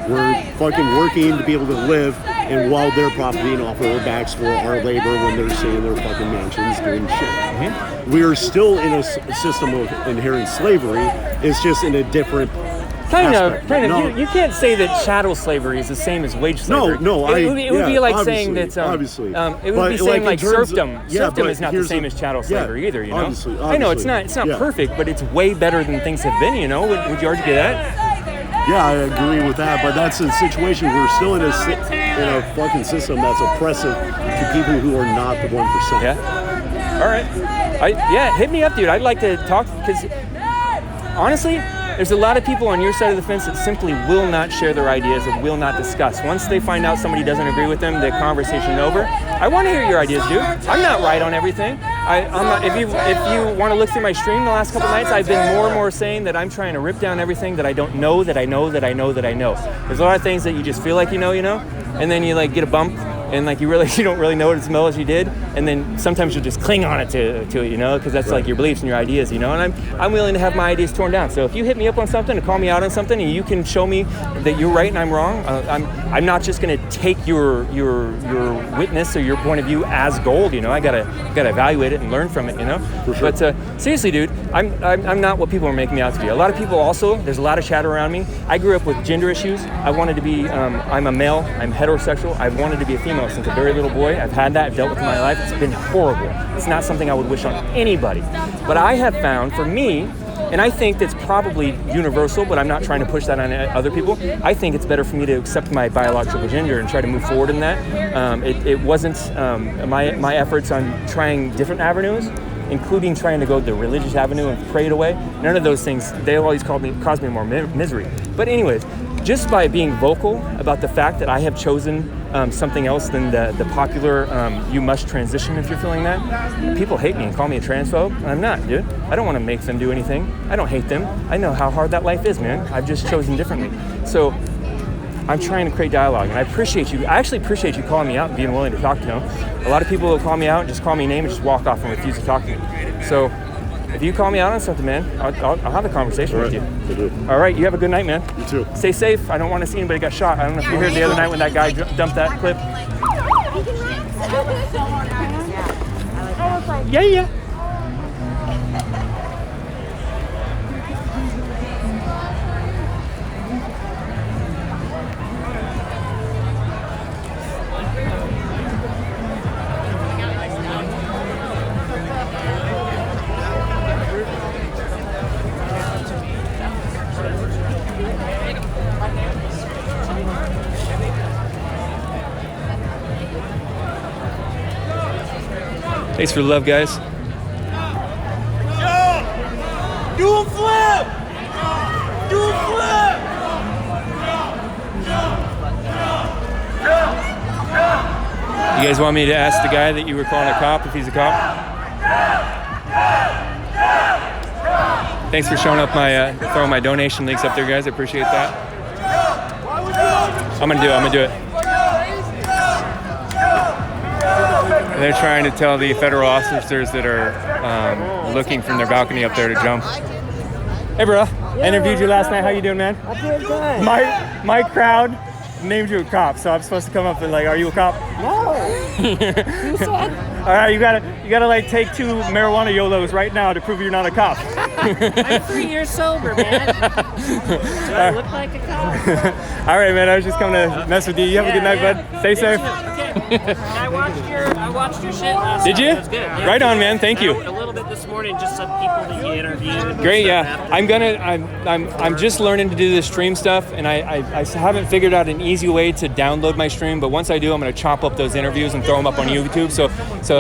We're fucking working to be able to live, and while they're profiting off of our backs for our labor when they're sitting in their fucking mansions doing shit. We are still in a system of inherent slavery. It's just in a different Kind of. No. You can't say that chattel slavery is the same as wage slavery. It would be like saying that. Obviously. It would be saying like serfdom. Serfdom is not the same as chattel slavery either. You know. Obviously. I know it's not perfect, but it's way better than things have been. You know. Would you argue that? Yeah, I agree with that, but that's a situation. We're still in a fucking system that's oppressive to people who are not the 1%. Yeah. All right. Hit me up, dude. I'd like to talk, because honestly, there's a lot of people on your side of the fence that simply will not share their ideas and will not discuss. Once they find out somebody doesn't agree with them, the conversation over. I want to hear your ideas, dude. I'm not right on everything. I'm not, if you want to look through my stream the last couple nights, I've been more and more saying that I'm trying to rip down everything that I don't know, that I know, that I know, that I know. There's a lot of things that you just feel like you know, and then you like get a bump, and like you don't really know it as well as you did, and then sometimes you'll just cling on it to it, because that's like your beliefs and your ideas, and I'm willing to have my ideas torn down. So if you hit me up on something and call me out on something, and you can show me that you're right and I'm wrong, I'm not just going to take your witness or your point of view as gold. I gotta evaluate it and learn from it. For sure. But seriously, dude, I'm not what people are making me out to be. A lot of people also, there's a lot of chatter around me. I grew up with gender issues. I wanted to be. I'm a male. I'm heterosexual. I've wanted to be a female since a very little boy. I've had that. I've dealt with it in my life. It's been horrible. It's not something I would wish on anybody. But I have found, for me, and I think that's probably universal, but I'm not trying to push that on other people. I think it's better for me to accept my biological gender and try to move forward in that. It wasn't my efforts on trying different avenues, including trying to go the religious avenue and pray it away. None of those things, they always caused me more misery. But anyways, just by being vocal about the fact that I have chosen something else than the popular you must transition if you're feeling that, people hate me and call me a transphobe, and I'm not, dude. I don't want to make them do anything. I don't hate them. I know how hard that life is, man. I've just chosen differently. So I'm trying to create dialogue, and I appreciate you. I actually appreciate you calling me out and being willing to talk to them. A lot of people will call me out and just call me a name and just walk off and refuse to talk to me. So if you call me out on something, man, I'll have a conversation with you. All right, you have a good night, man. You too. Stay safe. I don't want to see anybody get shot. I don't know if you heard the other night when that guy dumped that clip. Yeah. Thanks for the love, guys. Do a flip! Do a flip! You guys want me to ask the guy that you were calling a cop if he's a cop? Thanks for showing up throwing my donation links up there, guys. I appreciate that. I'm gonna do it. They're trying to tell the federal officers that are looking from their balcony up there to jump. Hey, bro. I interviewed you last night. How you doing, man? I'm doing good. My crowd named you a cop, so I'm supposed to come up and like, are you a cop? No. You suck. All right, you gotta like take 2 marijuana YOLOs right now to prove you're not a cop. I'm 3 years sober, man. Do I look like a cop? All right, man. I was just coming to mess with you. You have a good night, bud. Stay safe. I watched your shit last Did night. you? It was good. Yeah. Right on, man. Thank you. A little bit this morning, just some people that you interviewed. Great, yeah. I'm just learning to do this stream stuff, and I haven't figured out an easy way to download my stream. But once I do, I'm gonna chop up those interviews and throw them up on YouTube, so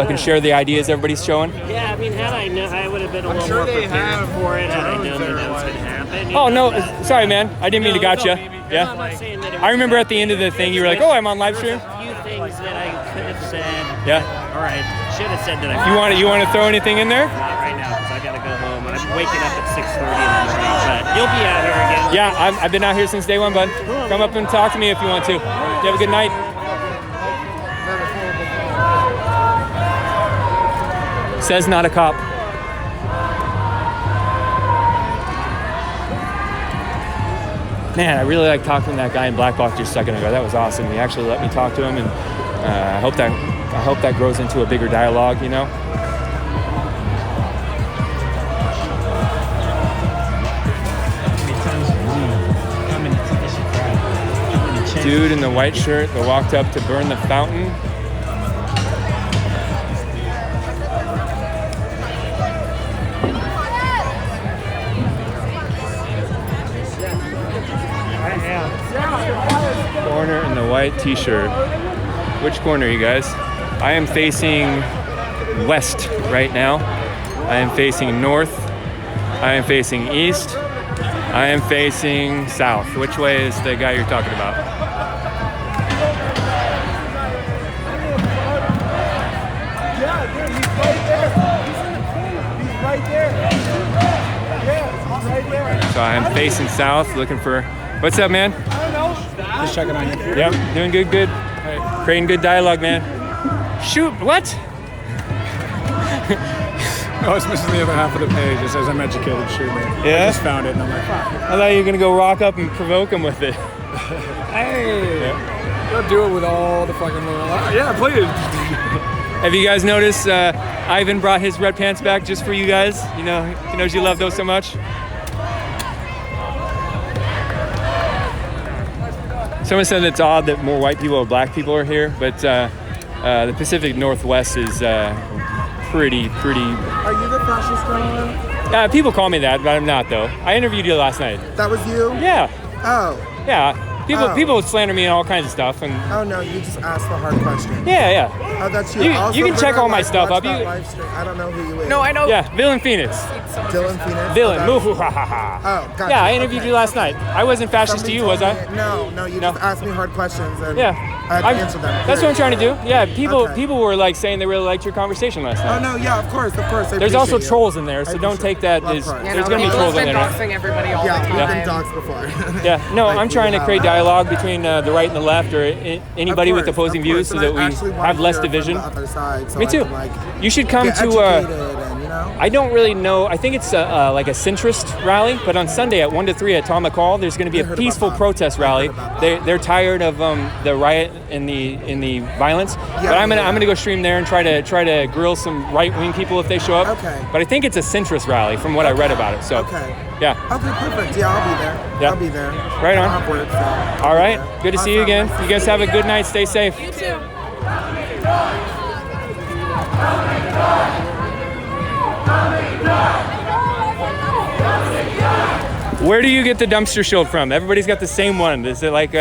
I can share the ideas everybody's showing. Yeah, I mean, had I known, I would have been a little more prepared for it. Had I known that was going to happen. Oh no, sorry, man. I didn't mean to gotcha. Yeah. I'm not saying that it I remember at the end of the thing, you were like, "Oh, I'm on live stream." a few things that I could have said. Yeah. Or I should have said that I. You want to throw anything in there? Not right now because I got to go home and I'm waking up at 6:30 in the morning. But you'll be out here again. Yeah, I've been out here since day one, bud. Come up and talk to me if you want to. You have a good night. Says not a cop. Man, I really like talking to that guy in Black Box just a second ago. That was awesome. He actually let me talk to him, and I hope that grows into a bigger dialogue. You know. Dude in the white shirt that walked up to burn the fountain. Corner in the white t-shirt. Which corner, you guys? I am facing west right now. I am facing north. I am facing east. I am facing south. Which way is the guy you're talking about? So I'm facing south, looking for. What's up, man? Just checking on you. Yep, doing good. Creating good dialogue, man. Shoot, what? I was missing the other half of the page. It says I'm educated shooter. Yeah? I just found it and I'm like, fuck. I thought you were gonna go rock up and provoke him with it. Hey! Go do it with all the fucking yeah, please. Have you guys noticed Ivan brought his red pants back just for you guys? You know, he knows you love those so much. Someone said it's odd that more white people or black people are here, but the Pacific Northwest is pretty. Are you the fascist one? People call me that, but I'm not though. I interviewed you last night. That was you? Yeah. Oh. Yeah. People slander me and all kinds of stuff, and oh no, you just asked the hard question. Yeah. Oh, that's you. You can check all my stuff up. I don't know who you is. No, I know. Yeah, Villain Phoenix. Dylan Phoenix. Villain. Okay. Oh, gotcha. Yeah, I interviewed you last night. I wasn't fascist to you, was I? No, you just asked me hard questions and I had to answer them. That's what I'm trying to do. Yeah, people were like saying they really liked your conversation last night. Oh no, yeah, of course. There's also trolls in there, so don't take that as there's gonna be trolls in there. Doxing everybody all the time. Yeah, we've been doxed before. Yeah, no, I'm trying to create dialogue between the right and the left, or anybody with opposing views, so that we have less division. Me too. You should come to. I don't really know. I think it's like a centrist rally, but on Sunday at 1 to 3 at Tom McCall, there's going to be a peaceful protest rally. They're tired of the riot and the violence. But I'm gonna go stream there and try to grill some right wing people if they show up. Okay. But I think it's a centrist rally from what I read about it. So. Okay. Yeah. Okay, perfect. Yeah, I'll be there. Yeah. I'll be there. Right on. I'll have work, so. All right. Good to see you again. You guys have a good night. Stay safe. You too. Where do you get the dumpster shield from? Everybody's got the same one. Is it like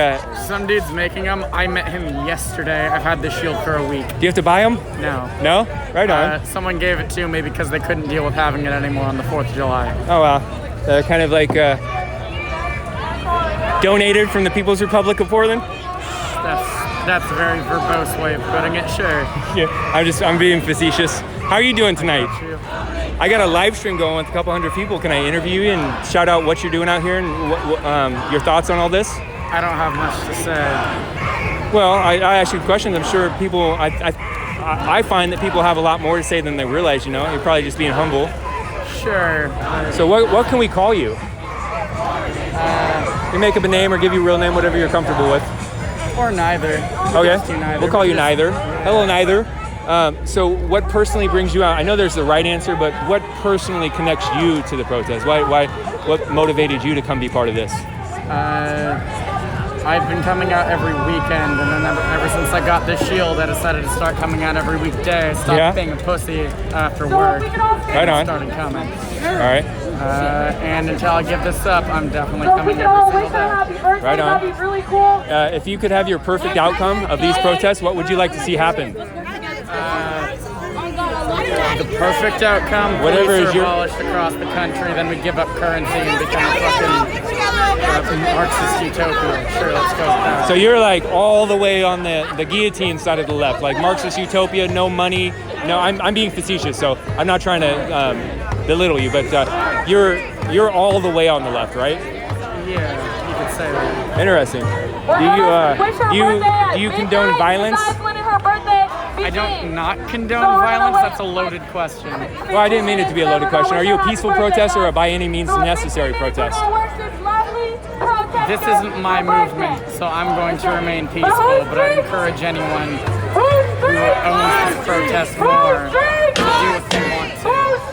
some dude's making them. I met him yesterday. I've had this shield for a week. Do you have to buy them? No. No? Right on. Someone gave it to me because they couldn't deal with having it anymore on the 4th of July. Oh, wow. Kind of like donated from the People's Republic of Portland? That's a very verbose way of putting it, sure. Yeah, I'm being facetious. How are you doing tonight? I got a live stream going with a couple hundred people. Can I interview you and shout out what you're doing out here and your thoughts on all this? I don't have much to say. Well, I ask you questions. I'm sure people, I find that people have a lot more to say than they realize, you know? You're probably just being humble. Sure. So what can we call you? You make up a name or give you a real name, whatever you're comfortable with. Or neither. Okay. Just do neither. We'll call you Just- neither. Hello, neither. So what personally brings you out? I know there's the right answer, but what personally connects you to the protest? What motivated you to come be part of this? I've been coming out every weekend, and then ever since I got this shield, I decided to start coming out every weekday. I stopped Yeah? being a pussy after work. Right on. And started coming. All right. And until I give this up, I'm definitely coming every single day. Right on. If you could have your perfect outcome of these protests, what would you like to see happen? The perfect outcome, Whatever police is are your- abolished across the country, then we give up currency and become a fucking Marxist utopia. Sure, let's go with that. So you're like all the way on the guillotine side of the left, like Marxist utopia, no money. No, I'm being facetious, so I'm not trying to belittle you, but you're all the way on the left, right? Yeah, you could say that. Interesting. Do you condone violence? I don't not condone violence. That's a loaded question. Well, I didn't mean it to be a loaded question. Are you a peaceful protest or a by any means necessary protest? This isn't my movement, so I'm going to remain peaceful, but I encourage anyone who owns this protest more to do what they want to.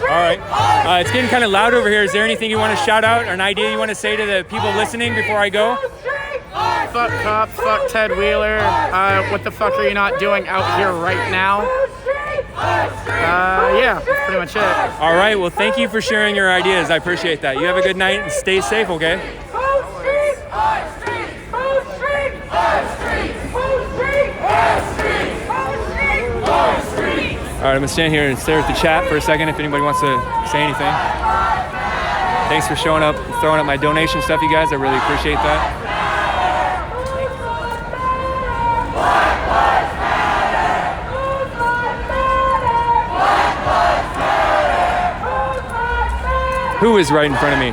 All right. It's getting kind of loud over here. Is there anything you want to shout out or an idea you want to say to the people listening before I go? Fuck cops, fuck Ted Wheeler. What the fuck are you not doing out here right now? Yeah, that's pretty much it. All right. Well, thank you for sharing your ideas. I appreciate that. You have a good night and stay safe, okay? All right, I'm gonna stand here and stare at the chat for a second if anybody wants to say anything. Thanks for showing up, throwing up my donation stuff, you guys. I really appreciate that. Who is right in front of me?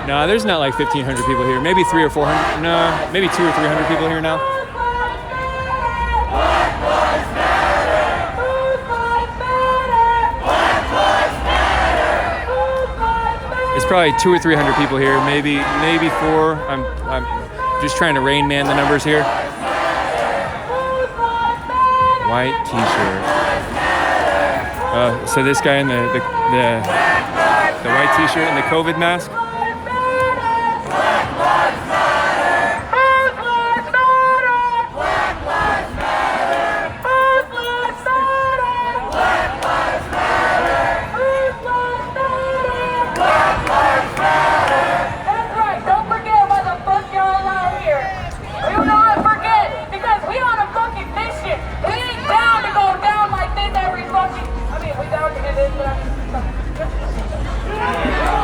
No, there's not like 1,500 people here. Maybe 300 or 400. No, maybe 200 or 300 people here now. It's probably 200 or 300 people here. Maybe 4. I'm just trying to Rain Man the numbers here. White T-shirt. So this guy in the white T-shirt and the COVID mask.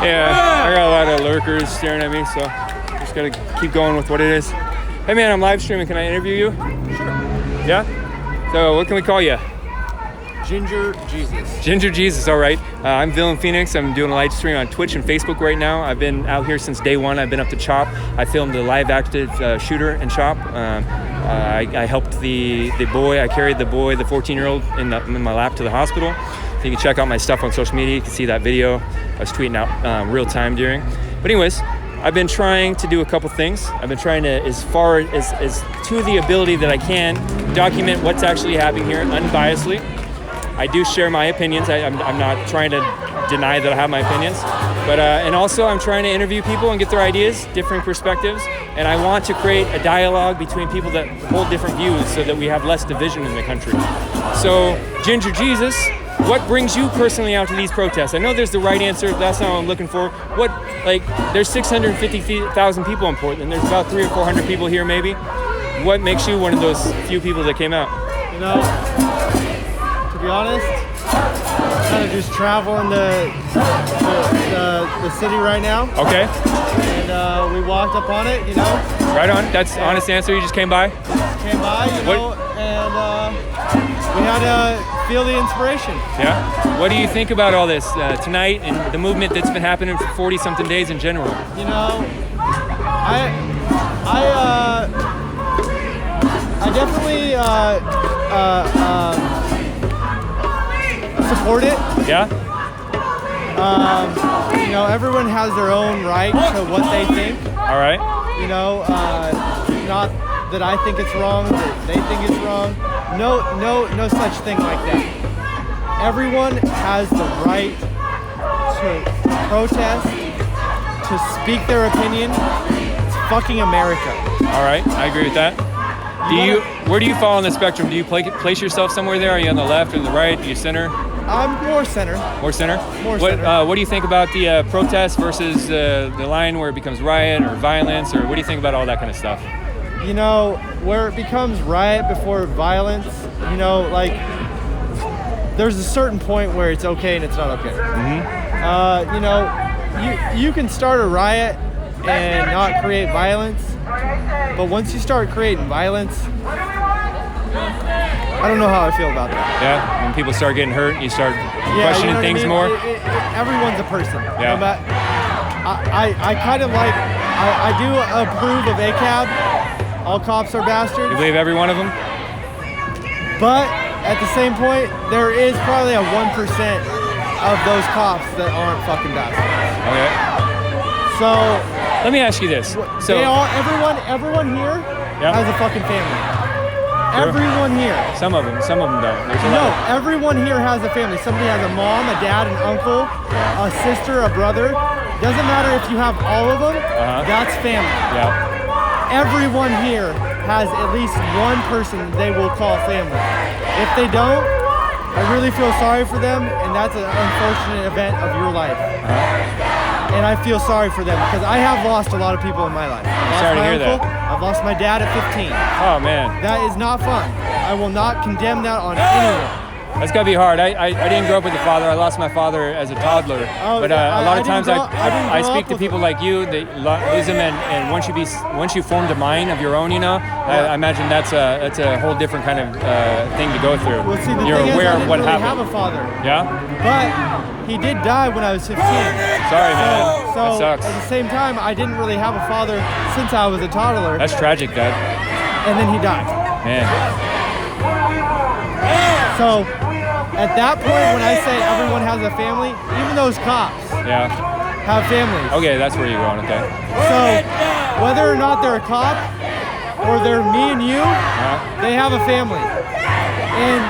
Yeah, I got a lot of lurkers staring at me, so just gotta keep going with what it is. Hey man, I'm live streaming. Can I interview you? Sure. Yeah? So what can we call you? Ginger Jesus. Ginger Jesus, all right. I'm Villain Phoenix. I'm doing a live stream on Twitch and Facebook right now. I've been out here since day one. I've been up to CHOP. I filmed the live active shooter in CHOP. I helped the boy. I carried the boy, the 14-year-old, in my lap to the hospital. So you can check out my stuff on social media. You can see that video I was tweeting out real time during. But anyways, I've been trying to do a couple things. I've been trying to, as far as to the ability that I can, document what's actually happening here unbiasedly. I do share my opinions. I'm not trying to deny that I have my opinions, but and also I'm trying to interview people and get their ideas, different perspectives, and I want to create a dialogue between people that hold different views so that we have less division in the country. So, Ginger Jesus, what brings you personally out to these protests? I know there's the right answer. That's not what I'm looking for. There's 650,000 people in Portland. There's about 300 or 400 people here, maybe. What makes you one of those few people that came out? You know, to be honest, kind of just traveling the city right now. Okay. And we walked up on it, you know. Right on. That's the honest answer. You just came by? Came by, you know, and we had to feel the inspiration. Yeah. What do you think about all this tonight and the movement that's been happening for 40-something days in general? You know, I definitely support it. Yeah. You know, everyone has their own right to what they think. All right. You know, not that I think it's wrong, that they think it's wrong. No such thing like that. Everyone has the right to protest, to speak their opinion. It's fucking America. All right, I agree with that. Where do you fall on the spectrum? Do you place yourself somewhere there? Are you on the left or the right? Are you center? I'm more center. More center? More what, center. What do you think about the protest versus the line where it becomes riot or violence? Or what do you think about all that kind of stuff? You know, where it becomes riot before violence, you know, like, there's a certain point where it's okay and it's not okay. Mm-hmm. You know, you can start a riot and not create violence, but once you start creating violence, I don't know how I feel about that. Yeah, when people start getting hurt, you start questioning you know things what I mean? more. Everyone's a person. Yeah. No matter, I kind of like, I do approve of ACAB. All cops are bastards. You believe every one of them? But at the same point, there is probably a 1% of those cops that aren't fucking bastards. Okay. So let me ask you this. So everyone here has a fucking family. Sure. Everyone here. Some of them don't. There's a No, lot. everyone here has a family. Somebody has a mom, a dad, an uncle, a sister, a brother. Doesn't matter if you have all of them. That's family. Yeah. Everyone here has at least one person they will call family. If they don't, I really feel sorry for them, and that's an unfortunate event of your life. And I feel sorry for them because I have lost a lot of people in my life. Sorry to hear that. I've lost my dad at 15. Oh man. That is not fun. I will not condemn that on anyone. That's gotta be hard. I didn't grow up with a father. I lost my father as a toddler. But a lot of times I speak to people like you that lose them, and once you formed a mind of your own, you know, I imagine that's a whole different kind of thing to go through. Well, see, the You're thing aware is, I of what didn't really happened. have a father. Yeah. But he did die when I was 15. Sorry, man. So That sucks. at the same time, I didn't really have a father since I was a toddler. That's tragic, Dad. And then he died. Man. So at that point, when I say everyone has a family, even those cops Yeah. have families. Okay, that's where you're going. Okay. So whether or not they're a cop or they're me and you, they have a family. And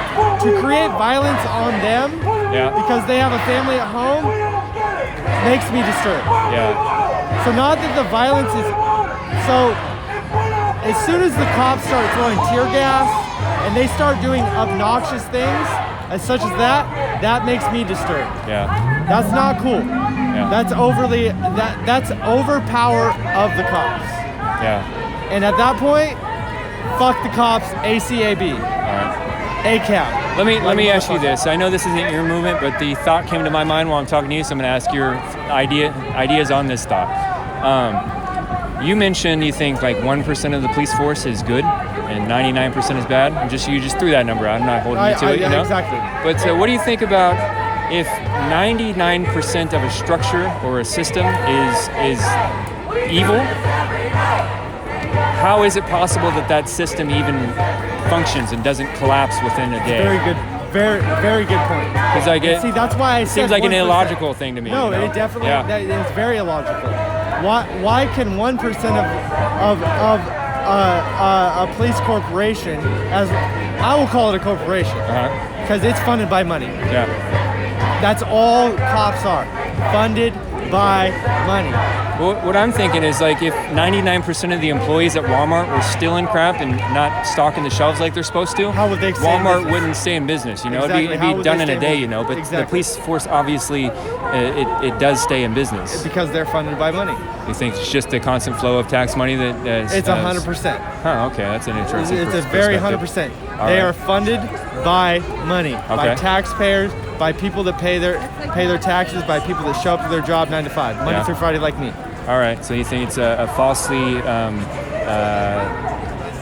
to create violence on them because they have a family at home makes me disturbed. Yeah. So not that the violence is, so as soon as the cops start throwing tear gas and they start doing obnoxious things as such as that makes me disturbed. Yeah. That's not cool. Yeah. That's that's overpower of the cops. Yeah. And at that point, fuck the cops, ACAB. All right. ACAB. Let me ask you this. I know this isn't your movement, but the thought came to my mind while I'm talking to you, so I'm going to ask your ideas on this thought. You mentioned you think like 1% of the police force is good and 99% is bad. You just threw that number out. I'm not holding you to it, you know? Exactly. But what do you think about if 99% of a structure or a system is evil? How is it possible that system even functions and doesn't collapse within a day? Very good. Very good point. Because I get. See, that's why I said seems like 1%. an illogical thing to me. No, you know? it definitely Yeah. it's very illogical. Why can 1% of a police corporation, as I will call it a corporation, because it's funded by money. Yeah. That's all cops are, funded by money. Well, what I'm thinking is like if 99% of the employees at Walmart were stealing crap and not stocking the shelves like they're supposed to, how would they stay in Walmart business? wouldn't stay in business. You know, Exactly. it'd How be would done they in a stay day. in You know, but Exactly. the police force obviously it does stay in business Because they're funded by money. You think it's just the constant flow of tax money that? It's 100%. Huh. Okay, that's an interesting. It's a very 100%. They are funded by money, by taxpayers, by people that pay their taxes, by people that show up to their job 9 to 5, Monday Yeah. through Friday, like me. All right. So you think it's a falsely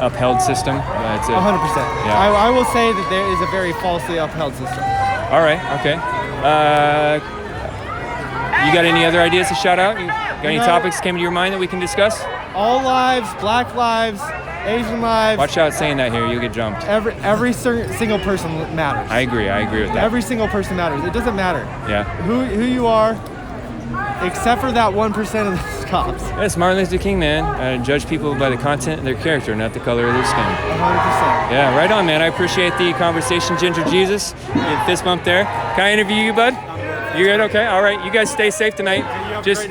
upheld system? It's 100%. Yeah. I will say that there is a very falsely upheld system. All right. Okay. You got any other ideas to shout out? You got any topics came to your mind that we can discuss? All lives, black lives, Asian lives. Watch out saying that here. You'll get jumped. Every single person matters. I agree with that. Every single person matters. It doesn't matter Yeah. who you are, except for that 1% of the cops. Yes, Martin Luther King, man. Judge people by the content of their character, not the color of their skin. 100%. Yeah, right on, man. I appreciate the conversation, Ginger Jesus. Fist bump there. Can I interview you, bud? You good? Okay. All right. You guys stay safe tonight. Just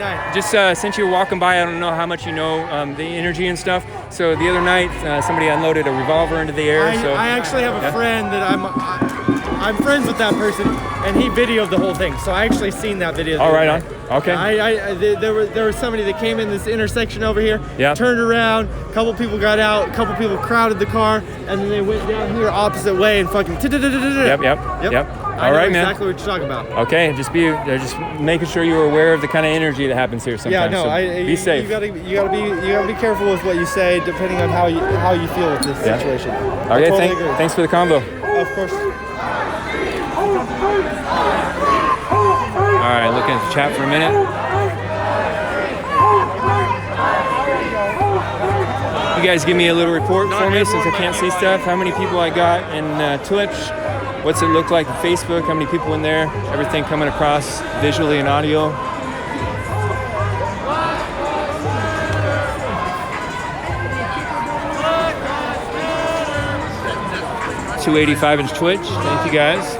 since you're walking by, I don't know how much you know the energy and stuff. So the other night, somebody unloaded a revolver into the air. I actually have a friend that I'm friends with that person, and he videoed the whole thing. So I actually seen that video. All right, on. Okay. There was somebody that came in this intersection over here, Yeah. turned around, a couple people got out, a couple people crowded the car, and then they went down here opposite way and fucking. Yep. I All know right, man. exactly what you're talking about. Okay, just making sure you're aware of the kind of energy that happens here sometimes. Yeah, no, so be safe. You gotta be careful with what you say, depending on how you feel with this Yeah. situation. Okay, I totally agree. thanks for the combo. Of course. All right, looking at the chat for a minute. You guys give me a little report for me since I can't see stuff. How many people I got in Twitch? What's it look like on Facebook? How many people in there? Everything coming across visually and audio. $285 Twitch. Thank you guys.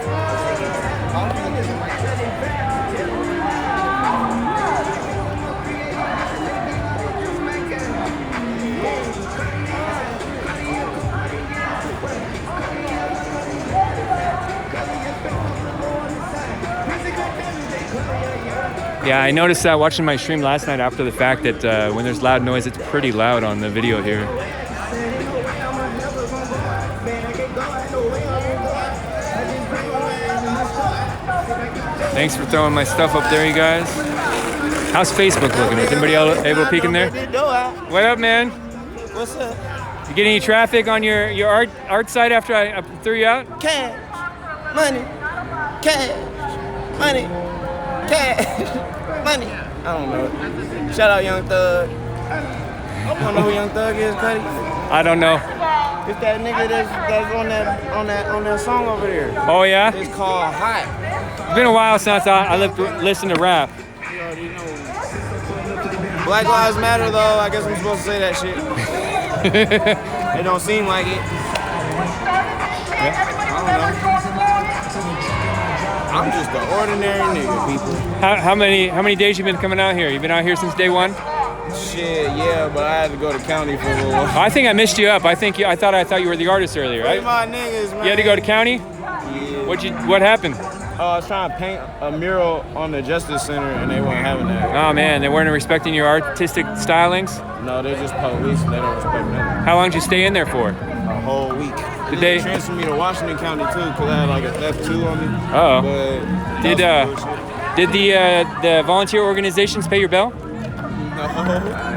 Yeah, I noticed that watching my stream last night after the fact that when there's loud noise, it's pretty loud on the video here. Thanks for throwing my stuff up there, you guys. How's Facebook looking? Is anybody able to peek in there? What up, man? What's up? You get any traffic on your art site after I threw you out? Cash, money, cash, money, cash, money. I don't know. Shout out Young Thug. You wanna know who Young Thug is, Cuddy? I don't know. It's that nigga that's on that song over there. Oh yeah? It's called Hot. It's been a while since I listened to rap. Black Lives Matter though. I guess I'm supposed to say that shit. It don't seem like it. I don't know. I'm just an ordinary nigga, people. How many days you been coming out here? You been out here since day one? Shit, yeah, but I had to go to county for a little while. I think I missed you up. I thought you were the artist earlier, right? My niggas, man. You had to go to county? Yeah. What happened? I was trying to paint a mural on the Justice Center and they weren't having that. Oh man, they weren't respecting your artistic stylings? No, they're just police and they don't respect nothing. How long did you stay in there for? A whole week. Did they transfer me to Washington County too because I had like a theft 2 on me. Uh-oh. But Did the volunteer organizations pay your bill? No.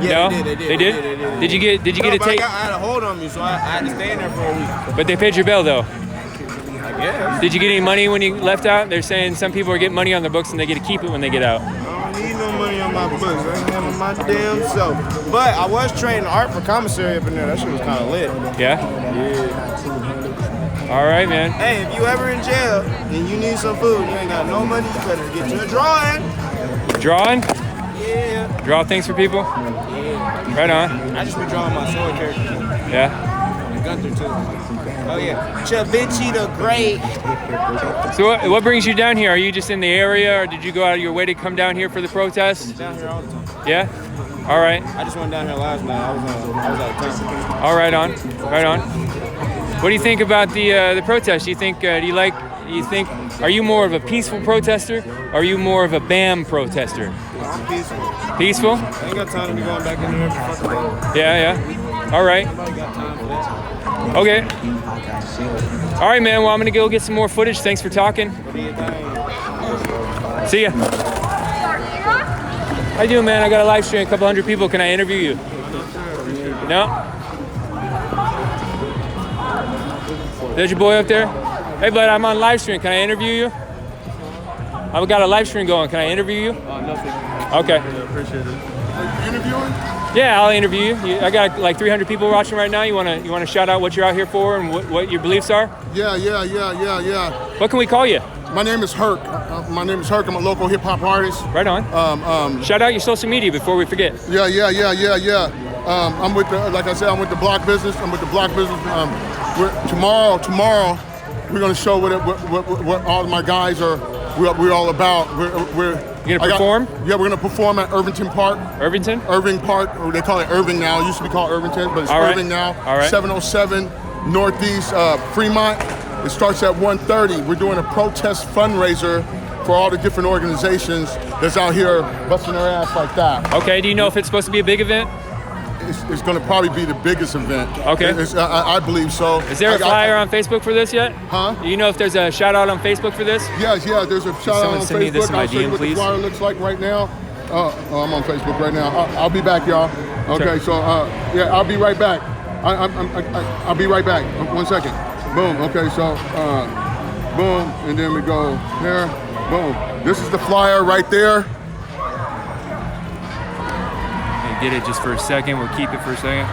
Yeah, no? they did. Did you get a tape? I had a hold on me, so I had to stay in there for a week. But they paid your bill though. I guess. Did you get any money when you left out? They're saying some people are getting money on their books and they get to keep it when they get out. I don't need no money on my books. I ain't having my damn self. But I was trading art for commissary up in there. That shit was kind of lit. Yeah? Yeah. All right, man. Hey, if you ever in jail and you need some food, you ain't got no money, you better get you a drawing. Drawing? Yeah. Draw things for people? Yeah. Right on. I just been drawing my sword character. Yeah. And Gunther too. Oh yeah. Chavichi the Great. So what brings you down here? Are you just in the area or did you go out of your way to come down here for the protest? Down here all the time. Yeah? All right. I just went down here last night. I was out of town. All right on. Right on. What do you think about the protest? Do you think are you more of a peaceful protester or are you more of a BAM protester? I'm peaceful. Peaceful? I ain't got time to be going back in there every fucking day. Yeah. All right. Nobody got time for that. Okay. All right, man. Well, I'm gonna go get some more footage. Thanks for talking. See ya. How you doing, man? I got a live stream. A couple hundred people. Can I interview you? No. There's your boy up there. Hey, bud. I'm on live stream. Can I interview you? I've got a live stream going. Can I interview you? Nothing. Okay. Yeah, appreciate it. Interviewing? Yeah, I'll interview you. I got like 300 people watching right now. You wanna shout out what you're out here for and what your beliefs are? Yeah. What can we call you? My name is Herc. I'm a local hip hop artist. Right on. Shout out your social media before we forget. Yeah. I'm with I'm with the Block Business. Tomorrow, we're gonna show what all of my guys are. We're all about. You gonna perform? We're gonna perform at Irvington Park. Irvington Park, or they call it Irving now. It used to be called Irvington, but it's Irving now. All right. 707 Northeast Fremont. It starts at 1:30. We're doing a protest fundraiser for all the different organizations that's out here busting their ass like that. Okay. Do you know if it's supposed to be a big event? It's going to probably be the biggest event. Okay. I believe so. Is there a flyer on Facebook for this yet? Huh? Do you know if there's a shout out on Facebook for this? Yeah, there's a shout out on Facebook. Send me this in my I'll show you DM, what please. the flyer looks like right now. I'm on Facebook right now. I'll be back, y'all. Okay, so I'll be right back. I'll be right back. 1 second. Boom. Okay, so boom, and then we go there. Boom. This is the flyer right there. Get it just for a second. We'll keep it for a second.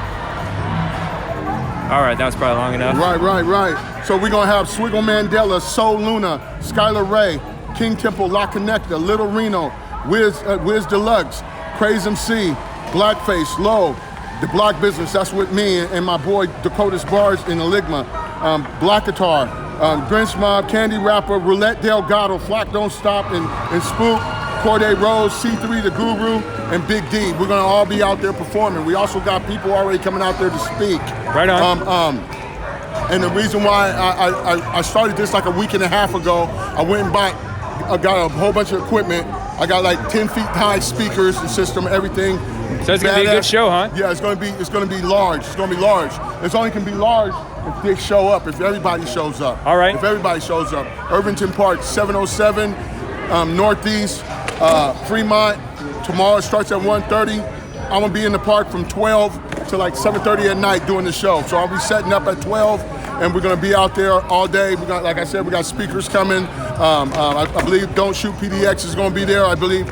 All right, that was probably long enough. Right. So we're gonna have Swiggle Mandela, Soul Luna, Skylar Ray, King Temple, La Connecta, Little Reno, Wiz Deluxe, Craze MC, Blackface, Low, The Block Business. That's with me and my boy Dakota's Bars in Enigma, Black Guitar, Grinch Mob, Candy Rapper, Roulette Delgado, Flock Don't Stop, and Spook. Corday Rose, C3 the Guru, and Big D. We're gonna all be out there performing. We also got people already coming out there to speak. Right on. And the reason why I started this like a week and a half ago, I went and I got a whole bunch of equipment. I got like 10 feet high speakers and system, everything. So it's gonna be a good show, huh? Yeah, it's gonna be large. It's gonna be large. It's only can be large if they show up, if everybody shows up. All right. If everybody shows up. Irvington Park, 707 Northeast. Fremont. Tomorrow it starts at 1:30. I'm gonna be in the park from 12 to like 7:30 at night doing the show. So I'll be setting up at 12, and we're gonna be out there all day. We got, like I said, we got speakers coming. I believe Don't Shoot PDX is gonna be there. I believe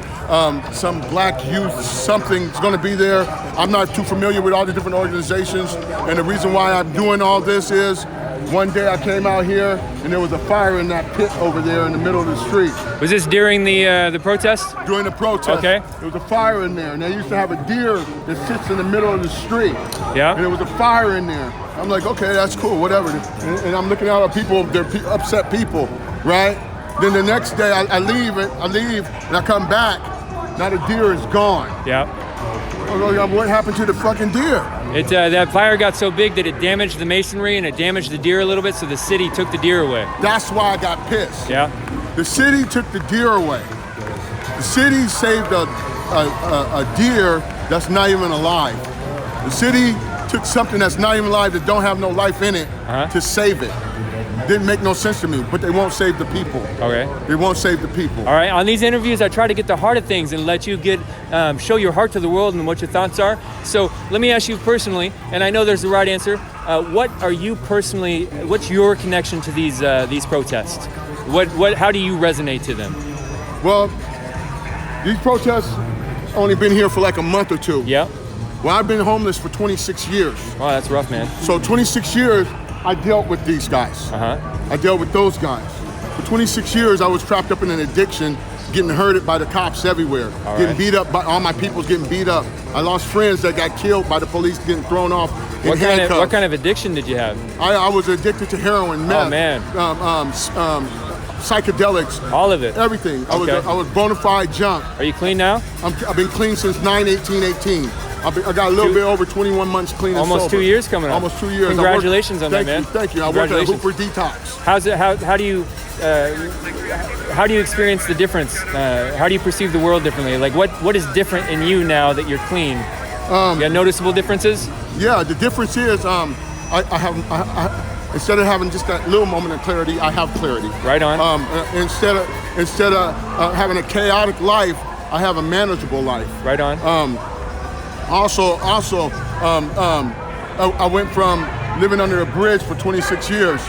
some Black Youth something's gonna be there. I'm not too familiar with all the different organizations, and the reason why I'm doing all this is one day I came out here and there was a fire in that pit over there in the middle of the street. Was this during the protest? During the protest. Okay. There was a fire in there, and they used to have a deer that sits in the middle of the street. Yeah. And there was a fire in there. I'm like, okay, that's cool, whatever. And I'm looking out at people, they're upset people, right? Then the next day I leave, and I come back. Now the deer is gone. Yeah. I was like, what happened to the fucking deer? That fire got so big that it damaged the masonry and it damaged the deer a little bit, so the city took the deer away. That's why I got pissed. Yeah. The city took the deer away. The city saved a deer that's not even alive. The city took something that's not even alive, that don't have no life in it, to save it. Didn't make no sense to me, but they won't save the people. Okay. They won't save the people. All right. On these interviews, I try to get the heart of things and let you show your heart to the world and what your thoughts are. So let me ask you personally, and I know there's the right answer. What's your connection to these protests? How do you resonate to them? Well, these protests only been here for like a month or two. Yeah. Well, I've been homeless for 26 years. Wow, that's rough, man. So 26 years, I dealt with these guys. I dealt with those guys. For 26 years, I was trapped up in an addiction, getting hurted by the cops everywhere, getting beat up by all my people's getting beat up. I lost friends that got killed by the police, getting thrown off in handcuffs. What kind of addiction did you have? I was addicted to heroin, meth, oh, man. Psychedelics, all of it, everything. Okay. I was bona fide junk. Are you clean now? I've been clean since 9/18/18. I got a little bit over 21 months clean and almost sober. 2 years coming up. Almost 2 years. Congratulations on that, man. Thank you. I work at Hooper Detox. How do you experience the difference? How do you perceive the world differently? Like what is different in you now that you're clean? You got noticeable differences? Yeah, the difference is I instead of having just that little moment of clarity, I have clarity. Right on. Instead of having a chaotic life, I have a manageable life. Right on. Also, I went from living under a bridge for 26 years,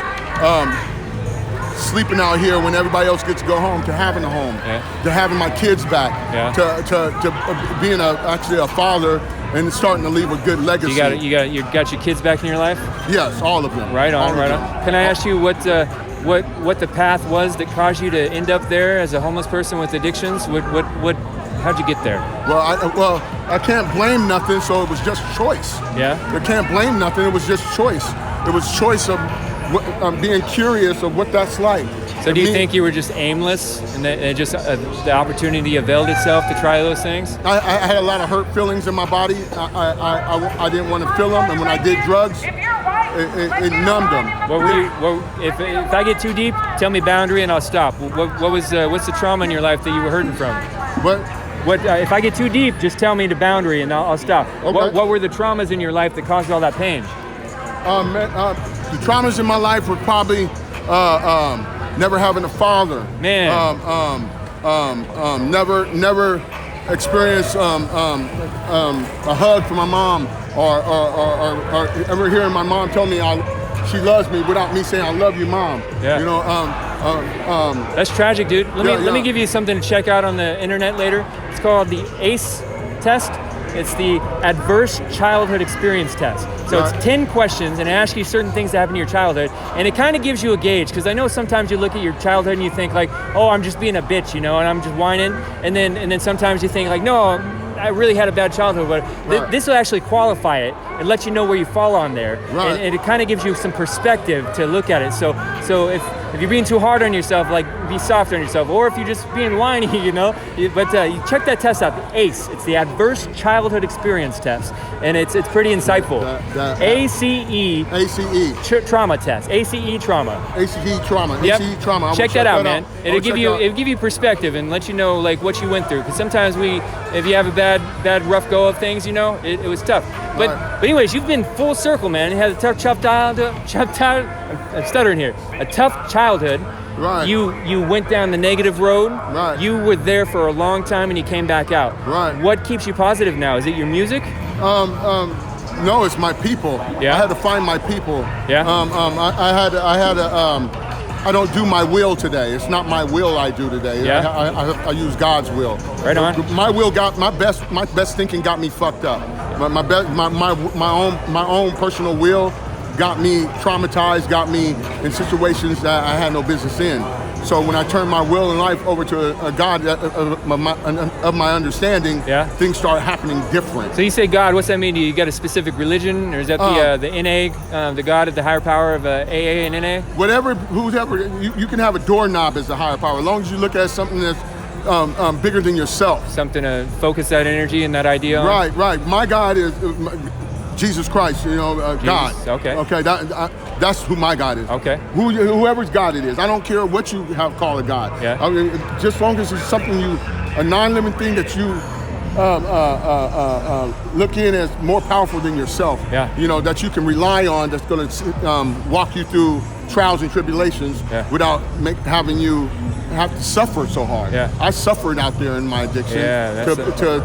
sleeping out here when everybody else gets to go home, to having a home, to having my kids back, to being actually a father and it's starting to leave a good legacy. You got your kids back in your life? Yes, all of them. Right on, All of right them. on. Can I ask you what the path was that caused you to end up there as a homeless person with addictions? How'd you get there? Well, I can't blame nothing, so it was just choice. Yeah? I can't blame nothing, it was just choice. It was choice of being curious of what that's like. So do you think you were just aimless and that just the opportunity availed itself to try those things? I had a lot of hurt feelings in my body. I didn't want to feel them, and when I did drugs, it numbed them. If I get too deep, tell me boundary and I'll stop. What's the trauma in your life that you were hurting from? If I get too deep, just tell me the boundary and I'll stop. Okay. What were the traumas in your life that caused all that pain? The traumas in my life were probably never having a father. Man. Never experienced a hug from my mom, or ever hearing my mom tell me she loves me without me saying I love you, Mom. Yeah. You know. That's tragic, dude. Let me give you something to check out on the internet later. It's called the ACE test. It's the Adverse Childhood Experience Test. So it's 10 questions and it asks you certain things that happened in your childhood. And it kind of gives you a gauge, because I know sometimes you look at your childhood and you think like, oh, I'm just being a bitch, and I'm just whining. And then sometimes you think like, no, I really had a bad childhood. But this will actually qualify it and let you know where you fall on there. Right. And it kind of gives you some perspective to look at it. So if you're being too hard on yourself, like be soft on yourself. Or if you're just being whiny, But you check that test out, the ACE. It's the Adverse Childhood Experience Test. And it's pretty insightful. ACE. Trauma test. ACE trauma. ACE trauma. Yep. ACE trauma. I will Check that out, man. It'll give you perspective and let you know like what you went through. Because sometimes if you have a bad rough go of things, it was tough. But anyways, you've been full circle, man. You had a tough childhood. I'm stuttering here. A tough childhood. Right. You went down the negative road. Right. You were there for a long time and you came back out. Right. What keeps you positive now? Is it your music? No, it's my people. Yeah. I had to find my people. Yeah. I don't do my will today. It's not my will I do today. Yeah. I use God's will. Right on. My will got my best thinking got me fucked up. My own personal will got me traumatized, got me in situations that I had no business in. So when I turn my will and life over to a God of my understanding, things start happening different. So you say God, what's that mean to you? You got a specific religion, or is that the NA, the God of the higher power of AA and NA? Whoever, you can have a doorknob as the higher power, as long as you look at something that's bigger than yourself. Something to focus that energy and that idea on? Right. My God is Jesus Christ, God. Okay. That's who my God is. Okay. Whoever's God it is. I don't care what you call a God. Yeah. I mean, just as long as it's something a non-living thing that you look in as more powerful than yourself. Yeah. That you can rely on, that's going to walk you through trials and tribulations without having you have to suffer so hard. Yeah. I suffered out there in my addiction. Yeah,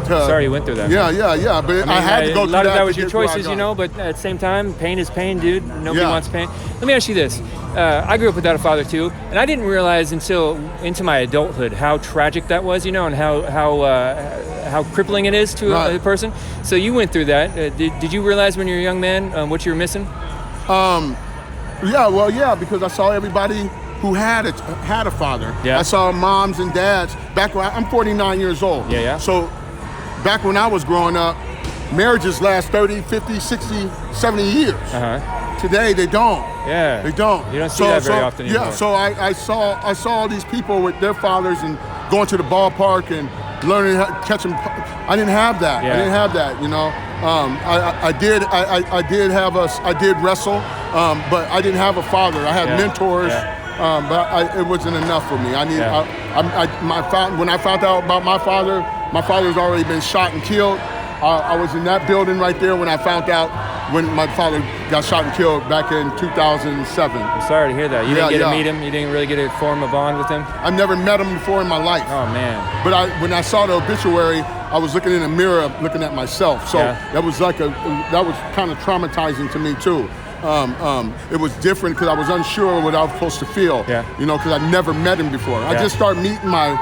sorry you went through that. Yeah. But I had to go through that. A lot of that was your choices, but at the same time, pain is pain, dude. Nobody wants pain. Let me ask you this. I grew up without a father too, and I didn't realize until into my adulthood how tragic that was, and how crippling it is to a person. So you went through that. Did you realize when you were a young man what you were missing? Because I saw everybody who had a father. Yeah. I saw moms and dads. Back when I'm 49 years old. Yeah. So back when I was growing up, marriages last 30, 50, 60, 70 years. Uh-huh. Today they don't. Yeah. They don't. You don't see that very often anymore. Yeah, so I saw all these people with their fathers and going to the ballpark and learning how to catch them. I didn't have that. Yeah. I didn't have that, I did wrestle, but I didn't have a father. I had mentors. Yeah. But it wasn't enough for me. When I found out about my father's already been shot and killed. I was in that building right there when I found out when my father got shot and killed back in 2007. I'm sorry to hear that. You didn't get to meet him? You didn't really get to form a bond with him? I've never met him before in my life. Oh, man. But when I saw the obituary, I was looking in the mirror, looking at myself. So that was kind of traumatizing to me too. It was different because I was unsure of what I was supposed to feel. Yeah. Because I never met him before. I just started meeting my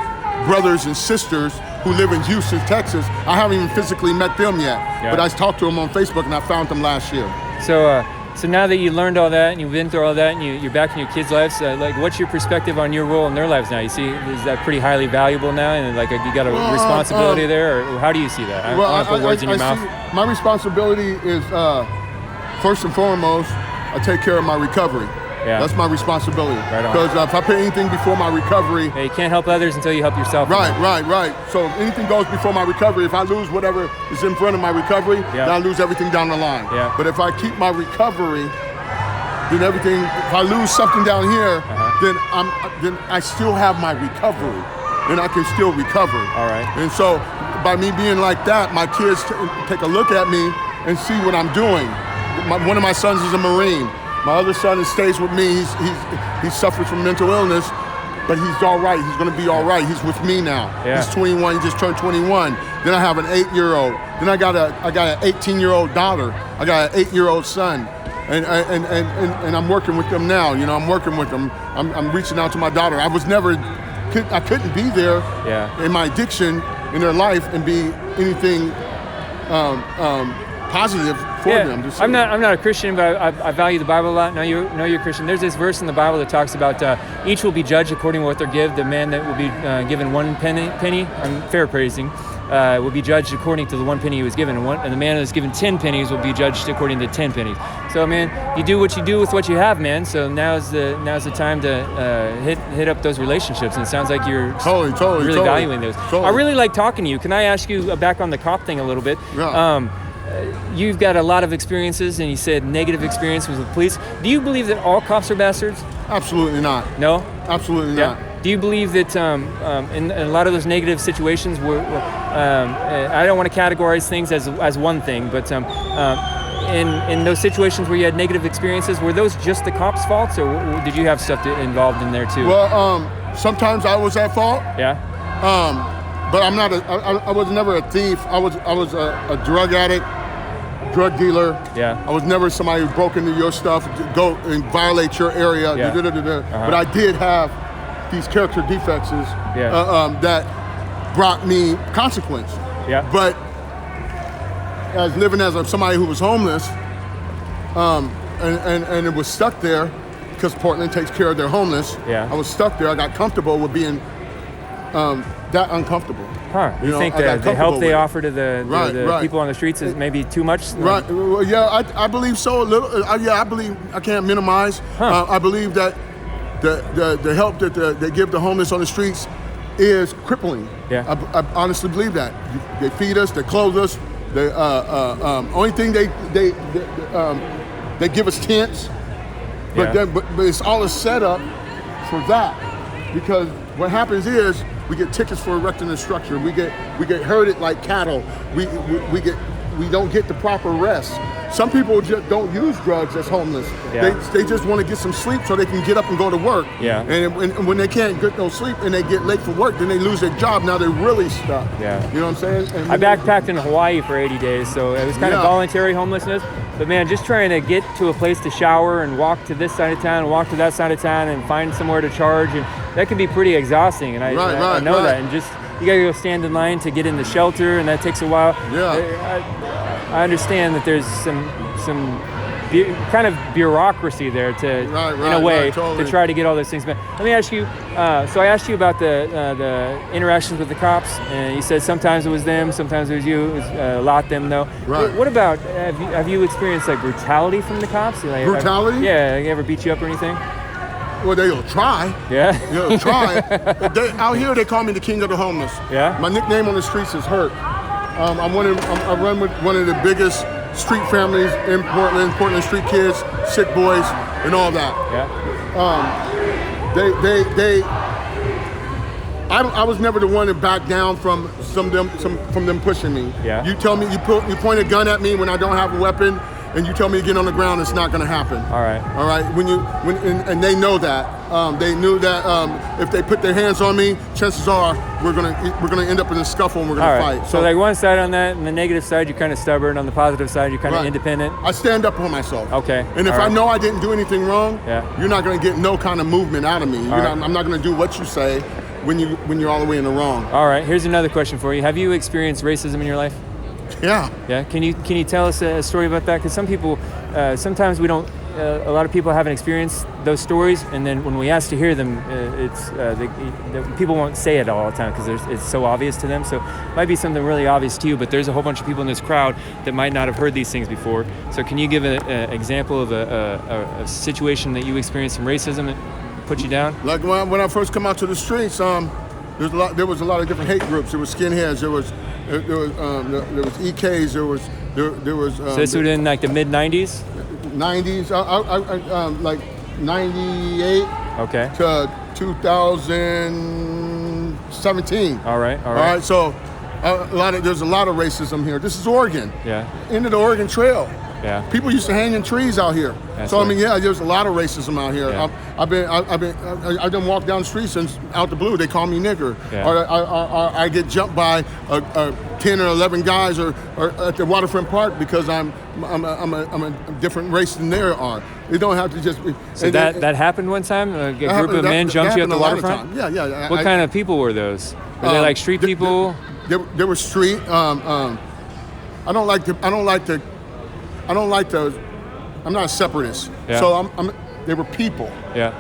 brothers and sisters who live in Houston, Texas. I haven't even physically met them yet, Yeah. but I talked to them on Facebook and I found them last year. So now that you learned all that and you've been through all that and you're back in your kids' lives, like what's your perspective on your role in their lives now? You see, is that pretty highly valuable now, and like you got a responsibility there, or how do you see that? I don't want to put words in your mouth. My responsibility is first and foremost, I take care of my recovery. Yeah. That's my responsibility. Right on. Because if I put anything before my recovery, you can't help others until you help yourself. Right. So anything goes before my recovery. If I lose whatever is in front of my recovery, then I lose everything down the line. Yeah. But if I keep my recovery, then everything. If I lose something down here, then I still have my recovery. Then I can still recover. All right. And so by me being like that, my kids take a look at me and see what I'm doing. One of my sons is a Marine. My other son stays with me. He suffers from mental illness, but he's all right. He's going to be all right. He's with me now. Yeah. He's 21. He just turned 21. Then I have an 8-year-old. Then I got an 18-year-old daughter. I got an 8-year-old son, and I'm working with them now. You know, I'm working with them. I'm reaching out to my daughter. I couldn't be there in my addiction in their life and be anything positive for them. Just I'm not a Christian, but I value the Bible a lot. Know you're a Christian. There's this verse in the Bible that talks about each will be judged according to what they give. The man that will be given 1 penny, I'm paraphrasing, will be judged according to the 1 penny he was given, and the man that was given 10 pennies will be judged according to 10 pennies. So, man, you do what you do with what you have, man. So now's the time to hit up those relationships. And it sounds like you're really valuing those. I really like talking to you. Can I ask you back on the cop thing a little bit? Yeah. You've got a lot of experiences, and you said negative experiences with police. Do you believe that all cops are bastards? Absolutely not. No? Absolutely not. Do you believe that in a lot of those negative situations, I don't want to categorize things as one thing, but in those situations where you had negative experiences, were those just the cops' faults, or did you have stuff involved in there too? Well, sometimes I was at fault. Yeah. But I'm not. I was never a thief. I was a drug addict, drug dealer. Yeah. I was never somebody who broke into your stuff, go and violate your area. Yeah. But I did have these character defects that brought me consequence. Yeah. But as living as somebody who was homeless, and it was stuck there because Portland takes care of their homeless. Yeah. I was stuck there. I got comfortable with being that uncomfortable. Huh. You think the help they offer to the Right. people on the streets is maybe too much? Right. Well, yeah, I believe so a little. I believe I can't minimize. I believe that the help that they give the homeless on the streets is crippling. Yeah. I honestly believe that. They feed us, they clothe us. They only thing they give us tents, but it's all a setup for that. Because what happens is we get tickets for erecting the structure. We get herded like cattle. We don't get the proper rest. Some people just don't use drugs as homeless. Yeah. They just want to get some sleep so they can get up and go to work. Yeah. And when they can't get no sleep and they get late for work, then they lose their job. Now they're really stuck. Yeah. You know what I'm saying? And I backpacked in Hawaii for 80 days, so it was kind of voluntary homelessness. But man, just trying to get to a place to shower and walk to this side of town and walk to that side of town and find somewhere to charge, and that can be pretty exhausting. And I know that. And just you gotta go stand in line to get in the shelter, and that takes a while. Yeah. I understand that there's some kind of bureaucracy there to, in a way, totally. to try to get all those things. But let me ask you. So I asked you about the interactions with the cops, and you said sometimes it was them, sometimes it was you. It was a lot them though. Right. What about have you experienced like brutality from the cops? Like, Brutality? Yeah. They ever beat you up or anything? Well, they'll try. Yeah. They'll try. Out here, they call me the king of the homeless. Yeah. My nickname on the streets is Hurt. I run with one of the biggest street families in Portland street kids, sick boys, and all that. Yeah. I was never the one to back down from them pushing me. Yeah. You tell me you point a gun at me when I don't have a weapon, and you tell me to get on the ground, it's not going to happen. All right. And they know that. They knew that if they put their hands on me, chances are we're gonna end up in a scuffle and we're gonna fight. So like one side on that, and the negative side, you're kind of stubborn. On the positive side, you're kind of independent. I stand up for myself. Okay. And if I know I didn't do anything wrong, Yeah. you're not gonna get no kind of movement out of me. I'm not gonna do what you say. when you're all the way in the wrong. All right, here's another question for you. Have you experienced racism in your life? Yeah. Yeah. Can you tell us a story about that? Because some people, sometimes we don't. A lot of people haven't experienced those stories, and then when we ask to hear them, people won't say it all the time because it's so obvious to them. So it might be something really obvious to you, but there's a whole bunch of people in this crowd that might not have heard these things before. So can you give an example of a situation that you experienced some racism that put you down? Like when I first come out to the streets, there was a lot of different hate groups. There was skinheads. There was EKs. There was. So this was in like the mid '90s. 90s, like 98 okay. to 2017. All right. So there's a lot of racism here. This is Oregon. Yeah. Into the Oregon Trail. Yeah. People used to hang in trees out here. That's so right. I mean, yeah, there's a lot of racism out here. Yeah. I done walked down the street since out the blue. They call me nigger, Yeah. or I get jumped by 10 or 11 guys, or at the waterfront park because I'm a different race than they are. They don't have to just. So that happened one time. A group of men jumped you at the waterfront. Yeah. What kind of people were those? Were they like street people? They were street. I'm not a separatist. Yeah. So they were people. Yeah.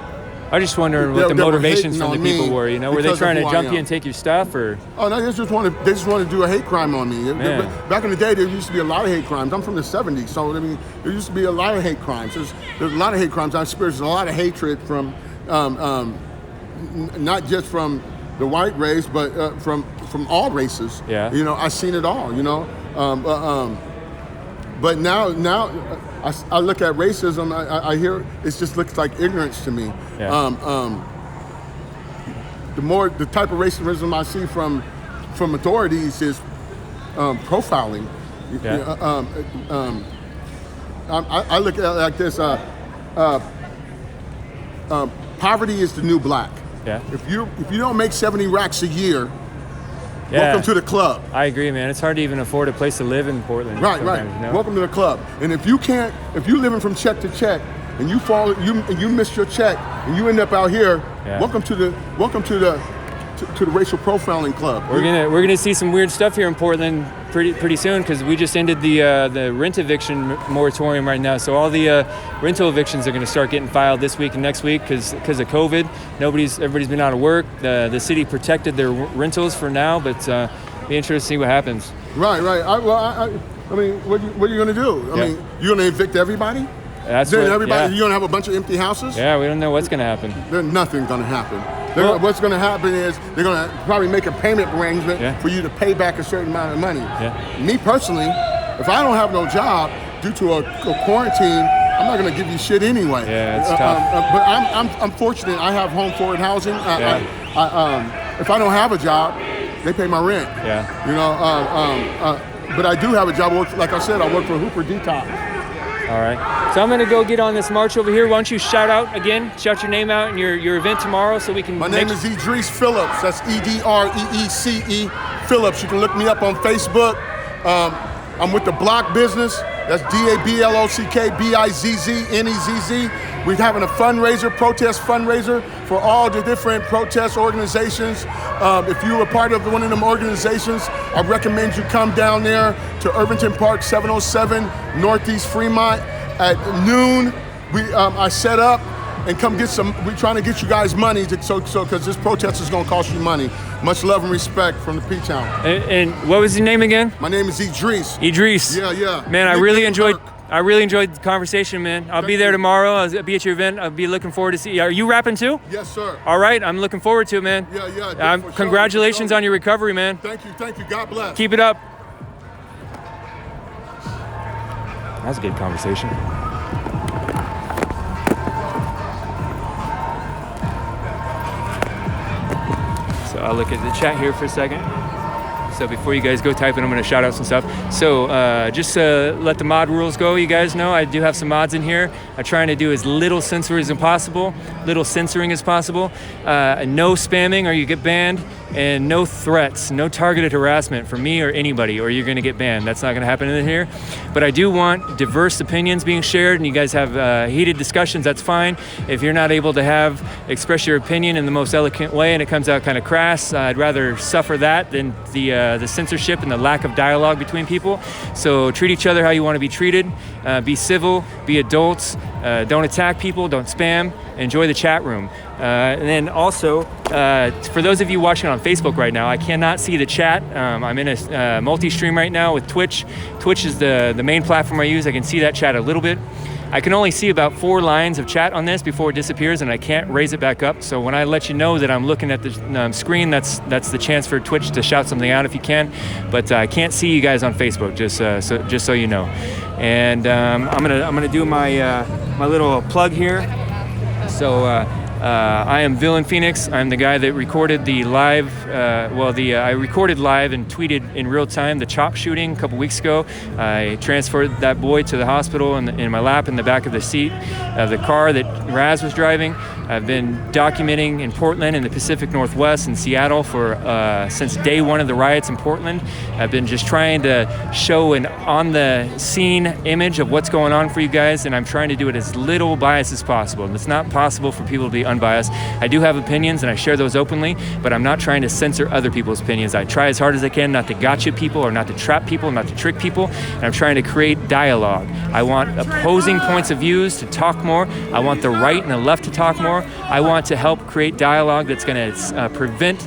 I just wondering what the They were motivations hating from the on people me were. Were they because trying of to who I jump you am. and take your stuff, or? Oh no, they just want to do a hate crime on me. Man. Back in the day, there used to be a lot of hate crimes. I'm from the '70s, so I mean, there used to be a lot of hate crimes. There's a lot of hate crimes. I experienced a lot of hatred from, not just from the white race, but from all races. Yeah. You know, I've seen it all. You know, but now I look at racism. I hear it just looks like ignorance to me. Yeah. The type of racism I see from authorities is profiling. Yeah. I look at it like this: poverty is the new black. Yeah. If you don't make 70 racks a year, Yeah. welcome to the club. I agree, man. It's hard to even afford a place to live in Portland. Right. sometimes, you know? Welcome to the club. And if you're living from check to check, and you miss your check, and you end up out here, Yeah. welcome to the racial profiling club. We're gonna see some weird stuff here in Portland pretty soon because we just ended the rent eviction moratorium right now. So all the rental evictions are gonna start getting filed this week and next week because of COVID. Everybody's been out of work. The city protected their rentals for now, but be interested to see what happens. Right. I mean, what are you gonna do? I mean, you're gonna evict everybody? That's Then what, everybody, yeah. you're gonna have a bunch of empty houses? Yeah, we don't know what's gonna happen. There's nothing gonna happen. Well- What's gonna happen is they're gonna probably make a payment arrangement Yeah. for you to pay back a certain amount of money. Yeah. Me personally, if I don't have no job due to a quarantine, I'm not gonna give you shit anyway. Yeah, it's tough. But I'm fortunate. I have home forward housing. If I don't have a job, they pay my rent. Yeah. You know. But I do have a job. Like I said, I work for Hooper Detox. All right. So I'm going to go get on this march over here. Why don't you shout your name out and your event tomorrow so we can... My name is Idris Phillips. That's EDREECE Phillips. You can look me up on Facebook. I'm with the Block Business. That's DABLOCKBIZZNEZZ. We're having a protest fundraiser for all the different protest organizations. If you're a part of one of them organizations, I recommend you come down there to Irvington Park, 707 Northeast Fremont at noon. I set up and come get some. We're trying to get you guys money because this protest is going to cost you money. Much love and respect from the P-Town. And what was your name again? My name is Idris. Idris. Yeah. Man, I really enjoyed the conversation, man. I'll be there tomorrow. I'll be at your event. I'll be looking forward to see you. Are you rapping too? Yes, sir. All right, I'm looking forward to it, man. Yeah. Congratulations on your recovery, man. Thank you. God bless. Keep it up. That was a good conversation. So I'll look at the chat here for a second. So before you guys go typing, I'm going to shout out some stuff. So just let the mod rules go. You guys know I do have some mods in here. I'm trying to do as little censoring as possible. No spamming or you get banned, and no threats, no targeted harassment from me or anybody, or you're going to get banned. That's not going to happen in here. But I do want diverse opinions being shared, and you guys have heated discussions. That's fine. If you're not able to express your opinion in the most eloquent way and it comes out kind of crass, I'd rather suffer that than the censorship and the lack of dialogue between people. So treat each other how you want to be treated. Be civil, be adults. Don't attack people, don't spam. Enjoy the chat room. And then also, for those of you watching on Facebook right now, I cannot see the chat. I'm in a multi-stream right now with Twitch. Twitch is the main platform I use. I can see that chat a little bit. I can only see about 4 lines of chat on this before it disappears, and I can't raise it back up. So when I let you know that I'm looking at the screen, that's the chance for Twitch to shout something out if you can. But I can't see you guys on Facebook, just so you know. And I'm gonna do my my little plug here. So I am Villain Phoenix. I'm the guy that recorded the live, I recorded live and tweeted in real time the chop shooting a couple weeks ago. I transferred that boy to the hospital in my lap in the back of the seat of the car that Raz was driving. I've been documenting in Portland, in the Pacific Northwest, in Seattle since day one of the riots in Portland. I've been just trying to show an on-the-scene image of what's going on for you guys, and I'm trying to do it as little bias as possible. And it's not possible for people to be unbiased. I do have opinions, and I share those openly, but I'm not trying to censor other people's opinions. I try as hard as I can not to gotcha people or not to trap people, not to trick people, and I'm trying to create dialogue. I want opposing points of views to talk more. I want the right and the left to talk more. I want to help create dialogue that's going to prevent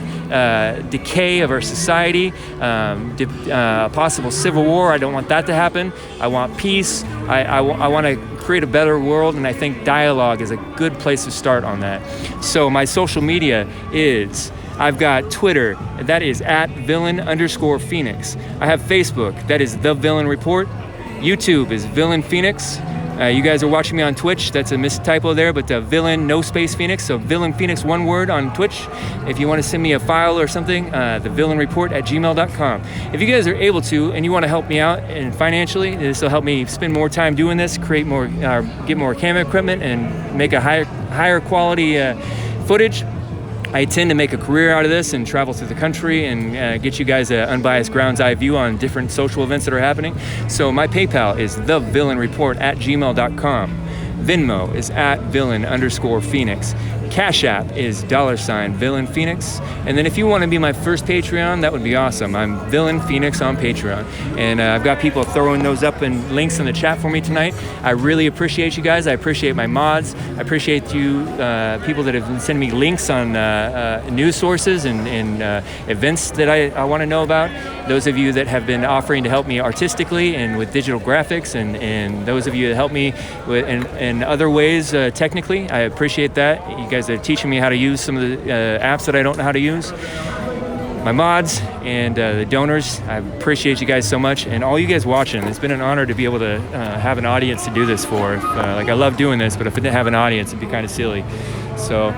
decay of our society, possible civil war. I don't want that to happen. I want peace. I want to create a better world, and I think dialogue is a good place to start on that. So my social media is, I've got Twitter, that is @villain_Phoenix. I have Facebook, that is The Villain Report. YouTube is Villain Phoenix. You guys are watching me on Twitch. That's a mistypo there, but Villain, no space Phoenix. So Villain Phoenix, one word on Twitch. If you want to send me a file or something, thevillainreport@gmail.com. If you guys are able to, and you want to help me out and financially, this will help me spend more time doing this, create more, get more camera equipment, and make a higher quality footage. I intend to make a career out of this and travel through the country and get you guys an unbiased ground's eye view on different social events that are happening. So my PayPal is thevillainreport@gmail.com. Venmo is @villain_Phoenix. Cash App is $Villain Phoenix. And then if you want to be my first Patreon, that would be awesome. I'm Villain Phoenix on Patreon. And I've got people throwing those up in links in the chat for me tonight. I really appreciate you guys. I appreciate my mods. I appreciate you people that have been sending me links on news sources and events that I want to know about. Those of you that have been offering to help me artistically and with digital graphics, and those of you that help me in other ways technically, I appreciate that. You guys are teaching me how to use some of the apps that I don't know how to use. My mods and the donors, I appreciate you guys so much, and all you guys watching. It's been an honor to be able to have an audience to do this for. I love doing this, but if I didn't have an audience, it'd be kind of silly. So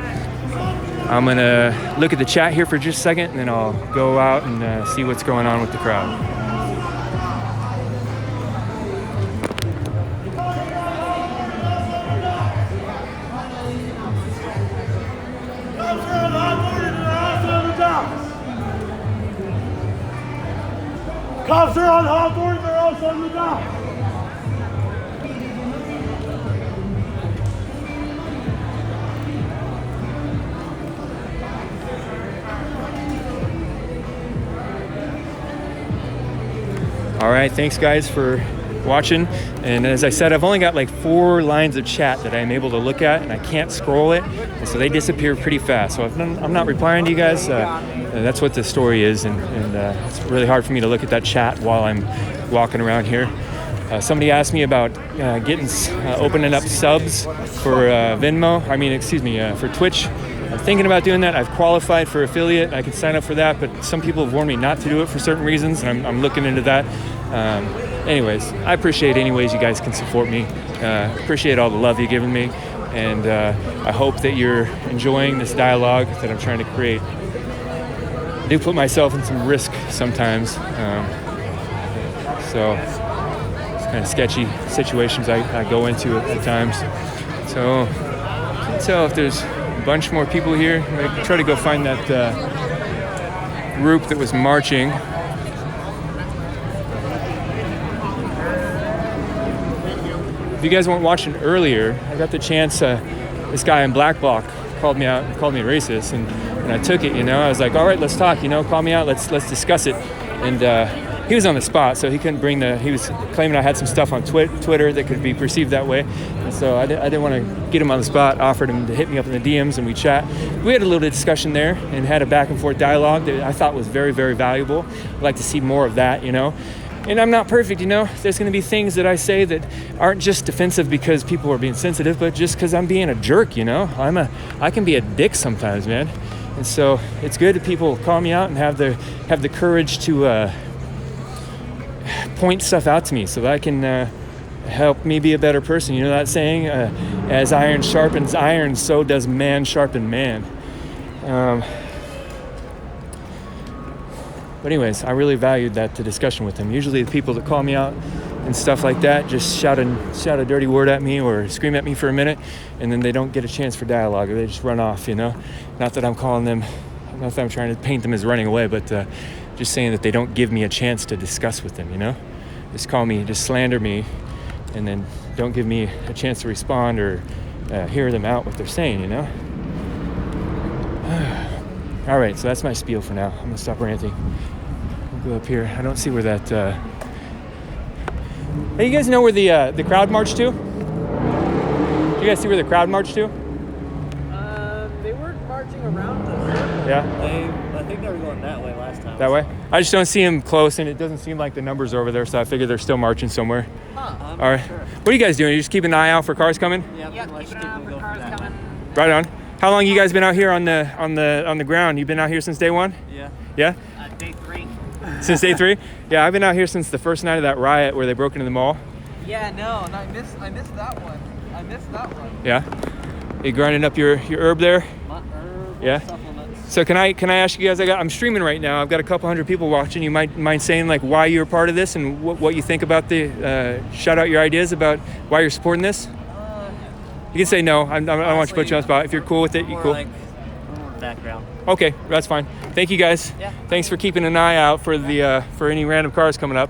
I'm gonna look at the chat here for just a second, and then I'll go out and see what's going on with the crowd. Cops are on Hawthorne, they're also on the dock. All right, thanks guys for watching. And as I said, I've only got like 4 lines of chat that I'm able to look at, and I can't scroll it, and so they disappear pretty fast. So I'm not replying to you guys. That's what the story is, and it's really hard for me to look at that chat while I'm walking around here. Somebody asked me about opening up subs for for Twitch. I'm thinking about doing that. I've qualified for affiliate. I could sign up for that, but some people have warned me not to do it for certain reasons, and I'm looking into that. Anyways, I appreciate any ways you guys can support me. Appreciate all the love you've given me, and I hope that you're enjoying this dialogue that I'm trying to create. do put myself in some risk sometimes. So it's kind of sketchy situations I go into at times. So I can't tell if there's a bunch more people here. I try to go find that group that was marching. If you guys weren't watching earlier, I got the chance, this guy in Black Bloc called me out and called me racist, and I took it, I was like, all right, let's talk, call me out, let's discuss it. And he was on the spot, so he couldn't bring he was claiming I had some stuff on Twitter that could be perceived that way. And so I didn't want to get him on the spot, offered him to hit me up in the DMs and we chat. We had a little bit of discussion there and had a back and forth dialogue that I thought was very, very valuable. I'd like to see more of that, And I'm not perfect, There's going to be things that I say that aren't just defensive because people are being sensitive, but just because I'm being a jerk, I can be a dick sometimes, man. And so it's good that people call me out and have the courage to point stuff out to me so that I can help me be a better person. You know that saying, as iron sharpens iron, so does man sharpen man. But anyways, I really valued the discussion with them. Usually the people that call me out and stuff like that just shout a dirty word at me or scream at me for a minute, and then they don't get a chance for dialogue, or they just run off, Not that I'm calling them, not that I'm trying to paint them as running away, but just saying that they don't give me a chance to discuss with them, Just call me, just slander me, and then don't give me a chance to respond or hear them out what they're saying, All right, so that's my spiel for now. I'm gonna stop ranting. We'll go up here. I don't see where that. Hey, you guys know where the crowd marched to? Do you guys see where the crowd marched to? They weren't marching around us. Yeah. I think they were going that way last time. That way? I just don't see them close, and it doesn't seem like the numbers are over there, so I figure they're still marching somewhere. All right. Sure. What are you guys doing? You just keep an eye out for cars coming? Yeah, keep an eye out for cars coming. Right on. How long you guys been out here on the ground? You been out here since day one? Yeah. Yeah? Day 3. Since day 3? Yeah, I've been out here since the first night of that riot where they broke into the mall. Yeah, no, I missed that one. Yeah? You grinding up your herb there? My herb Yeah? supplements. So can I ask you guys, I'm streaming right now. I've got a couple hundred people watching. You might mind saying why you're a part of this and what you think about shout out your ideas about why you're supporting this? You can say no. I don't want you to put you on the spot. If you're cool with it, you cool. Background. Okay, that's fine. Thank you guys. Yeah. Thanks for keeping an eye out for for any random cars coming up.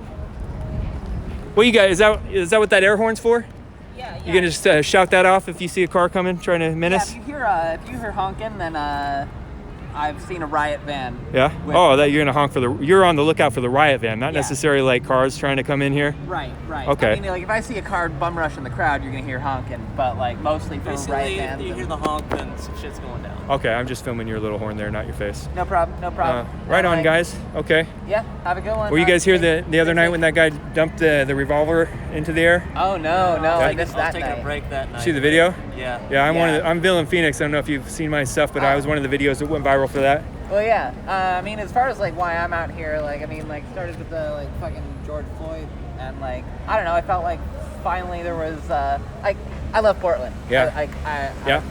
What you guys, is that what that air horn's for? Yeah. You gonna just shout that off if you see a car coming trying to menace? Yeah, if you hear honking, then I've seen a riot van. Yeah. Oh, that you're gonna honk you're on the lookout for the riot van, not necessarily like cars trying to come in here. Right. Okay. I mean, if I see a car bum rush in the crowd, you're gonna hear honking, but mostly for riot vans. You hear the honk, then some shit's going down. Okay, I'm just filming your little horn there, not your face. No problem. Right on, guys. Okay. Yeah. Have a good one. Were you guys here the other night when that guy dumped the revolver into the air? Oh no, I missed that night. A break that night. See the video? Yeah. Yeah, I'm Villain Phoenix. I don't know if you've seen my stuff, but I was one of the videos that went viral for that. Well, yeah. I mean, as far as why I'm out here, started with the fucking George Floyd, and I don't know. I felt like finally there was I love Portland. Yeah. Yeah.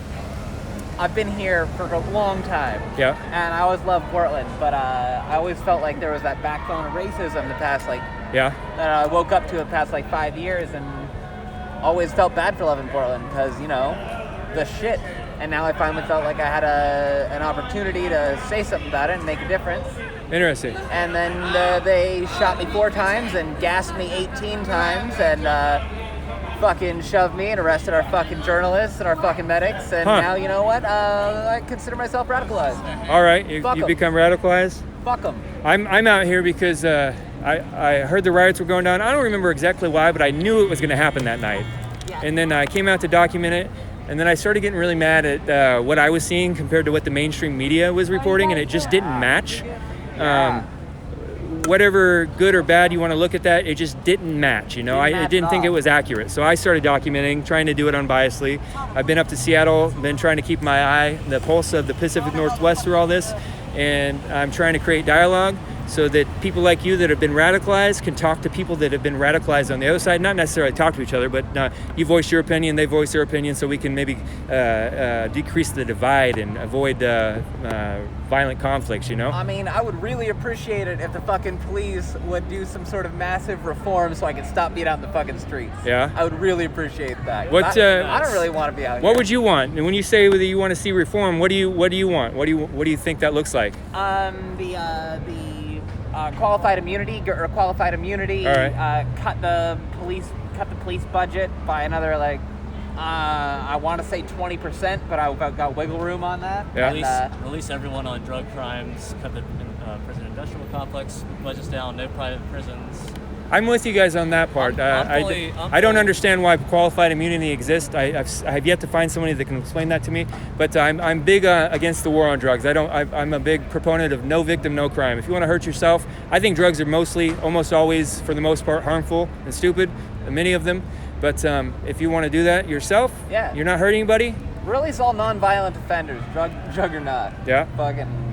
I've been here for a long time. Yeah. And I always loved Portland, but I always felt like there was that backbone of racism the past Yeah. that I woke up to the past 5 years, and always felt bad for loving Portland because the shit. And now I finally felt like I had an opportunity to say something about it and make a difference. Interesting. And then they shot me 4 times and gassed me 18 times and fucking shoved me and arrested our fucking journalists and our fucking medics. And now, you know what? I consider myself radicalized. All right. You become radicalized? Fuck them. I'm out here because I heard the riots were going down. I don't remember exactly why, but I knew it was going to happen that night. Yeah. And then I came out to document it. And then I started getting really mad at what I was seeing compared to what the mainstream media was reporting, and it just didn't match. Whatever good or bad you want to look at that, it just didn't match. I didn't think it was accurate. So I started documenting, trying to do it unbiasedly. I've been up to Seattle, been trying to keep my eye, the pulse of the Pacific Northwest through all this, and I'm trying to create dialogue so that people like you that have been radicalized can talk to people that have been radicalized on the other side. Not necessarily talk to each other, but you voice your opinion, they voice their opinion, so we can maybe decrease the divide and avoid violent conflicts, you know? I mean, I would really appreciate it if the fucking police would do some sort of massive reform so I could stop being out in the fucking streets. Yeah? I would really appreciate that. What, I don't really want to be out here. What would you want? And when you say that you want to see reform, what do you want? What do you think that looks like? The qualified immunity or qualified immunity. All right. Cut the police budget by another I want to say 20%, but I've got wiggle room on that. Yeah. Release everyone on drug crimes. Cut the prison industrial complex budgets down. No private prisons. I'm with you guys on that part. I don't understand why qualified immunity exists. I have yet to find somebody that can explain that to me. But I'm big against the war on drugs. I'm a big proponent of no victim, no crime. If you want to hurt yourself, I think drugs are almost always, for the most part, harmful and stupid. Many of them. But if you want to do that yourself, you're not hurting anybody. Release all non-violent offenders, drug or not. Yeah.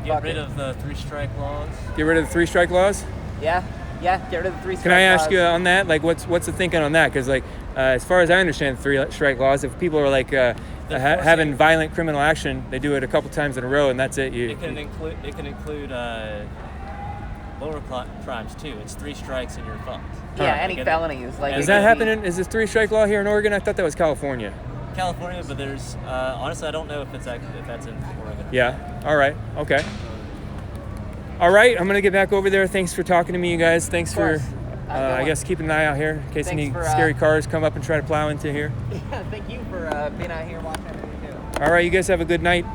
Get rid of the 3-strike laws. Get rid of the 3-strike laws. Yeah, get rid of the 3-strike laws. Can I ask you on that? What's the thinking on that? Because as far as I understand the 3-strike laws, if people are having violent criminal action, they do it a couple times in a row, and that's it. It can include lower crimes too. It's 3 strikes and you're fucked. Yeah, any felonies. Is that happening? Is this 3-strike law here in Oregon? I thought that was California. California, but there's honestly I don't know if that's in Oregon. Yeah. All right. Okay. All right. I'm gonna get back over there. Thanks for talking to me, you guys. Thanks for, I guess, keeping an eye out here in case any scary cars come up and try to plow into here. Yeah. Thank you for being out here watching everything too. All right. You guys have a good night.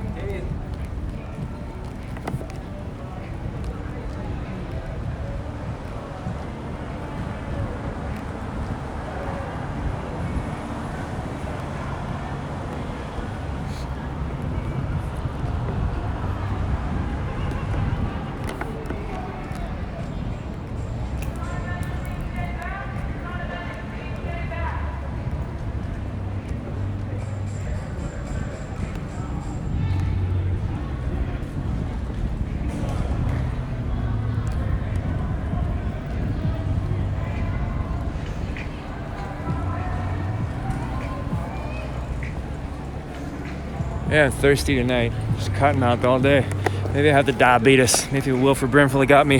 Yeah, I'm thirsty tonight. Just cottonmouth all day. Maybe I have the diabetes. Maybe Wilford Brimley got me.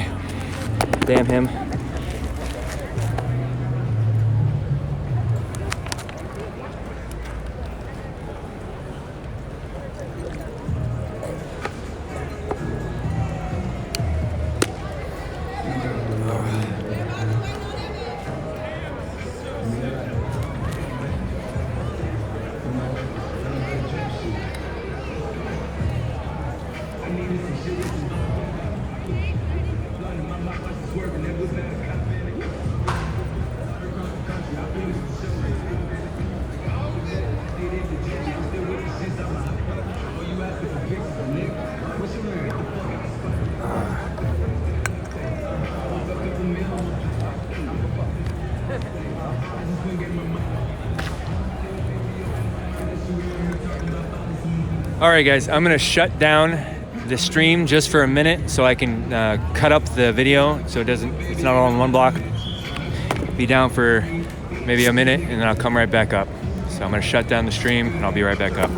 Damn him. All right, guys, I'm gonna shut down the stream just for a minute so I can cut up the video so it's not all in one block. Be down for maybe a minute and then I'll come right back up. So I'm gonna shut down the stream and I'll be right back up.